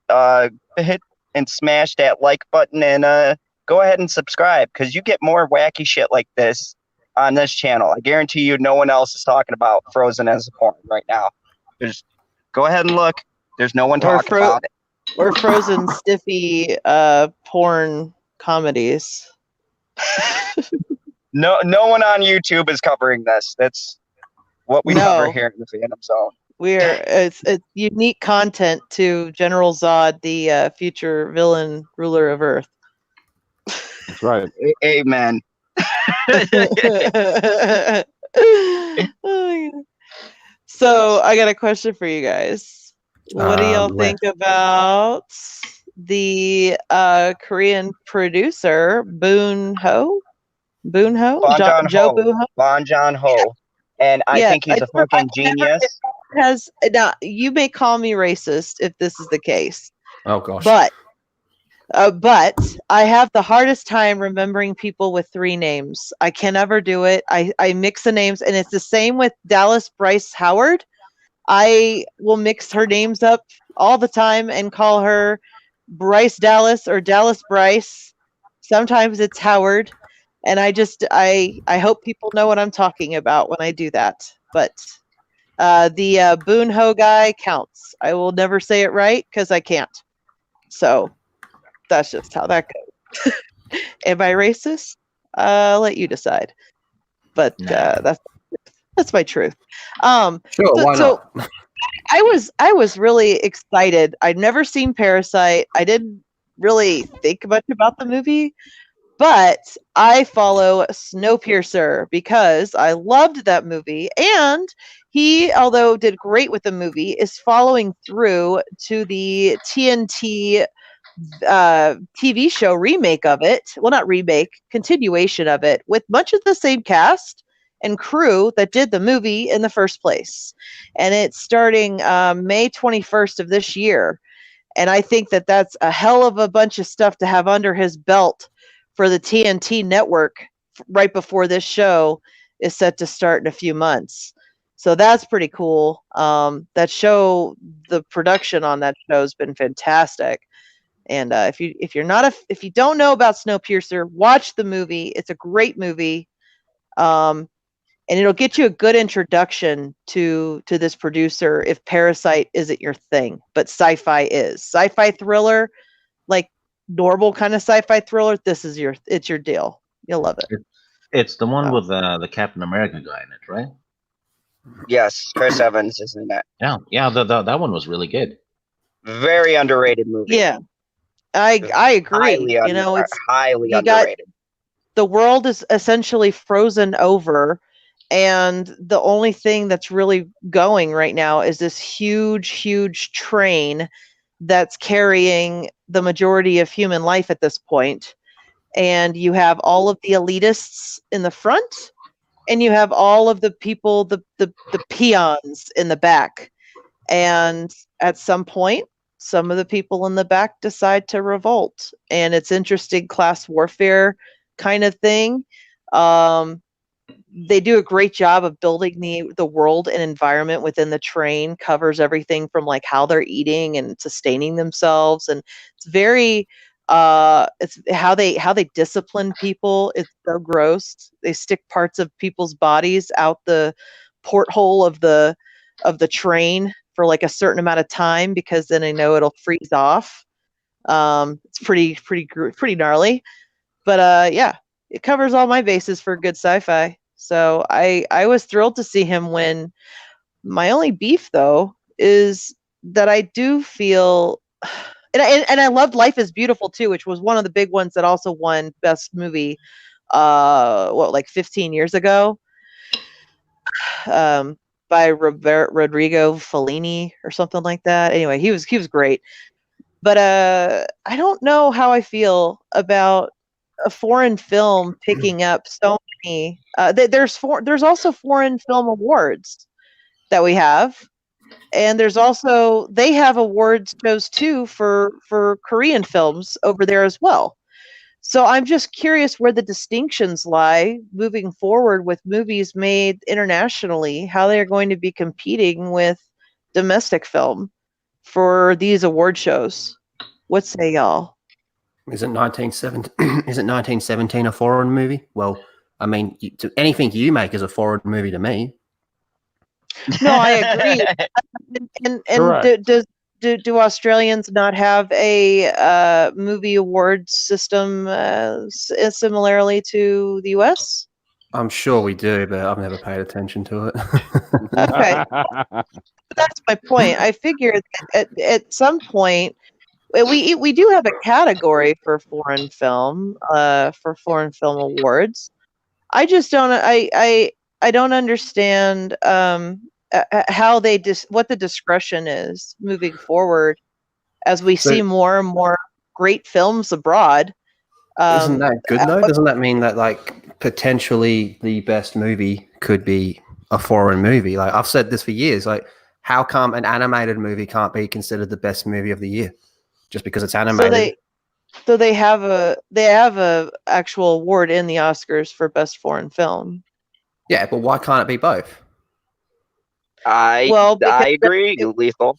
hit and smash that like button, and go ahead and subscribe, because you get more wacky shit like this on this channel. I guarantee you no one else is talking about Frozen as a porn right now. Just go ahead and look. There's no one talking about it. Or Frozen stiffy porn comedies. No one on YouTube is covering this. That's what we cover No. here in the Phantom Zone. It's unique content to General Zod, the future villain ruler of Earth. That's right. Amen. So I got a question for you guys. What do y'all Well, think about the Korean producer Boon Ho? Boon Ho? Bong Joe Joon-ho. Boon Ho? Bon Joon-ho. And I think he's a fucking genius. Now you may call me racist if this is the case, oh gosh. but I have the hardest time remembering people with 3 names. I can never do it. I mix the names, and it's the same with Dallas Bryce Howard. I will mix her names up all the time and call her Bryce Dallas or Dallas Bryce. Sometimes it's Howard, and I hope people know what I'm talking about when I do that. But the Boon Ho guy counts. I will never say it right because I can't. So that's just how that goes. Am I racist? I'll let you decide. But Nah. that's my truth. Sure, why not? I was really excited. I'd never seen Parasite. I didn't really think much about the movie, but I follow Snowpiercer because I loved that movie, and he, although did great with the movie, is following through to the TNT TV show remake of it. Well, not remake, continuation of it with much of the same cast and crew that did the movie in the first place. And it's starting May 21st of this year. And I think that that's a hell of a bunch of stuff to have under his belt for the TNT network right before this show is set to start in a few months. So that's pretty cool. That show, the production on that show has been fantastic. And if you don't know about Snowpiercer, watch the movie. It's a great movie, and it'll get you a good introduction to this producer if Parasite isn't your thing, but sci-fi is. Sci-fi thriller, like normal kind of sci-fi thriller. It's your deal. You'll love it. It's the one with the Captain America guy in it, right? Yes, Chris Evans is in that. Yeah. That one was really good. Very underrated movie. Yeah, I agree. It's highly you got- underrated. the world is essentially frozen over, and the only thing that's really going right now is this huge train that's carrying the majority of human life at this point. And you have all of the elitists in the front, and you have all of the people, the peons in the back. And at some point, some of the people in the back decide to revolt, and it's interesting class warfare kind of thing. They do a great job of building the world and environment within the train, covers everything from like how they're eating and sustaining themselves, and it's very it's how they discipline people. It's so gross. They stick parts of people's bodies out the porthole of the train for like a certain amount of time because then they know it'll freeze off. It's pretty gnarly, but yeah, it covers all my bases for good sci-fi. So I was thrilled to see him win. My only beef though is that I do feel, and I loved Life is Beautiful too, which was one of the big ones that also won Best Movie. Like 15 years ago, by Rodrigo Fellini or something like that. Anyway, he was great, but I don't know how I feel about a foreign film picking up so many. There's also foreign film awards that we have, and they have awards shows too for Korean films over there as well. So I'm just curious where the distinctions lie moving forward with movies made internationally, how they're going to be competing with domestic film for these award shows. What say y'all? Isn't 1917 a foreign movie? Well, I mean, anything you make is a foreign movie to me. No, I agree. and do Australians not have a movie awards system similarly to the US? I'm sure we do, but I've never paid attention to it. Okay. That's my point. I figured at some point we do have a category for foreign film awards. I just don't I don't understand how what the discretion is moving forward as we see more and more great films abroad. Isn't that good though? Doesn't that mean that like potentially the best movie could be a foreign movie? Like I've said this for years. Like how come an animated movie can't be considered the best movie of the year just because it's animated? So they have a actual award in the Oscars for best foreign film. Yeah, but why can't it be both? I agree, Lethal.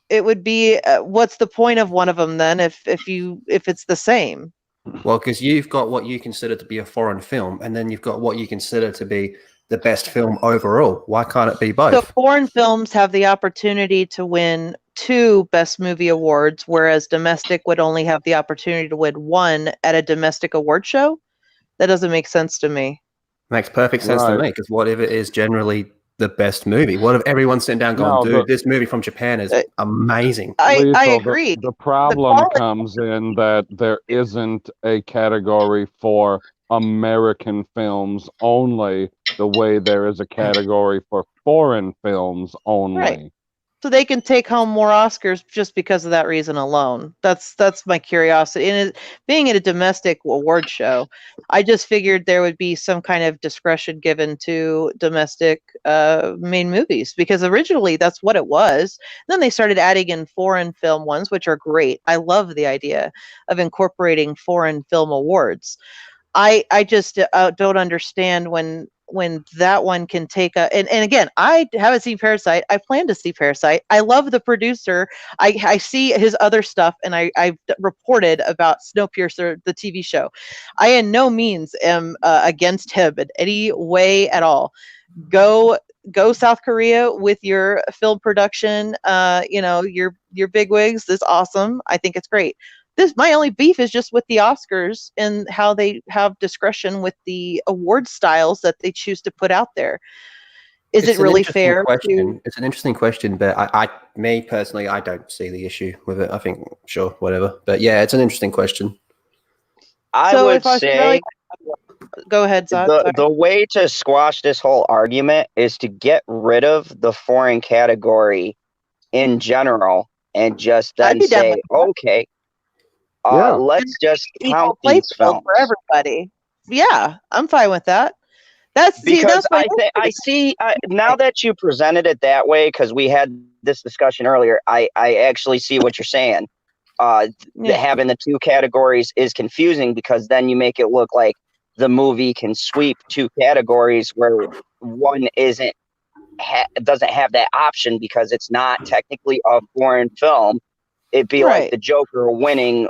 It would be what's the point of one of them then if it's the same? Well, because you've got what you consider to be a foreign film, and then you've got what you consider to be the best film overall. Why can't it be both? So foreign films have the opportunity to win 2 Best Movie awards, whereas domestic would only have the opportunity to win 1 at a domestic award show? That doesn't make sense to me. Makes perfect sense to me, because what if it is generally the best movie? What if everyone's sitting down going, dude, this movie from Japan is amazing? I Lethal, agree. The problem comes in that there isn't a category for American films only the way there is a category for foreign films only. Right. So they can take home more Oscars just because of that reason alone. That's my curiosity. And being at a domestic award show, I just figured there would be some kind of discretion given to domestic main movies, because originally that's what it was. Then they started adding in foreign film ones, which are great. I love the idea of incorporating foreign film awards. I just don't understand when that one can take and again, I haven't seen Parasite. I plan to see Parasite. I love the producer. I see his other stuff, and I've reported about Snowpiercer, the TV show. I in no means am against him in any way at all. Go South Korea with your film production. Your bigwigs is awesome. I think it's great. My only beef is just with the Oscars and how they have discretion with the award styles that they choose to put out there. Is it really fair? It's an interesting question, but me personally, I don't see the issue with it. I think, sure, whatever. But yeah, it's an interesting question. I would say, go ahead, Zod. The way to squash this whole argument is to get rid of the foreign category in general and just then say, okay, let's just count these films for everybody. Yeah, I'm fine with that. Because I see now that you presented it that way, because we had this discussion earlier, I actually see what you're saying. Having the 2 categories is confusing, because then you make it look like the movie can sweep 2 categories where one doesn't have that option because it's not technically a foreign film. It'd be like the Joker winning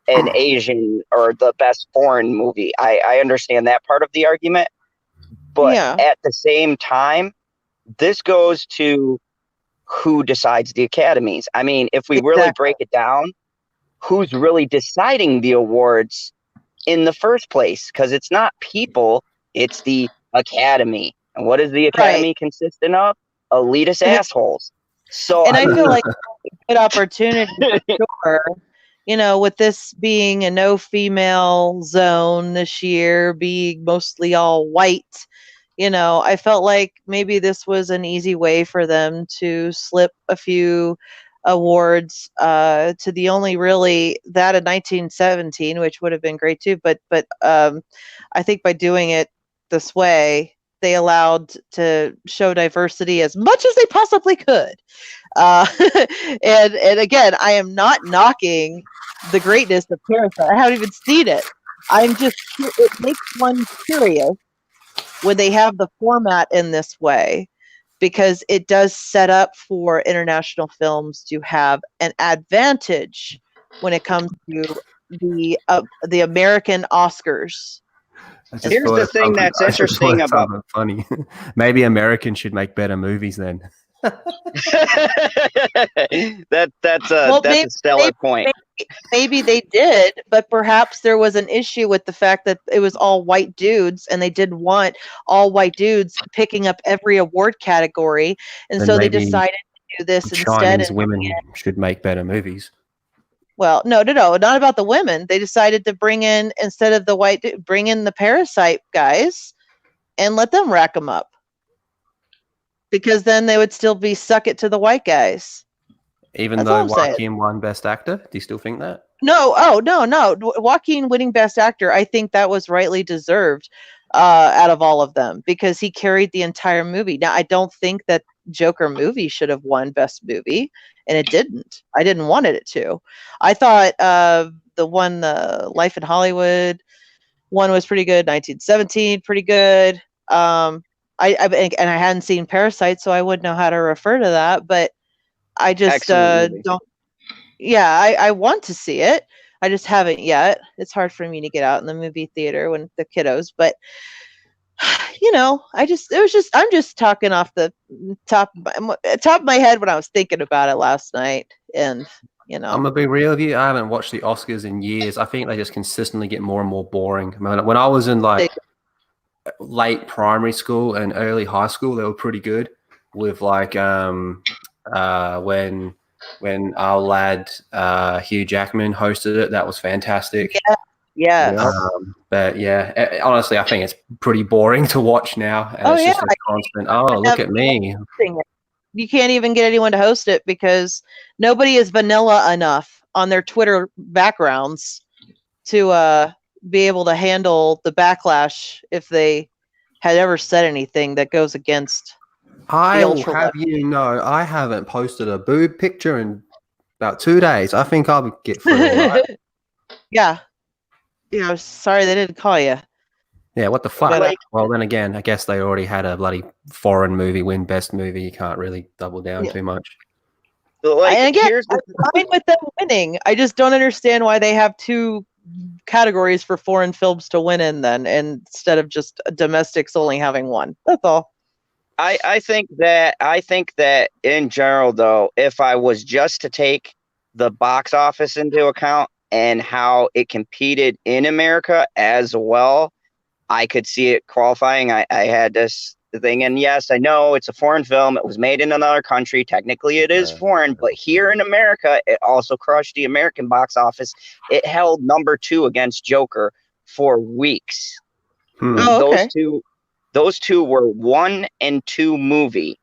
an Asian or the best foreign movie. I understand that part of the argument. But at the same time, this goes to who decides the academies. I mean, if we really break it down, who's really deciding the awards in the first place? Because it's not people, it's the academy. And what is the academy consisting of? Elitist assholes. So I feel like it's a good opportunity, sure. With this being a no female zone this year, being mostly all white, I felt like maybe this was an easy way for them to slip a few awards to the only really that of 1917, which would have been great too. But I think by doing it this way, they allowed to show diversity as much as they possibly could. And again, I am not knocking the greatness of Parasite. I haven't even seen it. It makes one curious when they have the format in this way, because it does set up for international films to have an advantage when it comes to the American Oscars. Here's the thing that's interesting about funny. Maybe Americans should make better movies then. That's Well, a stellar point. maybe they did, but perhaps there was an issue with the fact that it was all white dudes, and they didn't want all white dudes picking up every award category, and Then so they maybe decided to do this instead. Chinese And women should make better movies. well, no, not about the women. They decided to bring in, instead of the white, bring in the Parasite guys and let them rack them up, because then they would still be suck it to the white guys. Even That's though all I'm saying. Joaquin won Best Actor, do you still think that? No, no. Joaquin winning Best Actor, I think that was rightly deserved out of all of them, because he carried the entire movie. Now, I don't think that Joker movie should have won Best Movie, and it didn't. I didn't want it to. I thought the Life in Hollywood one was pretty good. 1917, pretty good. I hadn't seen Parasite, so I wouldn't know how to refer to that, but I just Excellent movie. don't. Yeah, I want to see it. I just haven't yet. It's hard for me to get out in the movie theater when the kiddos, but I'm just talking off the top of my head when I was thinking about it last night, and I'm gonna be real with you. I haven't watched the Oscars in years. I think they just consistently get more and more boring. I mean, when I was in like late primary school and early high school, they were pretty good. With like when our lad Hugh Jackman hosted it, that was fantastic. Yeah. But yeah, honestly, I think it's pretty boring to watch now. And it's just a constant, look at me. You can't even get anyone to host it because nobody is vanilla enough on their Twitter backgrounds to be able to handle the backlash if they had ever said anything that goes against. I will have you know, I haven't posted a boob picture in about 2 days. I think I'll get through it. Right? Yeah. Sorry they didn't call you. Yeah, what the fuck? Well, then again, I guess they already had a bloody foreign movie win Best Movie. You can't really double down too much. And again, I'm fine with them winning. I just don't understand why they have two categories for foreign films to win in then, instead of just domestics only having one. That's all. I think that in general, though, if I was just to take the box office into account and how it competed in America as well, I could see it qualifying. I had this thing, and yes, I know it's a foreign film. It was made in another country. Technically, it is foreign, but here in America, it also crushed the American box office. It held number 2 against Joker for weeks. Oh, okay. Those two were 1 and 2 movie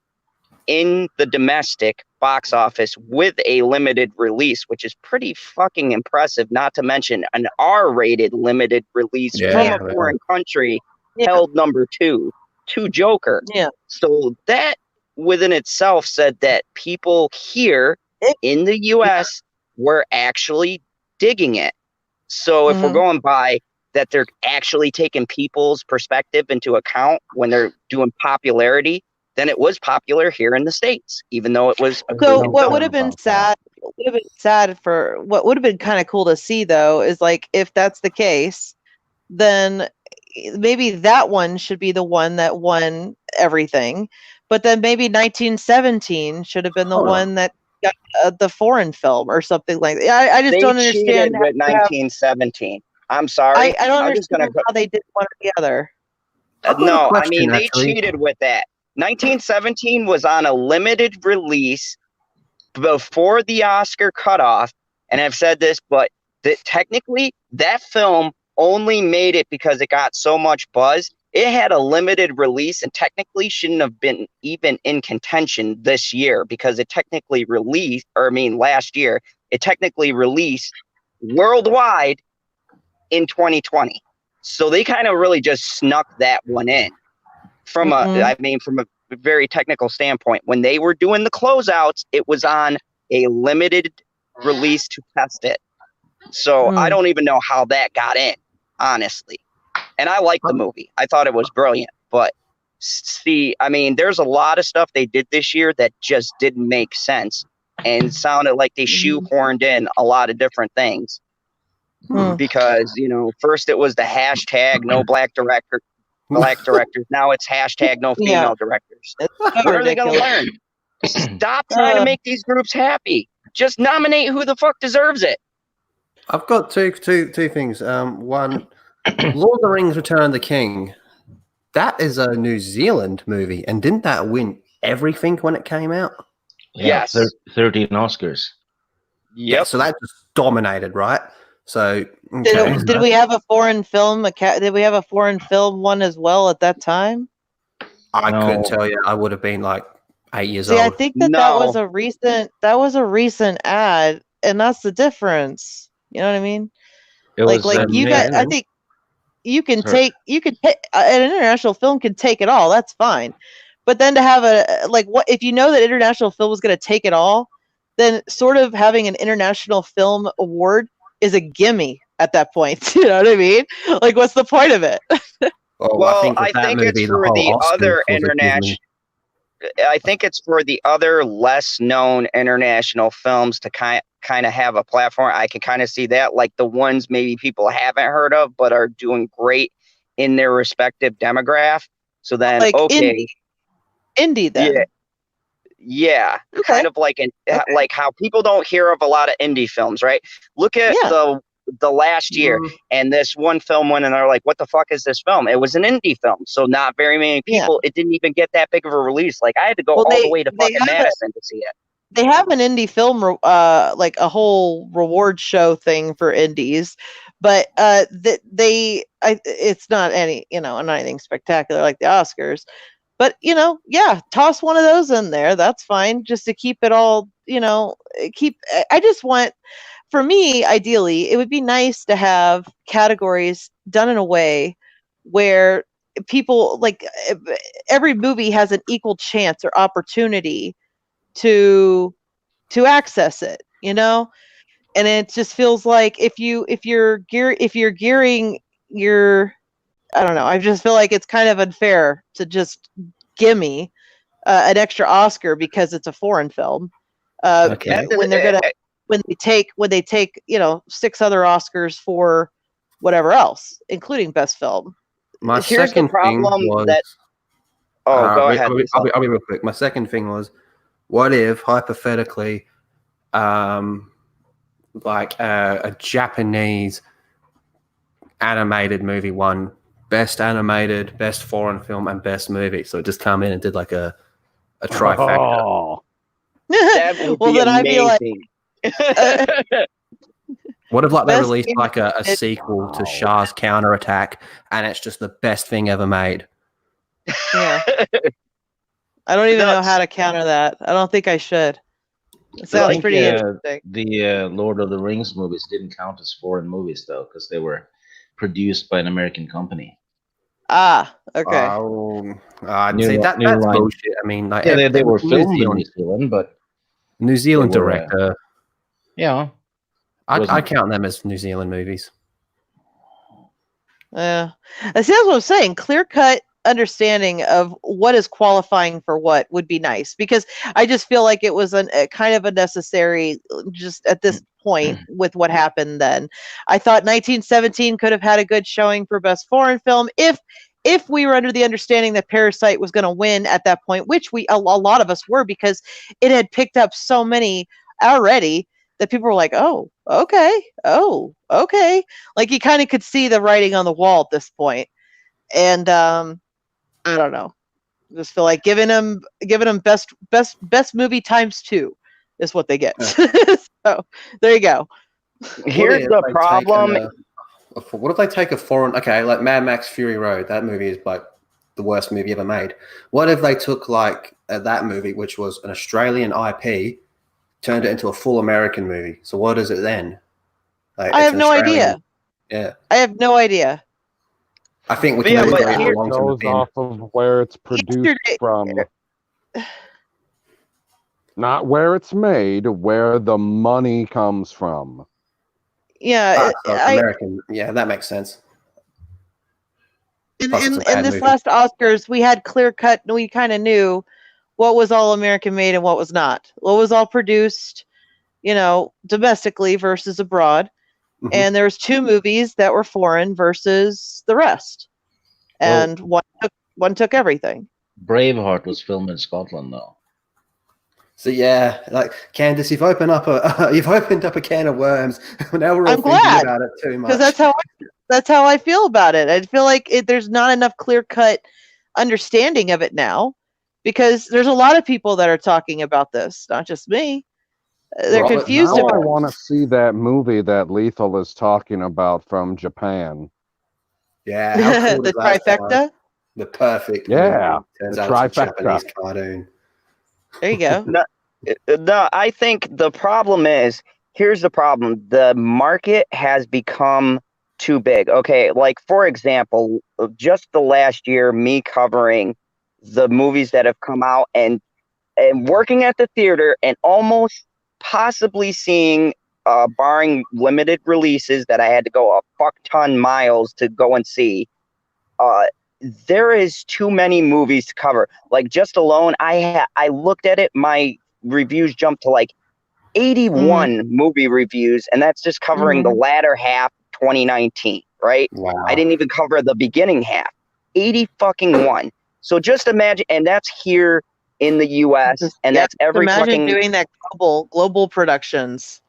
in the domestic box office with a limited release, which is pretty fucking impressive. Not to mention an R-rated limited release from a foreign country held number 2 to Joker. Yeah. So that within itself said that people here in the U.S. were actually digging it. So if we're going by that, they're actually taking people's perspective into account when they're doing popularity, then it was popular here in the States, even though it was. So what would have been sad? What would have been kind of cool to see, though, is like if that's the case, then maybe that one should be the one that won everything, but then maybe 1917 should have been the one that got the foreign film or something like that. I just don't understand. With 1917. I'm sorry. I don't understand how they did one or the other. No, I mean, they cheated with that. 1917 was on a limited release before the Oscar cutoff. And I've said this, but technically that film only made it because it got so much buzz. It had a limited release and technically shouldn't have been even in contention this year because it technically released, last year, it technically released worldwide in 2020. So they kind of really just snuck that one in from a very technical standpoint. When they were doing the closeouts, it was on a limited release to test it. So I don't even know how that got in, honestly. And I liked the movie. I thought it was brilliant. But see, I mean, there's a lot of stuff they did this year that just didn't make sense and sounded like they shoehorned in a lot of different things. Because, first it was the hashtag no black directors. Now it's hashtag no female directors. What are they going to learn? Stop trying to make these groups happy. Just nominate who the fuck deserves it. I've got two things. One, Lord of the Rings: Return of the King. That is a New Zealand movie, and didn't that win everything when it came out? Yeah, Yes. 13 Oscars. Yeah, so that just dominated, right? So okay. Did we have a foreign film? Did we have a foreign film one as well at that time? I couldn't No. tell you. I would have been like 8 years See, I old. think that was a recent ad, and that's the difference. You know what I mean? It was Like you made- got. I think you can Sorry. an international film can take it all. That's fine, but then to have what if you know that international film is going to take it all, then sort of having an international film award is a gimme at that point. You know what I mean? Like, what's the point of it? Well, I that think movie, it's the for whole the Oscars other was a gimme. international. I think it's for the other less known international films to kind of have a platform. I can kind of see that, like the ones maybe people haven't heard of but are doing great in their respective demographic. So then, Like okay, indie then. yeah, Okay. kind of like like how people don't hear of a lot of indie films, right? Look at the last year, and this one film went, and they're like, "What the fuck is this film?" It was an indie film, so not very many people. It didn't even get that big of a release. Like I had to go all the way to fucking Madison to see it. They have an indie film, like a whole reward show thing for indies, but it's not not anything spectacular like the Oscars. But toss one of those in there. That's fine, just to keep it all. I just want. For me, ideally, it would be nice to have categories done in a way where people, like, every movie has an equal chance or opportunity to access it, and it just feels like if you're gearing your, I don't know, I just feel like it's kind of unfair to just gimme an extra Oscar because it's a foreign film. When they're gonna when they take 6 other Oscars for whatever else, including best film. My Here's second the problem thing was, that. Oh, go ahead. I'll be real quick. My second thing was, what if hypothetically, like a Japanese animated movie won best animated, best foreign film, and best movie? So it just come in and did like a trifecta. Oh, That would Well, be then I'd be like, amazing. What if like they Best released game- like a sequel to Shah's Counterattack, and it's just the best thing ever made? Yeah. I don't even know Nuts. how to counter that. I don't think I should. It I sounds think, pretty interesting. The Lord of the Rings movies didn't count as foreign movies though, because they were produced by an American company. Ah, okay. See, that's Line. bullshit. I mean, like, Yeah, they were filmed in Zealand, New Zealand, but New Zealand they were, director. yeah, I count them as New Zealand movies. Yeah. See, that's what I'm saying. Clear-cut understanding of what is qualifying for what would be nice, because I just feel like it was a kind of a necessary just at this point with what happened then. I thought 1917 could have had a good showing for best foreign film if we were under the understanding that Parasite was going to win at that point, which a lot of us were, because it had picked up so many already that people were like, oh, okay. Like you kind of could see the writing on the wall at this point. And I don't know. I just feel like giving them best movie ×2 is what they get. So there you go. Here's the problem. What if they take a foreign? Okay, like Mad Max Fury Road. That movie is like the worst movie ever made. What if they took like that movie, which was an Australian IP, turned it into a full American movie? So what is it then? Like, I have no idea. Yeah, I have no idea. I think we But can yeah, only but go here- a long-term goes opinion. off of where it's produced from, not where it's made. Where the money comes from. Yeah, So American. Yeah, that makes sense. Plus it's a in bad this movie. last Oscars, we had clear cut. We kind of knew what was all American made and what was not. What was all produced, domestically versus abroad. Mhm. And there was 2 movies that were foreign versus the rest, and one took everything. Braveheart was filmed in Scotland though. So yeah, like Candace, you've opened up a can of worms. Now we're all I'm thinking glad, about it too much. because that's how I feel about it. I feel like there's not enough clear cut understanding of it now, because there's a lot of people that are talking about this, not just me. They're Robert, confused Now about I it. want to see that movie that Lethal is talking about from Japan. Yeah, how cool The does that sound? trifecta. The perfect Yeah, movie turns the out it's a trifecta. Japanese cartoon. There you go. No, I think the problem is, here's the problem. The market has become too big. Okay, like for example, just the last year, me covering the movies that have come out and working at the theater and almost possibly seeing, barring limited releases that I had to go a fuck ton miles to go and see, uh, there is too many movies to cover. Like just alone, I looked at it, my reviews jumped to like 81 movie reviews, and that's just covering the latter half of 2019, right? Wow. I didn't even cover the beginning half. 80 fucking one. So just imagine, and that's here in the US, and that's every imagine fucking doing that global productions.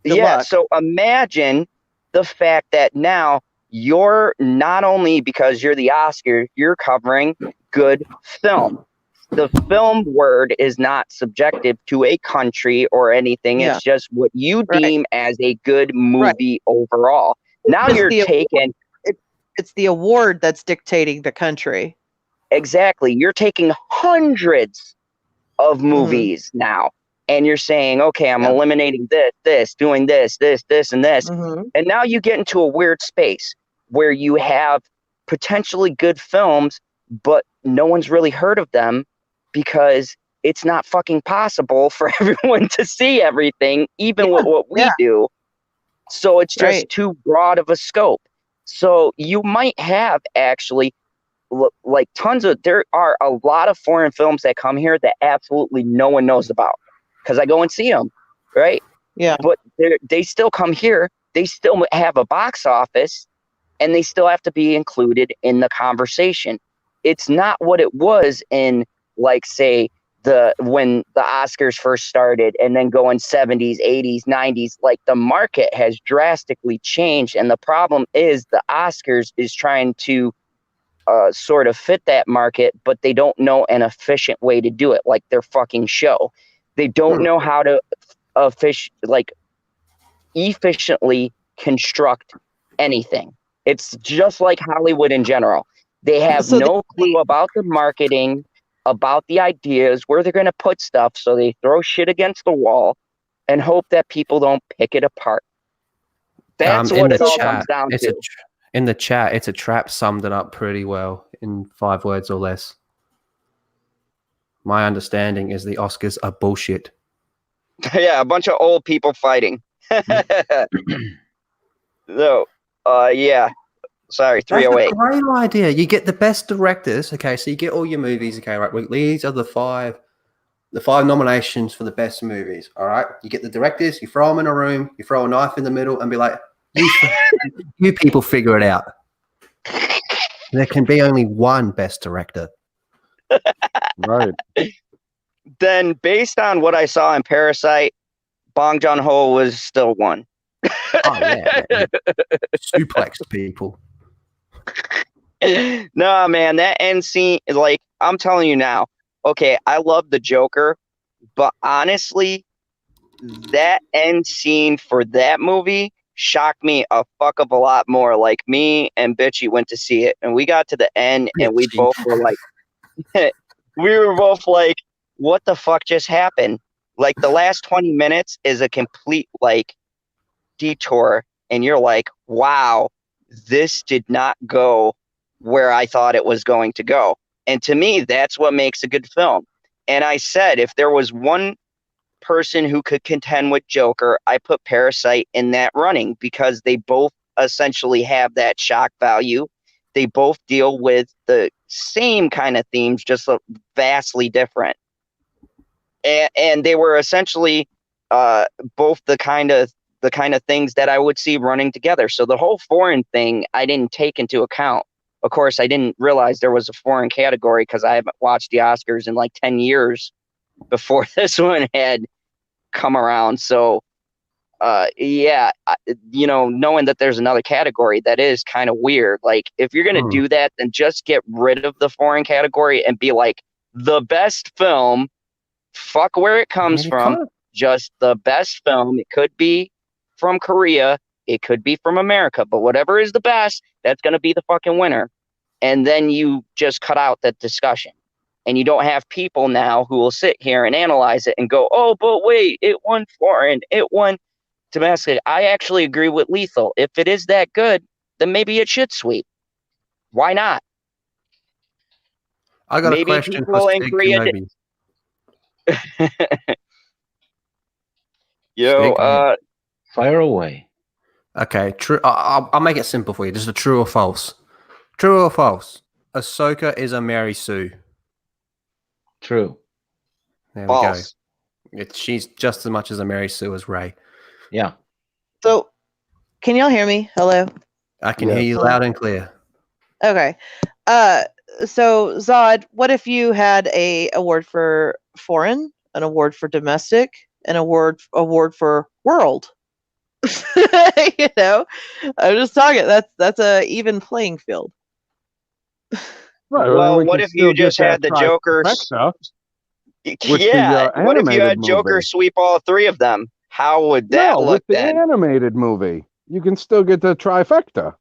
Good yeah. luck. So imagine the fact that now you're not only, because you're the Oscar, you're covering good film. The film word is not subjective to a country or anything. Yeah. It's just what you Right. deem as a good movie overall. Now It's you're the taking It's the award that's dictating the country. exactly. You're taking hundreds of movies now, and you're saying, okay, I'm Yeah. eliminating this, doing this, and this. And now you get into a weird space where you have potentially good films, but no one's really heard of them because it's not fucking possible for everyone to see everything, even with what we do. So it's just Right. too broad of a scope. So you might have actually like there are a lot of foreign films that come here that absolutely no one knows about because I go and see them, right? Yeah. But they still come here. They still have a box office, and they still have to be included in the conversation. It's not what it was in, like, say, when the Oscars first started, and then going 70s, 80s, 90s. Like, the market has drastically changed, and the problem is the Oscars is trying to sort of fit that market, but they don't know an efficient way to do it, like their fucking show. They don't know how to efficiently construct anything. It's just like Hollywood in general. They have So no clue about the marketing, about the ideas, where they're going to put stuff, so they throw shit against the wall and hope that people don't pick it apart. That's what it all comes down to. In the chat, It's a Trap summed it up pretty well in 5 words or less. My understanding is the Oscars are bullshit. Yeah, a bunch of old people fighting. So, yeah. Sorry, 308. That's a great idea. You get the best directors. Okay, so you get all your movies. Okay, right. Well, these are the five nominations for the best movies. All right. You get the directors. You throw them in a room. You throw a knife in the middle and be like, you people figure it out. There can be only one best director. Right. Then, based on what I saw in Parasite, Bong Joon-ho was still one. Oh yeah, man. Suplex people. No, man, that end scene is like, I'm telling you now. Okay, I love the Joker, but honestly, that end scene for that movie shocked me a fuck of a lot more. Like, me and Bitchy went to see it, and we got to the end, and we both were like, what the fuck just happened? Like, the last 20 minutes is a complete, like, detour, and you're like, wow, this did not go where I thought it was going to go. And to me, that's what makes a good film. And I said, if there was one person who could contend with Joker, I put Parasite in that running, because they both essentially have that shock value. They both deal with the same kind of themes, just vastly different. And they were essentially both the kind of things that I would see running together. So the whole foreign thing, I didn't take into account. Of course, I didn't realize there was a foreign category because I haven't watched the Oscars in like 10 years. before this one had come around. So, knowing that there's another category, that is kind of weird. Like, if you're gonna do that, then just get rid of the foreign category and be like the best film. Fuck where it comes from. Just the best film. It could be from Korea. It could be from America. But whatever is the best, that's gonna be the fucking winner. And then you just cut out that discussion. And you don't have people now who will sit here and analyze it and go, oh, but wait, it won foreign, it won domestic. I actually agree with Lethal. If it is that good, then maybe it should sweep. Why not? I got Maybe a question people for in Stig Korea Kenobi. Fire away. Okay, true. I'll make it simple for you. Just a true or false. True or false? Ahsoka is a Mary Sue. True. There False. we go. She's just as much as a Mary Sue as Rey. Yeah. So, can y'all hear me? Hello? I can hear you loud and clear. Okay. So Zod, what if you had a award for foreign, an award for domestic, an award for world? You know, I'm just talking. That's a even playing field. Right, Well, we what can if you still get just had that the Joker? trifecta. with the, Yeah. What if you animated had Joker movie. sweep all three of them? How would that No, look with the then? animated movie, you can still get the trifecta.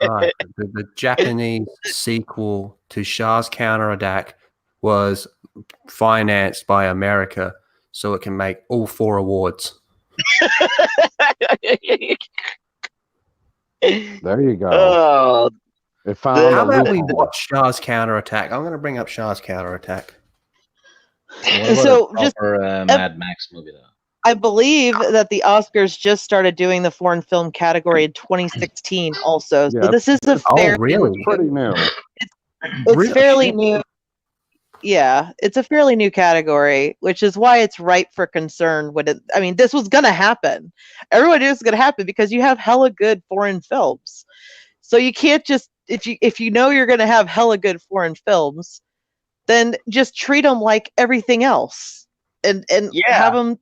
Right. The Japanese sequel to Shah's Counterattack was financed by America so it can make all 4 awards. There you go. Oh, It found How a about we loophole. watch Shah's Counterattack? I'm going to bring up Shah's Counterattack. What about So, a proper Mad Max movie though? I believe that the Oscars just started doing the foreign film category in 2016 also. So Yeah, this is a Oh, fairly really? Pretty new. it's Really? fairly new. Yeah, it's a fairly new category, which is why it's ripe for concern. I mean, this was gonna happen. Everyone knew it was gonna happen because you have hella good foreign films. So you can't just if you know you're gonna have hella good foreign films, then just treat them like everything else, and Yeah. have them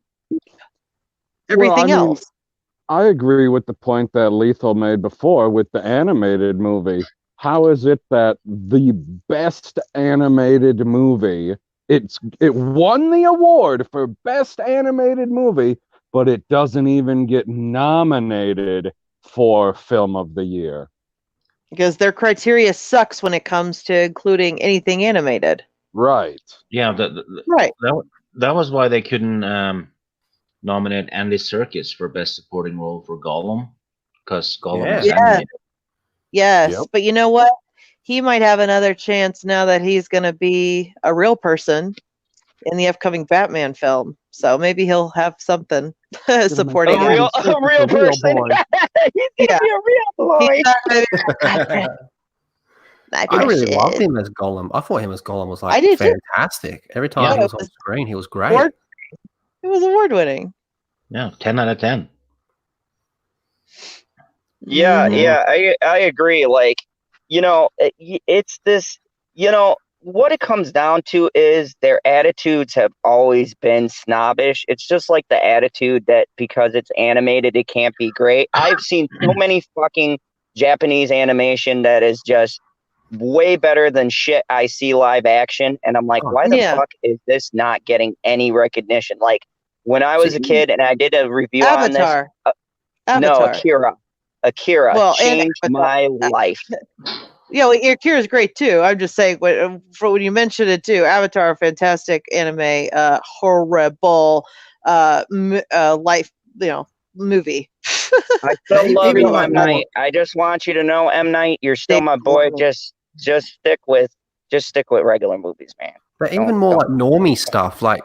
everything Well, I mean, else. I agree with the point that Lethal made before with the animated movie. How is it that the best animated movie, it won the award for best animated movie, but it doesn't even get nominated for film of the year? Because their criteria sucks when it comes to including anything animated. Right. Yeah, Right. that was why they couldn't nominate Andy Serkis for Best Supporting Role for Gollum, because Gollum is Yeah. animated. Yes, Yep. but you know what? He might have another chance now that he's going to be a real person in the upcoming Batman film. So maybe he'll have something supporting a him. real person. boy. He's Yeah. gonna be a real boy. He's not gonna be Batman. I really loved him as Gollum. I thought him as Gollum was I like did too. fantastic. Every time Yeah. he was on screen, he was great. It was award winning. Yeah, 10 out of 10. Yeah, I agree. Like, it's this, what it comes down to is their attitudes have always been snobbish. It's just like the attitude that because it's animated, it can't be great. I've seen so many fucking Japanese animation that is just way better than shit I see live action. And I'm like, why the fuck is this not getting any recognition? Like, when I was a kid and I did a review on this. Avatar. No, Akira Well, and changed Avatar. my life. Yeah, well, Akira's great too. I'm just saying, when you mentioned it too, Avatar, fantastic anime, horrible, life, movie. I still love you, Even M. Night. I just want you to know, M. Night, you're still my boy. Just stick with regular movies, man. But even more like normie stuff, like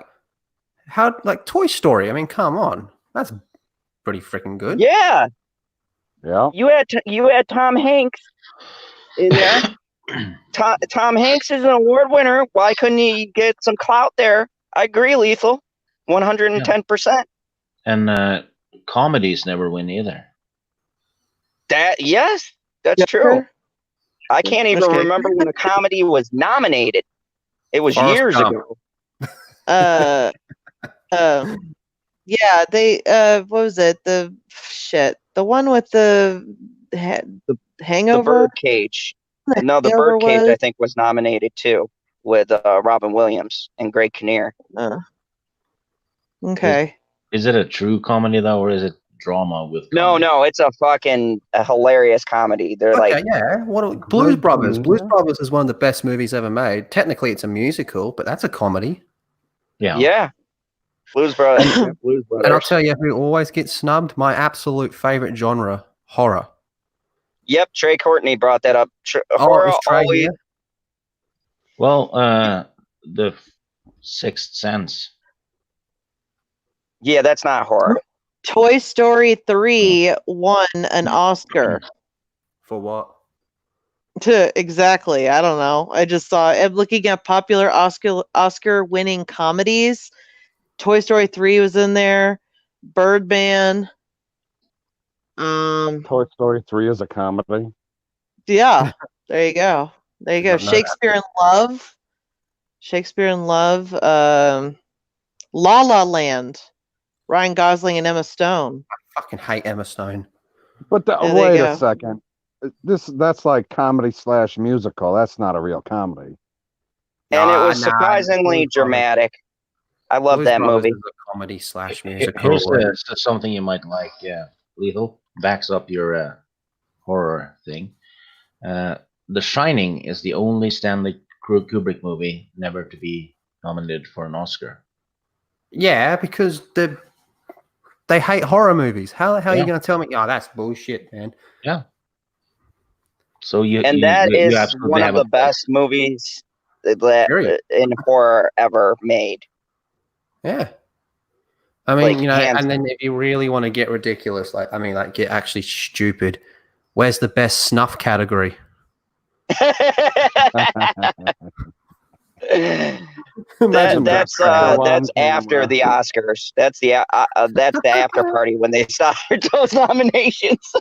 Toy Story. I mean, come on, that's pretty freaking good. Yeah, Yeah. you had Tom Hanks in there. Tom Hanks is an award winner. Why couldn't he get some clout there? I agree, Lethal, 110%. And comedies never win either. That's true. I can't even remember when a comedy was nominated. It was Forrest years Gump. ago. Yeah, they what was it? The one with the The Hangover. Birdcage. The No, the Hangover Birdcage, was? I think, was nominated too with Robin Williams and Greg Kinnear. Okay. Is it a true comedy though, or is it drama with No, comedy? no, it's a fucking hilarious comedy. They're Okay, like, yeah. Blues Greg Brothers? Kinnear? Blues Brothers is one of the best movies ever made. Technically, it's a musical, but that's a comedy. yeah, Blues Brothers. Blues And I'll Brothers. tell you who always gets snubbed. My absolute favorite genre: horror. Yep, Trey Courtney brought that up. Oh, it Horror was Trey always. here? Well, the Sixth Sense. Yeah, that's not horror. Toy Story 3 won an Oscar. For what? Exactly. I don't know. I just saw. I'm looking at popular Oscar-winning comedies. Toy Story 3 was in there. Birdman. Toy Story 3 is a comedy. Yeah. There you go. There you go. Don't know that. Shakespeare in Love. Shakespeare in Love. La La Land. Ryan Gosling and Emma Stone. I fucking hate Emma Stone. But There you wait go. a second. That's like comedy/musical. That's not a real comedy. And it was Nah, surprisingly Blues Brothers. dramatic. I love Blues that Brothers movie. is a comedy/musical. Here's something you might like. Yeah, Lethal backs up your horror thing. The Shining is the only Stanley Kubrick movie never to be nominated for an Oscar. Yeah, because they hate horror movies. How the hell are Yeah. you going to tell me? Oh, that's bullshit, man. So And that is absolutely one have of a the best movies that Period. in horror ever made. Yeah. I mean, Like, you know, hands and then if you really want to get ridiculous, like get actually stupid, where's the best snuff category? Imagine that's that. after the Oscars. That's the after party when they start those nominations.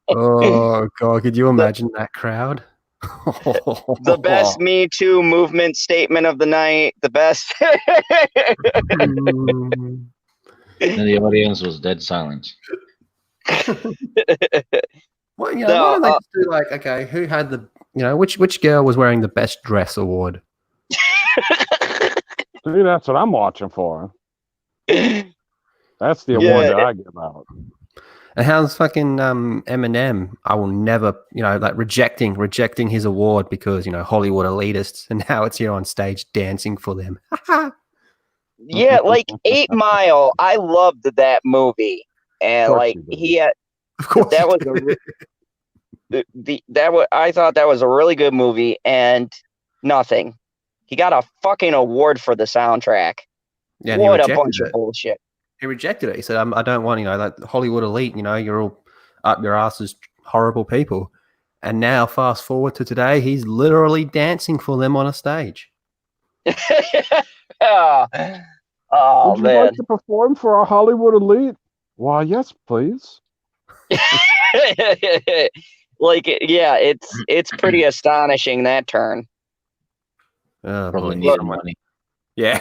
Oh god, could you imagine that crowd? The best Me Too movement statement of the night. The best. And the audience was dead silent. Well, you know, No, why don't they just do like, okay, who had the, you know, which girl was wearing the best dress award? See, that's what I'm watching for. That's the award that I give out. And how's fucking Eminem? I will never, you know, like rejecting his award because, you know, Hollywood elitists, and now it's here on stage dancing for them. Yeah, like 8 Mile. I loved that movie, and course like you did. he had Of course, that was I thought that was a really good movie, and nothing. He got a fucking award for the soundtrack. yeah, and he What a rejected bunch of it. bullshit. He rejected it. He said, I don't want, you know, like Hollywood elite, you know, you're all up your asses, horrible people. And now, fast forward to today, he's literally dancing for them on a stage. Oh, Would you man. like to perform for our Hollywood elite? Why, yes, please. Like, yeah, it's pretty astonishing, that turn. Oh, Probably boy. need some money. Yeah.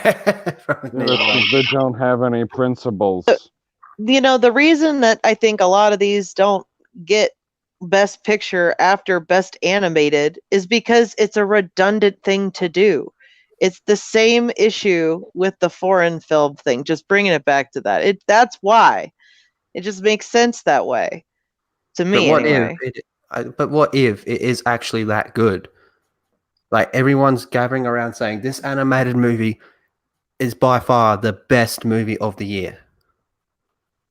They don't have any principles. You know, the reason that I think a lot of these don't get Best Picture after Best Animated is because it's a redundant thing to do. It's the same issue with the foreign film thing, just bringing it back to that. That's why. It just makes sense that way. To me, anyway. But what if it is actually that good? Like, everyone's gathering around saying this animated movie is by far the best movie of the year.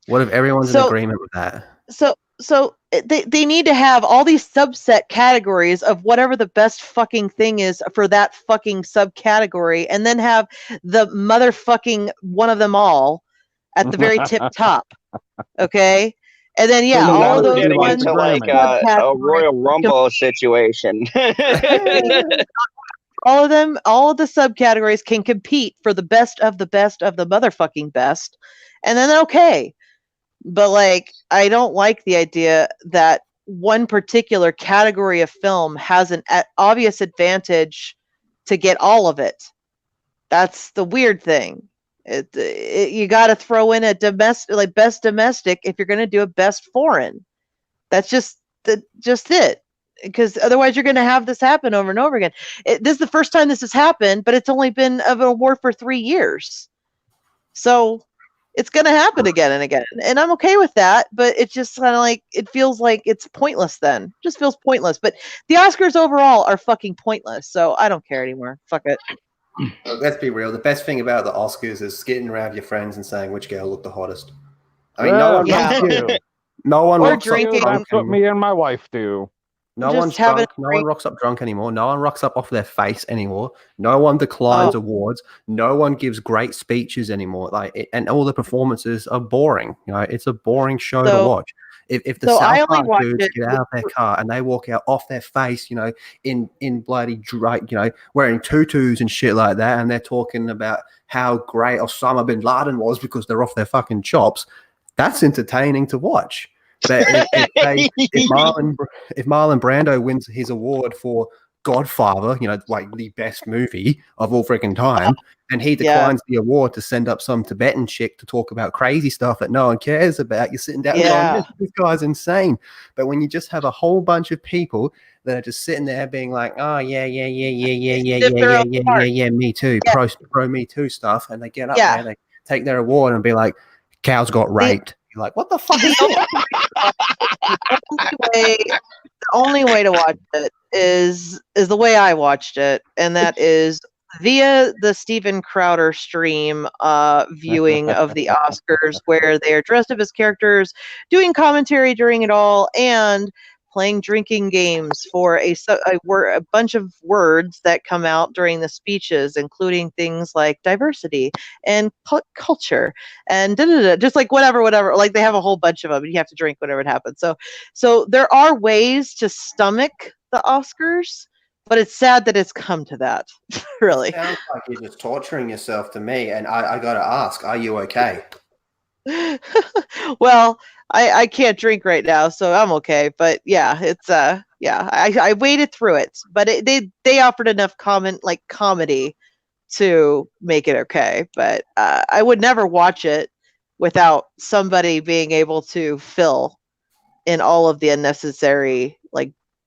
What if everyone's in agreement with that? So they need to have all these subset categories of whatever the best fucking thing is for that fucking subcategory, and then have the motherfucking one of them all at the very tip top. Okay? And then So all now of we're those getting ones into, like a Royal Rumble situation. all of the subcategories can compete for the best of the motherfucking best, and then okay. But like, I don't like the idea that one particular category of film has an obvious advantage to get all of it. That's the weird thing. You got to throw in a domestic, like best domestic, if you're going to do a best foreign. That's just it. Because otherwise, you're going to have this happen over and over again. This is the first time this has happened, but it's only been an award for 3 years, so it's going to happen again and again. And I'm okay with that. But it's just kind of like it feels like it's pointless. Then just feels pointless. But the Oscars overall are fucking pointless. So I don't care anymore. Fuck it. Let's be real. The best thing about the Oscars is getting around your friends and saying which girl looked the hottest. I mean, no one Or rocks up drinking. drunk That's what anymore. me and my wife do. No Just one's have drunk. it No one drink. rocks up drunk anymore. No one rocks up off their face anymore. No one declines awards. No one gives great speeches anymore. And all the performances are boring. You know, it's a boring show to watch. If the I South only Park watch dudes it get out of their car and they walk out off their face, you know, in bloody wearing tutus and shit like that, and they're talking about how great Osama bin Laden was because they're off their fucking chops, that's entertaining to watch. But if Marlon Brando wins his award for Godfather, you know, like the best movie of all freaking time, and he declines the award to send up some Tibetan chick to talk about crazy stuff that no one cares about, you're sitting down going, this guy's insane. But when you just have a whole bunch of people that are just sitting there being like, oh yeah, me too, pro me too stuff, and they get up there, they take their award and be like, cows got raped. You're like, what the fuck is that? The only way to watch it is the way I watched it, and that is via the Steven Crowder stream viewing of the Oscars, where they are dressed up as characters, doing commentary during it all, and playing drinking games for a bunch of words that come out during the speeches, including things like diversity and culture and just like whatever. Like they have a whole bunch of them, and you have to drink whenever it happens. So there are ways to stomach the Oscars, but it's sad that it's come to that. Really, it sounds like you're just torturing yourself to me, and I got to ask, are you okay? Well, I can't drink right now, so I'm okay. But yeah, it's I waded through it, but they offered enough comedy to make it okay. But I would never watch it without somebody being able to fill in all of the unnecessary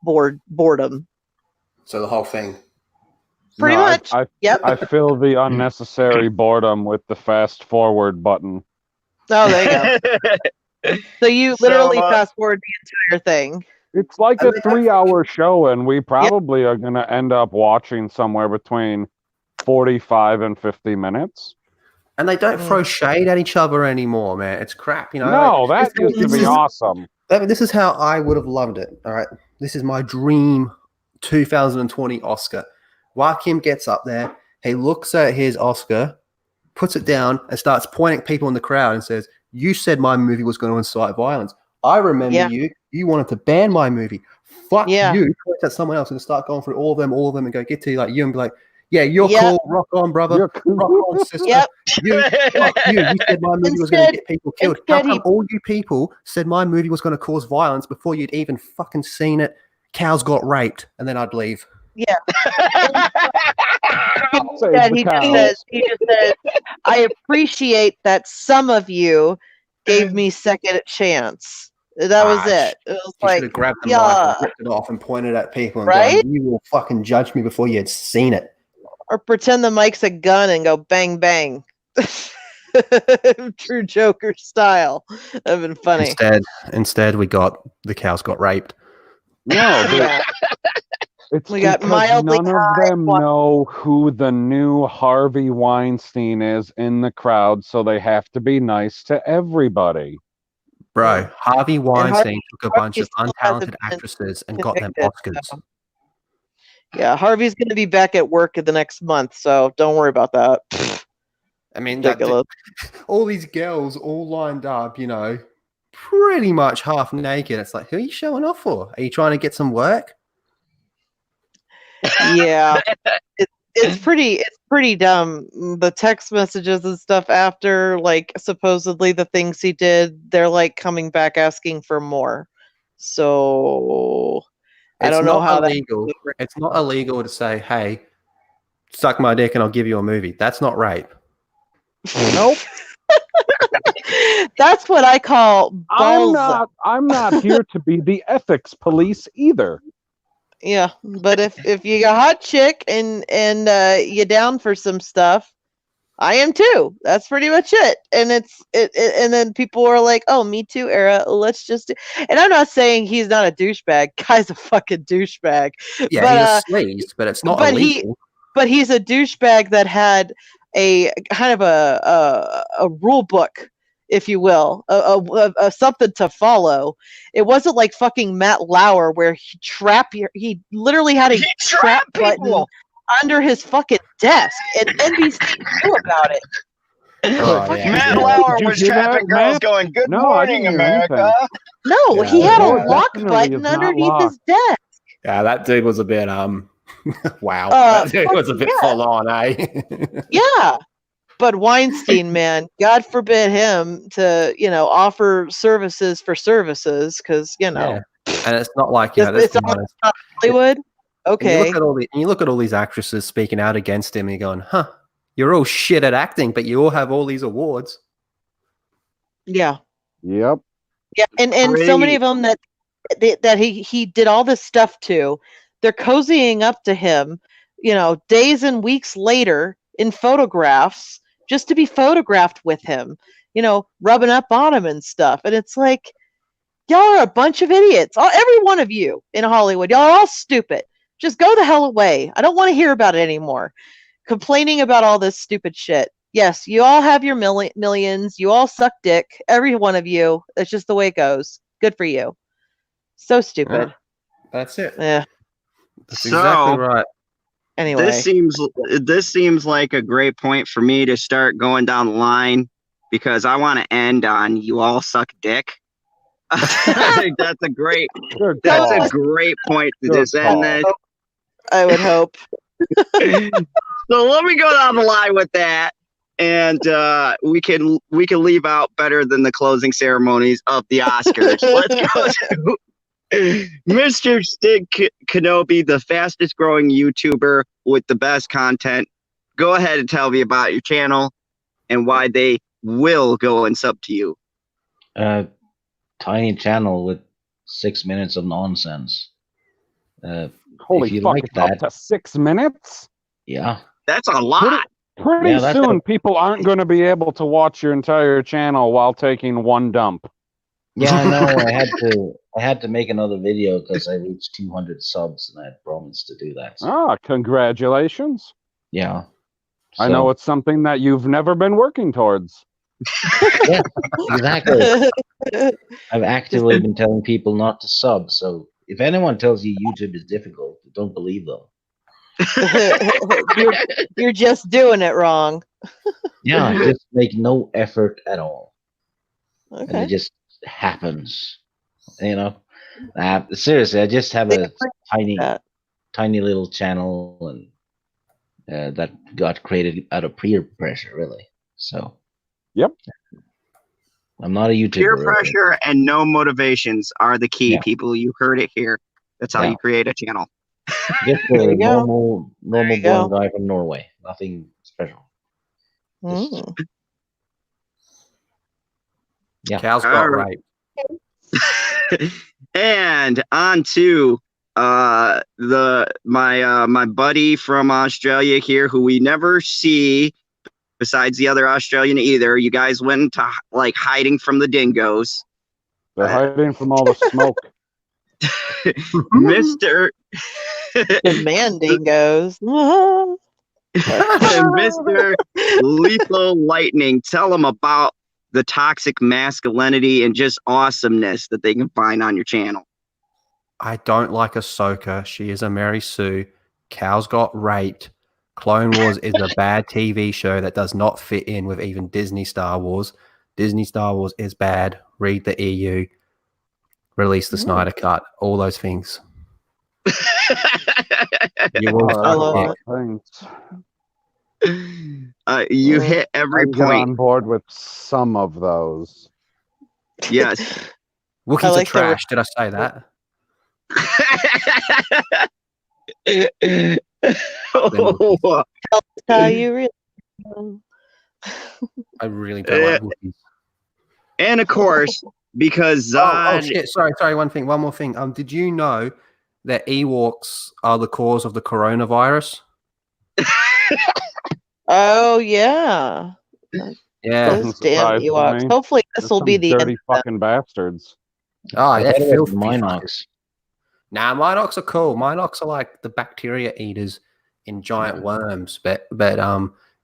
boredom. So the whole thing. Pretty much. I fill the unnecessary boredom with the fast forward button. Oh, there you go. So you literally fast forward the entire thing. It's like a 3-hour show, and we probably are going to end up watching somewhere between 45 and 50 minutes. And they don't throw shade at each other anymore, man. It's crap, you know. No, that used to be awesome. This is how I would have loved it. All right. This is my dream 2020 Oscar. Joaquin gets up there. He looks at his Oscar, puts it down, and starts pointing at people in the crowd and says, you said my movie was going to incite violence. I remember you. You wanted to ban my movie. Fuck you. Point at someone else and start going through all of them, and go get to you and be like, yeah, you're cool. Rock on, brother. Rock on, sister. Fuck you. You said my movie was going to get people killed. How come all you people said my movie was going to cause violence before you'd even fucking seen it? Cows got raped, and then I'd leave. Yeah. He just said, I appreciate that some of you gave me second chance. That was it. It was like, should have grabbed the mic and ripped it off and pointed at people and gone, you will fucking judge me before you had seen it. Or pretend the mic's a gun and go bang, bang. True Joker style. That'd been funny. Instead, we got the cows got raped. No, it's we got mildly none of them know who the new Harvey Weinstein is in the crowd, so they have to be nice to everybody. Bro, Harvey Weinstein took a bunch of untalented actresses and got them Oscars. So. Yeah, Harvey's going to be back at work in the next month, so don't worry about that. I mean, all these girls all lined up, you know, pretty much half naked. It's like, who are you showing off for? Are you trying to get some work? Yeah, it's pretty dumb. The text messages and stuff after, like, supposedly the things he did, they're like coming back asking for more. So I don't know how illegal. It's not illegal to say, hey, suck my dick and I'll give you a movie. That's not rape. Nope. That's what I call balls. I'm not here to be the ethics police either. Yeah, but if you got a hot chick and you down for some stuff, I am too. That's pretty much it. And and then people are like, "Oh, me too, era. Let's just." And I'm not saying he's not a douchebag. Guy's a fucking douchebag. Yeah, but, he's a sleaze, but it's not but illegal. but he's a douchebag that had a kind of a rule book, if you will, a something to follow. It wasn't like fucking Matt Lauer where he literally had a trap button under his fucking desk, and NBC knew about it. Oh, yeah. Matt Did Lauer you was hear trapping that, girls Matt? going, "Good No, I morning, didn't hear anything. America." No, Yeah, he had no, a lock definitely button is not underneath his locked. desk. Yeah, that dude was a bit wow. That dude was a bit full on, eh? Yeah. But Weinstein, man, God forbid him to, offer services for services, because, Yeah. And it's not like, you know, it's not Hollywood. Okay. You look at all these actresses speaking out against him and you're going, huh, you're all shit at acting, but you all have all these awards. Yeah. Yep. Yeah. And so many of them that he did all this stuff to, they're cozying up to him, days and weeks later in photographs just to be photographed with him, rubbing up on him and stuff. And it's like, y'all are a bunch of idiots. Every one of you in Hollywood, y'all are all stupid. Just go the hell away. I don't want to hear about it anymore. Complaining about all this stupid shit. Yes, you all have your millions. You all suck dick. Every one of you. That's just the way it goes. Good for you. So stupid. Yeah, that's it. Yeah. That's exactly right. Anyway. This seems like a great point for me to start going down the line, because I want to end on "you all suck dick." I think that's a great point to just end this. I would hope. So let me go down the line with that, and we can leave out better than the closing ceremonies of the Oscars. Let's go to Mr. Stig Kenobi, the fastest growing YouTuber with the best content. Go ahead and tell me about your channel and why they will go and sub to you. Tiny channel with 6 minutes of nonsense. Holy if you fuck, like it's up that, to 6 minutes? yeah. That's a lot. Pretty that's soon, people aren't going to be able to watch your entire channel while taking one dump. Yeah, I know. I had to make another video because I reached 200 subs, and I had promised to do that. So, Ah, congratulations. yeah. I know it's something that you've never been working towards. Yeah, exactly. I've actively been telling people not to sub. So if anyone tells you YouTube is difficult, don't believe them. You're just doing it wrong. Yeah, just make no effort at all, and Okay. it just happens. Seriously, I just have a tiny little channel, and that got created out of peer pressure, really. So. Yep. I'm not a YouTuber. Peer pressure and no motivations are the key, Yeah. people. You heard it here. That's how you create a channel. Just There a you go. normal you go. blonde guy from Norway. Nothing special. Mm. Yeah. Cal's got All right. rape. And on to my buddy from Australia here, who we never see besides the other Australian either. You guys went into hiding from the dingoes. They're hiding from all the smoke. Mr. The man dingoes. Mr. Lethal Lightning, tell them about the toxic masculinity and just awesomeness that they can find on your channel. I don't like Ahsoka. She is a Mary Sue. Cal's got raped. Clone Wars is a bad TV show that does not fit in with even Disney Star Wars. Disney Star Wars is bad. Read the EU. Release the Snyder Cut. All those things. You will love You hit every Get on point. board with some of those. Yes. Wookiees I like are trash. Did I say that? How you really feel. I really don't like Wookiees. And of course, because Oh Zod. shit! Sorry. One more thing. Did you know that Ewoks are the cause of the coronavirus? Oh yeah. Yeah. Those Doesn't damn surprise Ewoks. me. Hopefully this They're will some be the end. dirty fucking bastards. Oh, I they're thought it was filthy. Minox. Nah, Minox are cool. Minox are like the bacteria eaters in giant worms, but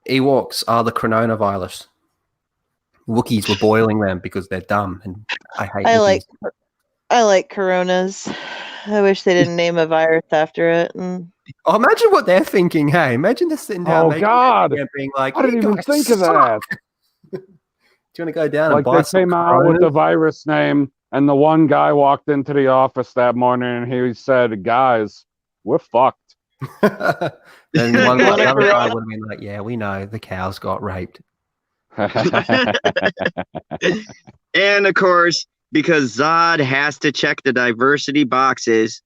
Ewoks are the coronavirus. Wookiees were boiling them because they're dumb, and I hate Wookiees. I like Coronas. I wish they didn't name a virus after it. Oh, imagine what they're thinking. Hey, imagine they're sitting down. Oh, making God. and being like, I didn't "You even guys think of suck." that. Do you want to go down Like and buy they some came out with Coronas? the virus name, and the one guy walked into the office that morning and he said, "Guys, we're fucked." Then the other guy would have been like, "Yeah, we know the cows got raped." And of course, because Zod has to check the diversity boxes.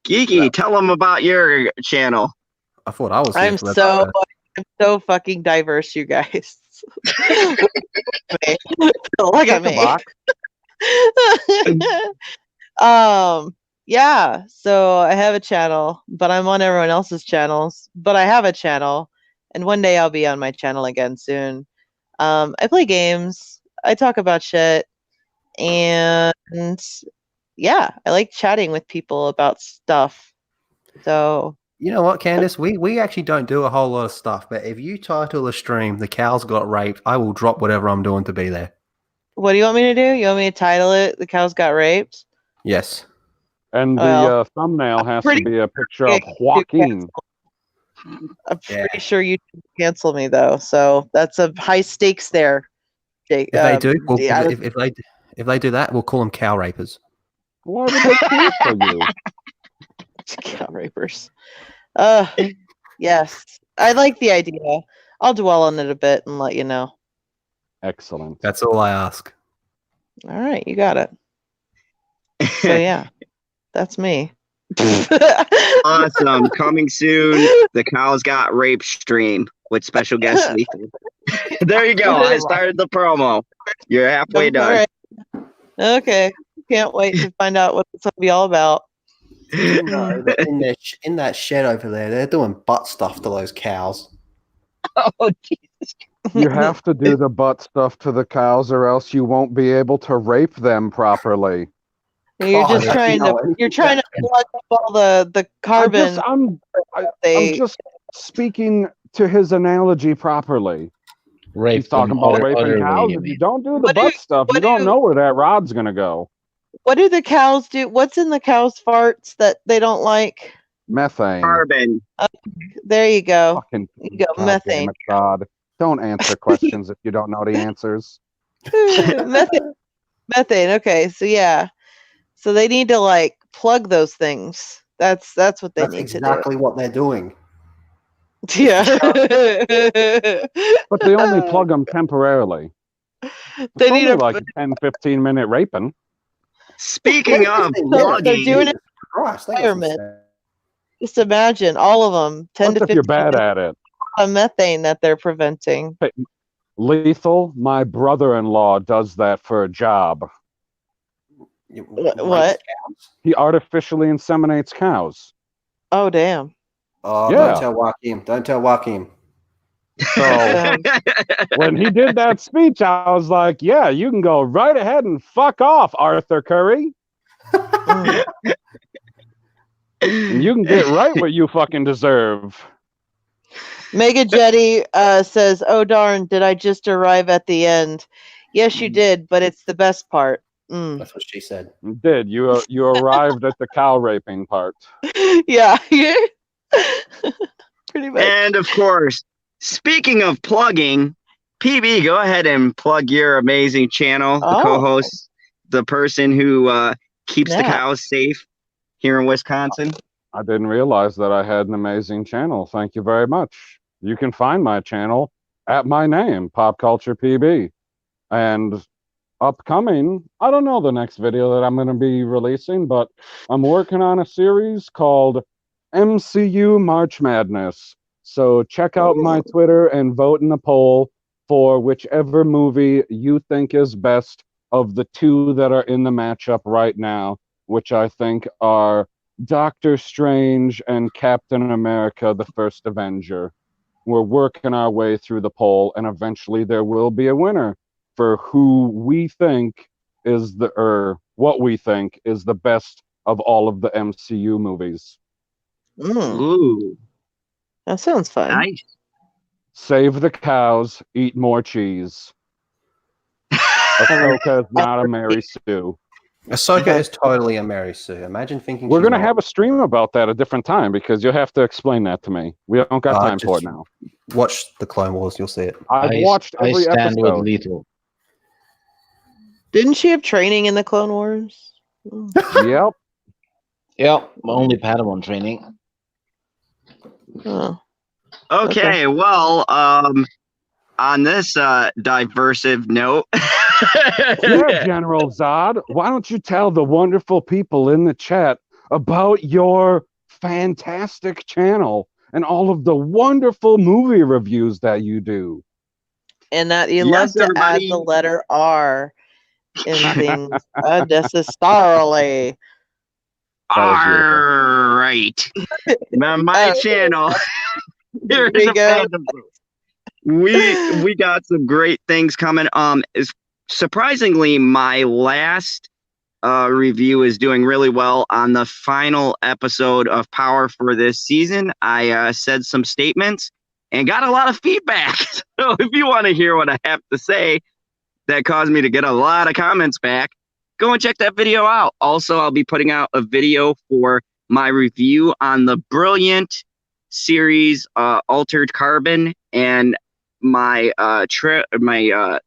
Geeky, tell them about your channel. I thought I was. I'm so fucking diverse, you guys. Look at me. Yeah, so I have a channel, but I'm on everyone else's channels, but I have a channel, and one day I'll be on my channel again soon. I play games, I talk about shit, and yeah, I like chatting with people about stuff. So you know what, Candace? We actually don't do a whole lot of stuff, but if you title a stream "The Cows Got Raped," I will drop whatever I'm doing to be there. what do you want me to do? You want me to title it "The Cows Got Raped"? Yes. And the thumbnail has to be a picture of Joaquin. I'm pretty sure you cancel me though, so that's a high stakes there. If they do, if they do that, we'll call them cow rapers. Why would they cancel you? Cow rapers. Yes, I like the idea. I'll dwell on it a bit and let you know. Excellent. That's all I ask. All right, you got it. So yeah, that's me. Awesome. Coming soon, the Cows Got Raped stream with special guest Lethal. There you go. I started the promo. You're halfway done. Right. Okay. Can't wait to find out what it's going to be all about. You know, in that shed over there, they're doing butt stuff to those cows. Oh, Jesus. You have to do the butt stuff to the cows or else you won't be able to rape them properly. You're just trying to plug up all the carbon. I'm just speaking to his analogy properly. Rape. He's talking about raping cows. If you don't do the butt stuff, you don't know where that rod's gonna go. What do the cows do? What's in the cows' farts that they don't like? Methane. Carbon. There you go. Fucking, you go. God Methane. Damn it, God. Don't answer questions if you don't know the answers. Methane. Okay, so yeah. So they need to like plug those things. That's what they need to do. Exactly what they're doing. Yeah. But they only plug them temporarily. They need like 10-15 minute raping. Speaking of plugging, they're doing it environment. Just imagine all of them. 10 to 15 if you're bad at it. Of methane that they're preventing. Hey, Lethal, my brother-in-law does that for a job. What? He artificially inseminates cows. Oh, damn. Oh, yeah. Don't tell Joaquin. So when he did that speech, I was like, yeah, you can go right ahead and fuck off, Arthur Curry. And you can get right what you fucking deserve. Mega Jetty says, oh, darn, did I just arrive at the end? Yes, you did, but it's the best part. That's what she said. You did. You arrived at the cow raping part. Yeah. Pretty much. And of course, speaking of plugging, PB, go ahead and plug your amazing channel, the co-host, the person who keeps the cows safe here in Wisconsin. I didn't realize that I had an amazing channel. Thank you very much. You can find my channel at my name, Pop Culture PB. And upcoming, I don't know the next video that I'm going to be releasing, but I'm working on a series called MCU March Madness. So check out my Ooh. Twitter and vote in the poll for whichever movie you think is best of the two that are in the matchup right now, which I think are Doctor Strange and Captain America, the First Avenger. We're working our way through the poll, and eventually there will be a winner for who we think is what we think is the best of all of the MCU movies. Ooh, That sounds fun. nice. Save the cows, eat more cheese. Ahsoka is not a Mary Sue. Ahsoka is totally a Mary Sue. Imagine thinking We're she's gonna not. have a stream about that a different time because you'll have to explain that to me. We don't got time for it just now. Watch the Clone Wars, you'll see it. I've watched I every stand with episode. Lethal. Didn't she have training in the Clone Wars? Yep. Yeah, only Padawan training. Oh. Okay, well, on this diversive note, Yeah, General Zod, why don't you tell the wonderful people in the chat about your fantastic channel and all of the wonderful movie reviews that you do? And that you Yes, love to add everybody. the letter R in things unnecessarily. was all right, my channel. Here's we a go. fandom group. We got some great things coming. Is surprisingly my last review is doing really well. On the final episode of Power for this season, I said some statements and got a lot of feedback. So if you want to hear what I have to say, that caused me to get a lot of comments back, go and check that video out. Also, I'll be putting out a video for my review on the brilliant series Altered Carbon and my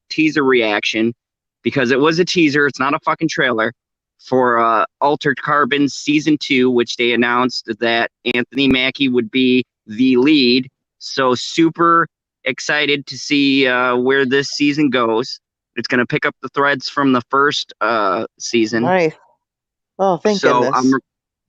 teaser reaction, because it was a teaser, it's not a fucking trailer, for Altered Carbon season 2, which they announced that Anthony Mackie would be the lead. So super excited to see where this season goes. It's going to pick up the threads from the first season. Nice. Oh, thank goodness.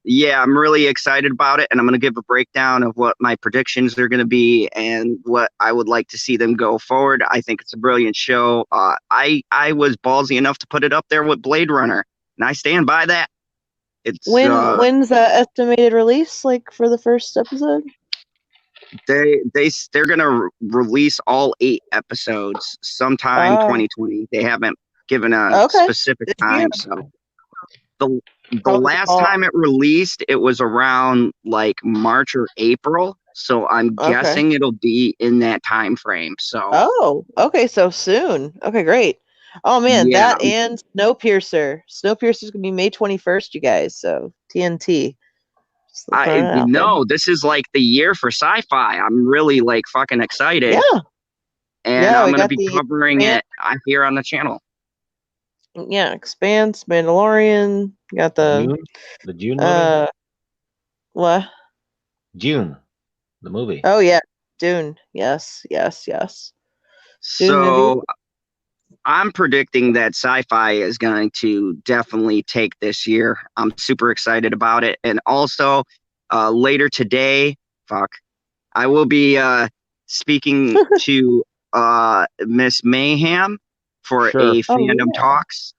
I'm really excited about it, and I'm going to give a breakdown of what my predictions are going to be and what I would like to see them go forward. I think it's a brilliant show. I was ballsy enough to put it up there with Blade Runner, and I stand by that. It's When's the estimated release, like, for the first episode? they're gonna release all 8 episodes sometime 2020. They haven't given a specific time. So the last time it released, it was around like March or April. So I'm guessing it'll be in that time frame. So so soon. Okay, great. Oh man, that and Snowpiercer. Snowpiercer's gonna be May 21st, you guys. So TNT. This is like the year for sci-fi. I'm really like fucking excited. Yeah. And I'm gonna be covering it here on the channel. Yeah, Expanse, Mandalorian. You got the Dune movie. What? Dune, the movie. Oh yeah, Dune. Yes. So I'm predicting that sci-fi is going to definitely take this year. I'm super excited about it. And also later today, I will be speaking to Miss Mayhem for a Fandom Talks.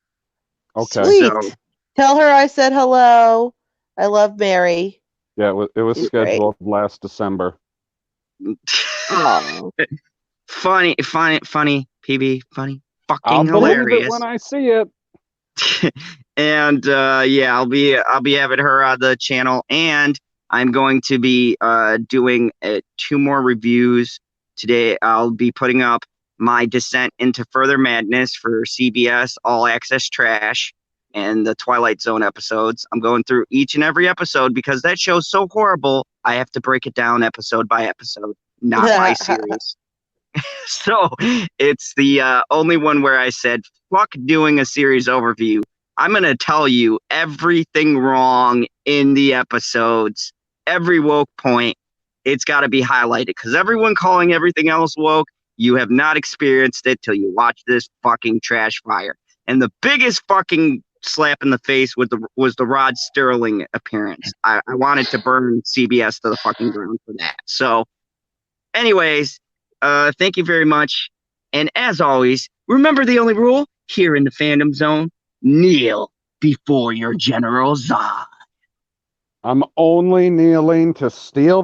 Okay. Sweet. So, tell her I said hello. I love Mary. Yeah, it was scheduled last December. Oh. Funny, PB, funny. Fucking I'll hilarious. believe it when I see it. And I'll be having her on the channel, and I'm going to be doing 2 more reviews today. I'll be putting up my Descent into Further Madness for CBS All Access Trash and the Twilight Zone episodes. I'm going through each and every episode because that show's so horrible. I have to break it down episode by episode, not by series. So it's the only one where I said, fuck doing a series overview. I'm going to tell you everything wrong in the episodes, every woke point. It's got to be highlighted because everyone calling everything else woke, you have not experienced it till you watch this fucking trash fire. And the biggest fucking slap in the face was the Rod Sterling appearance. I wanted to burn CBS to the fucking ground for that. So, anyways, thank you very much. And as always, remember the only rule here in the Fandom Zone: kneel before your General Zod. I'm only kneeling to steal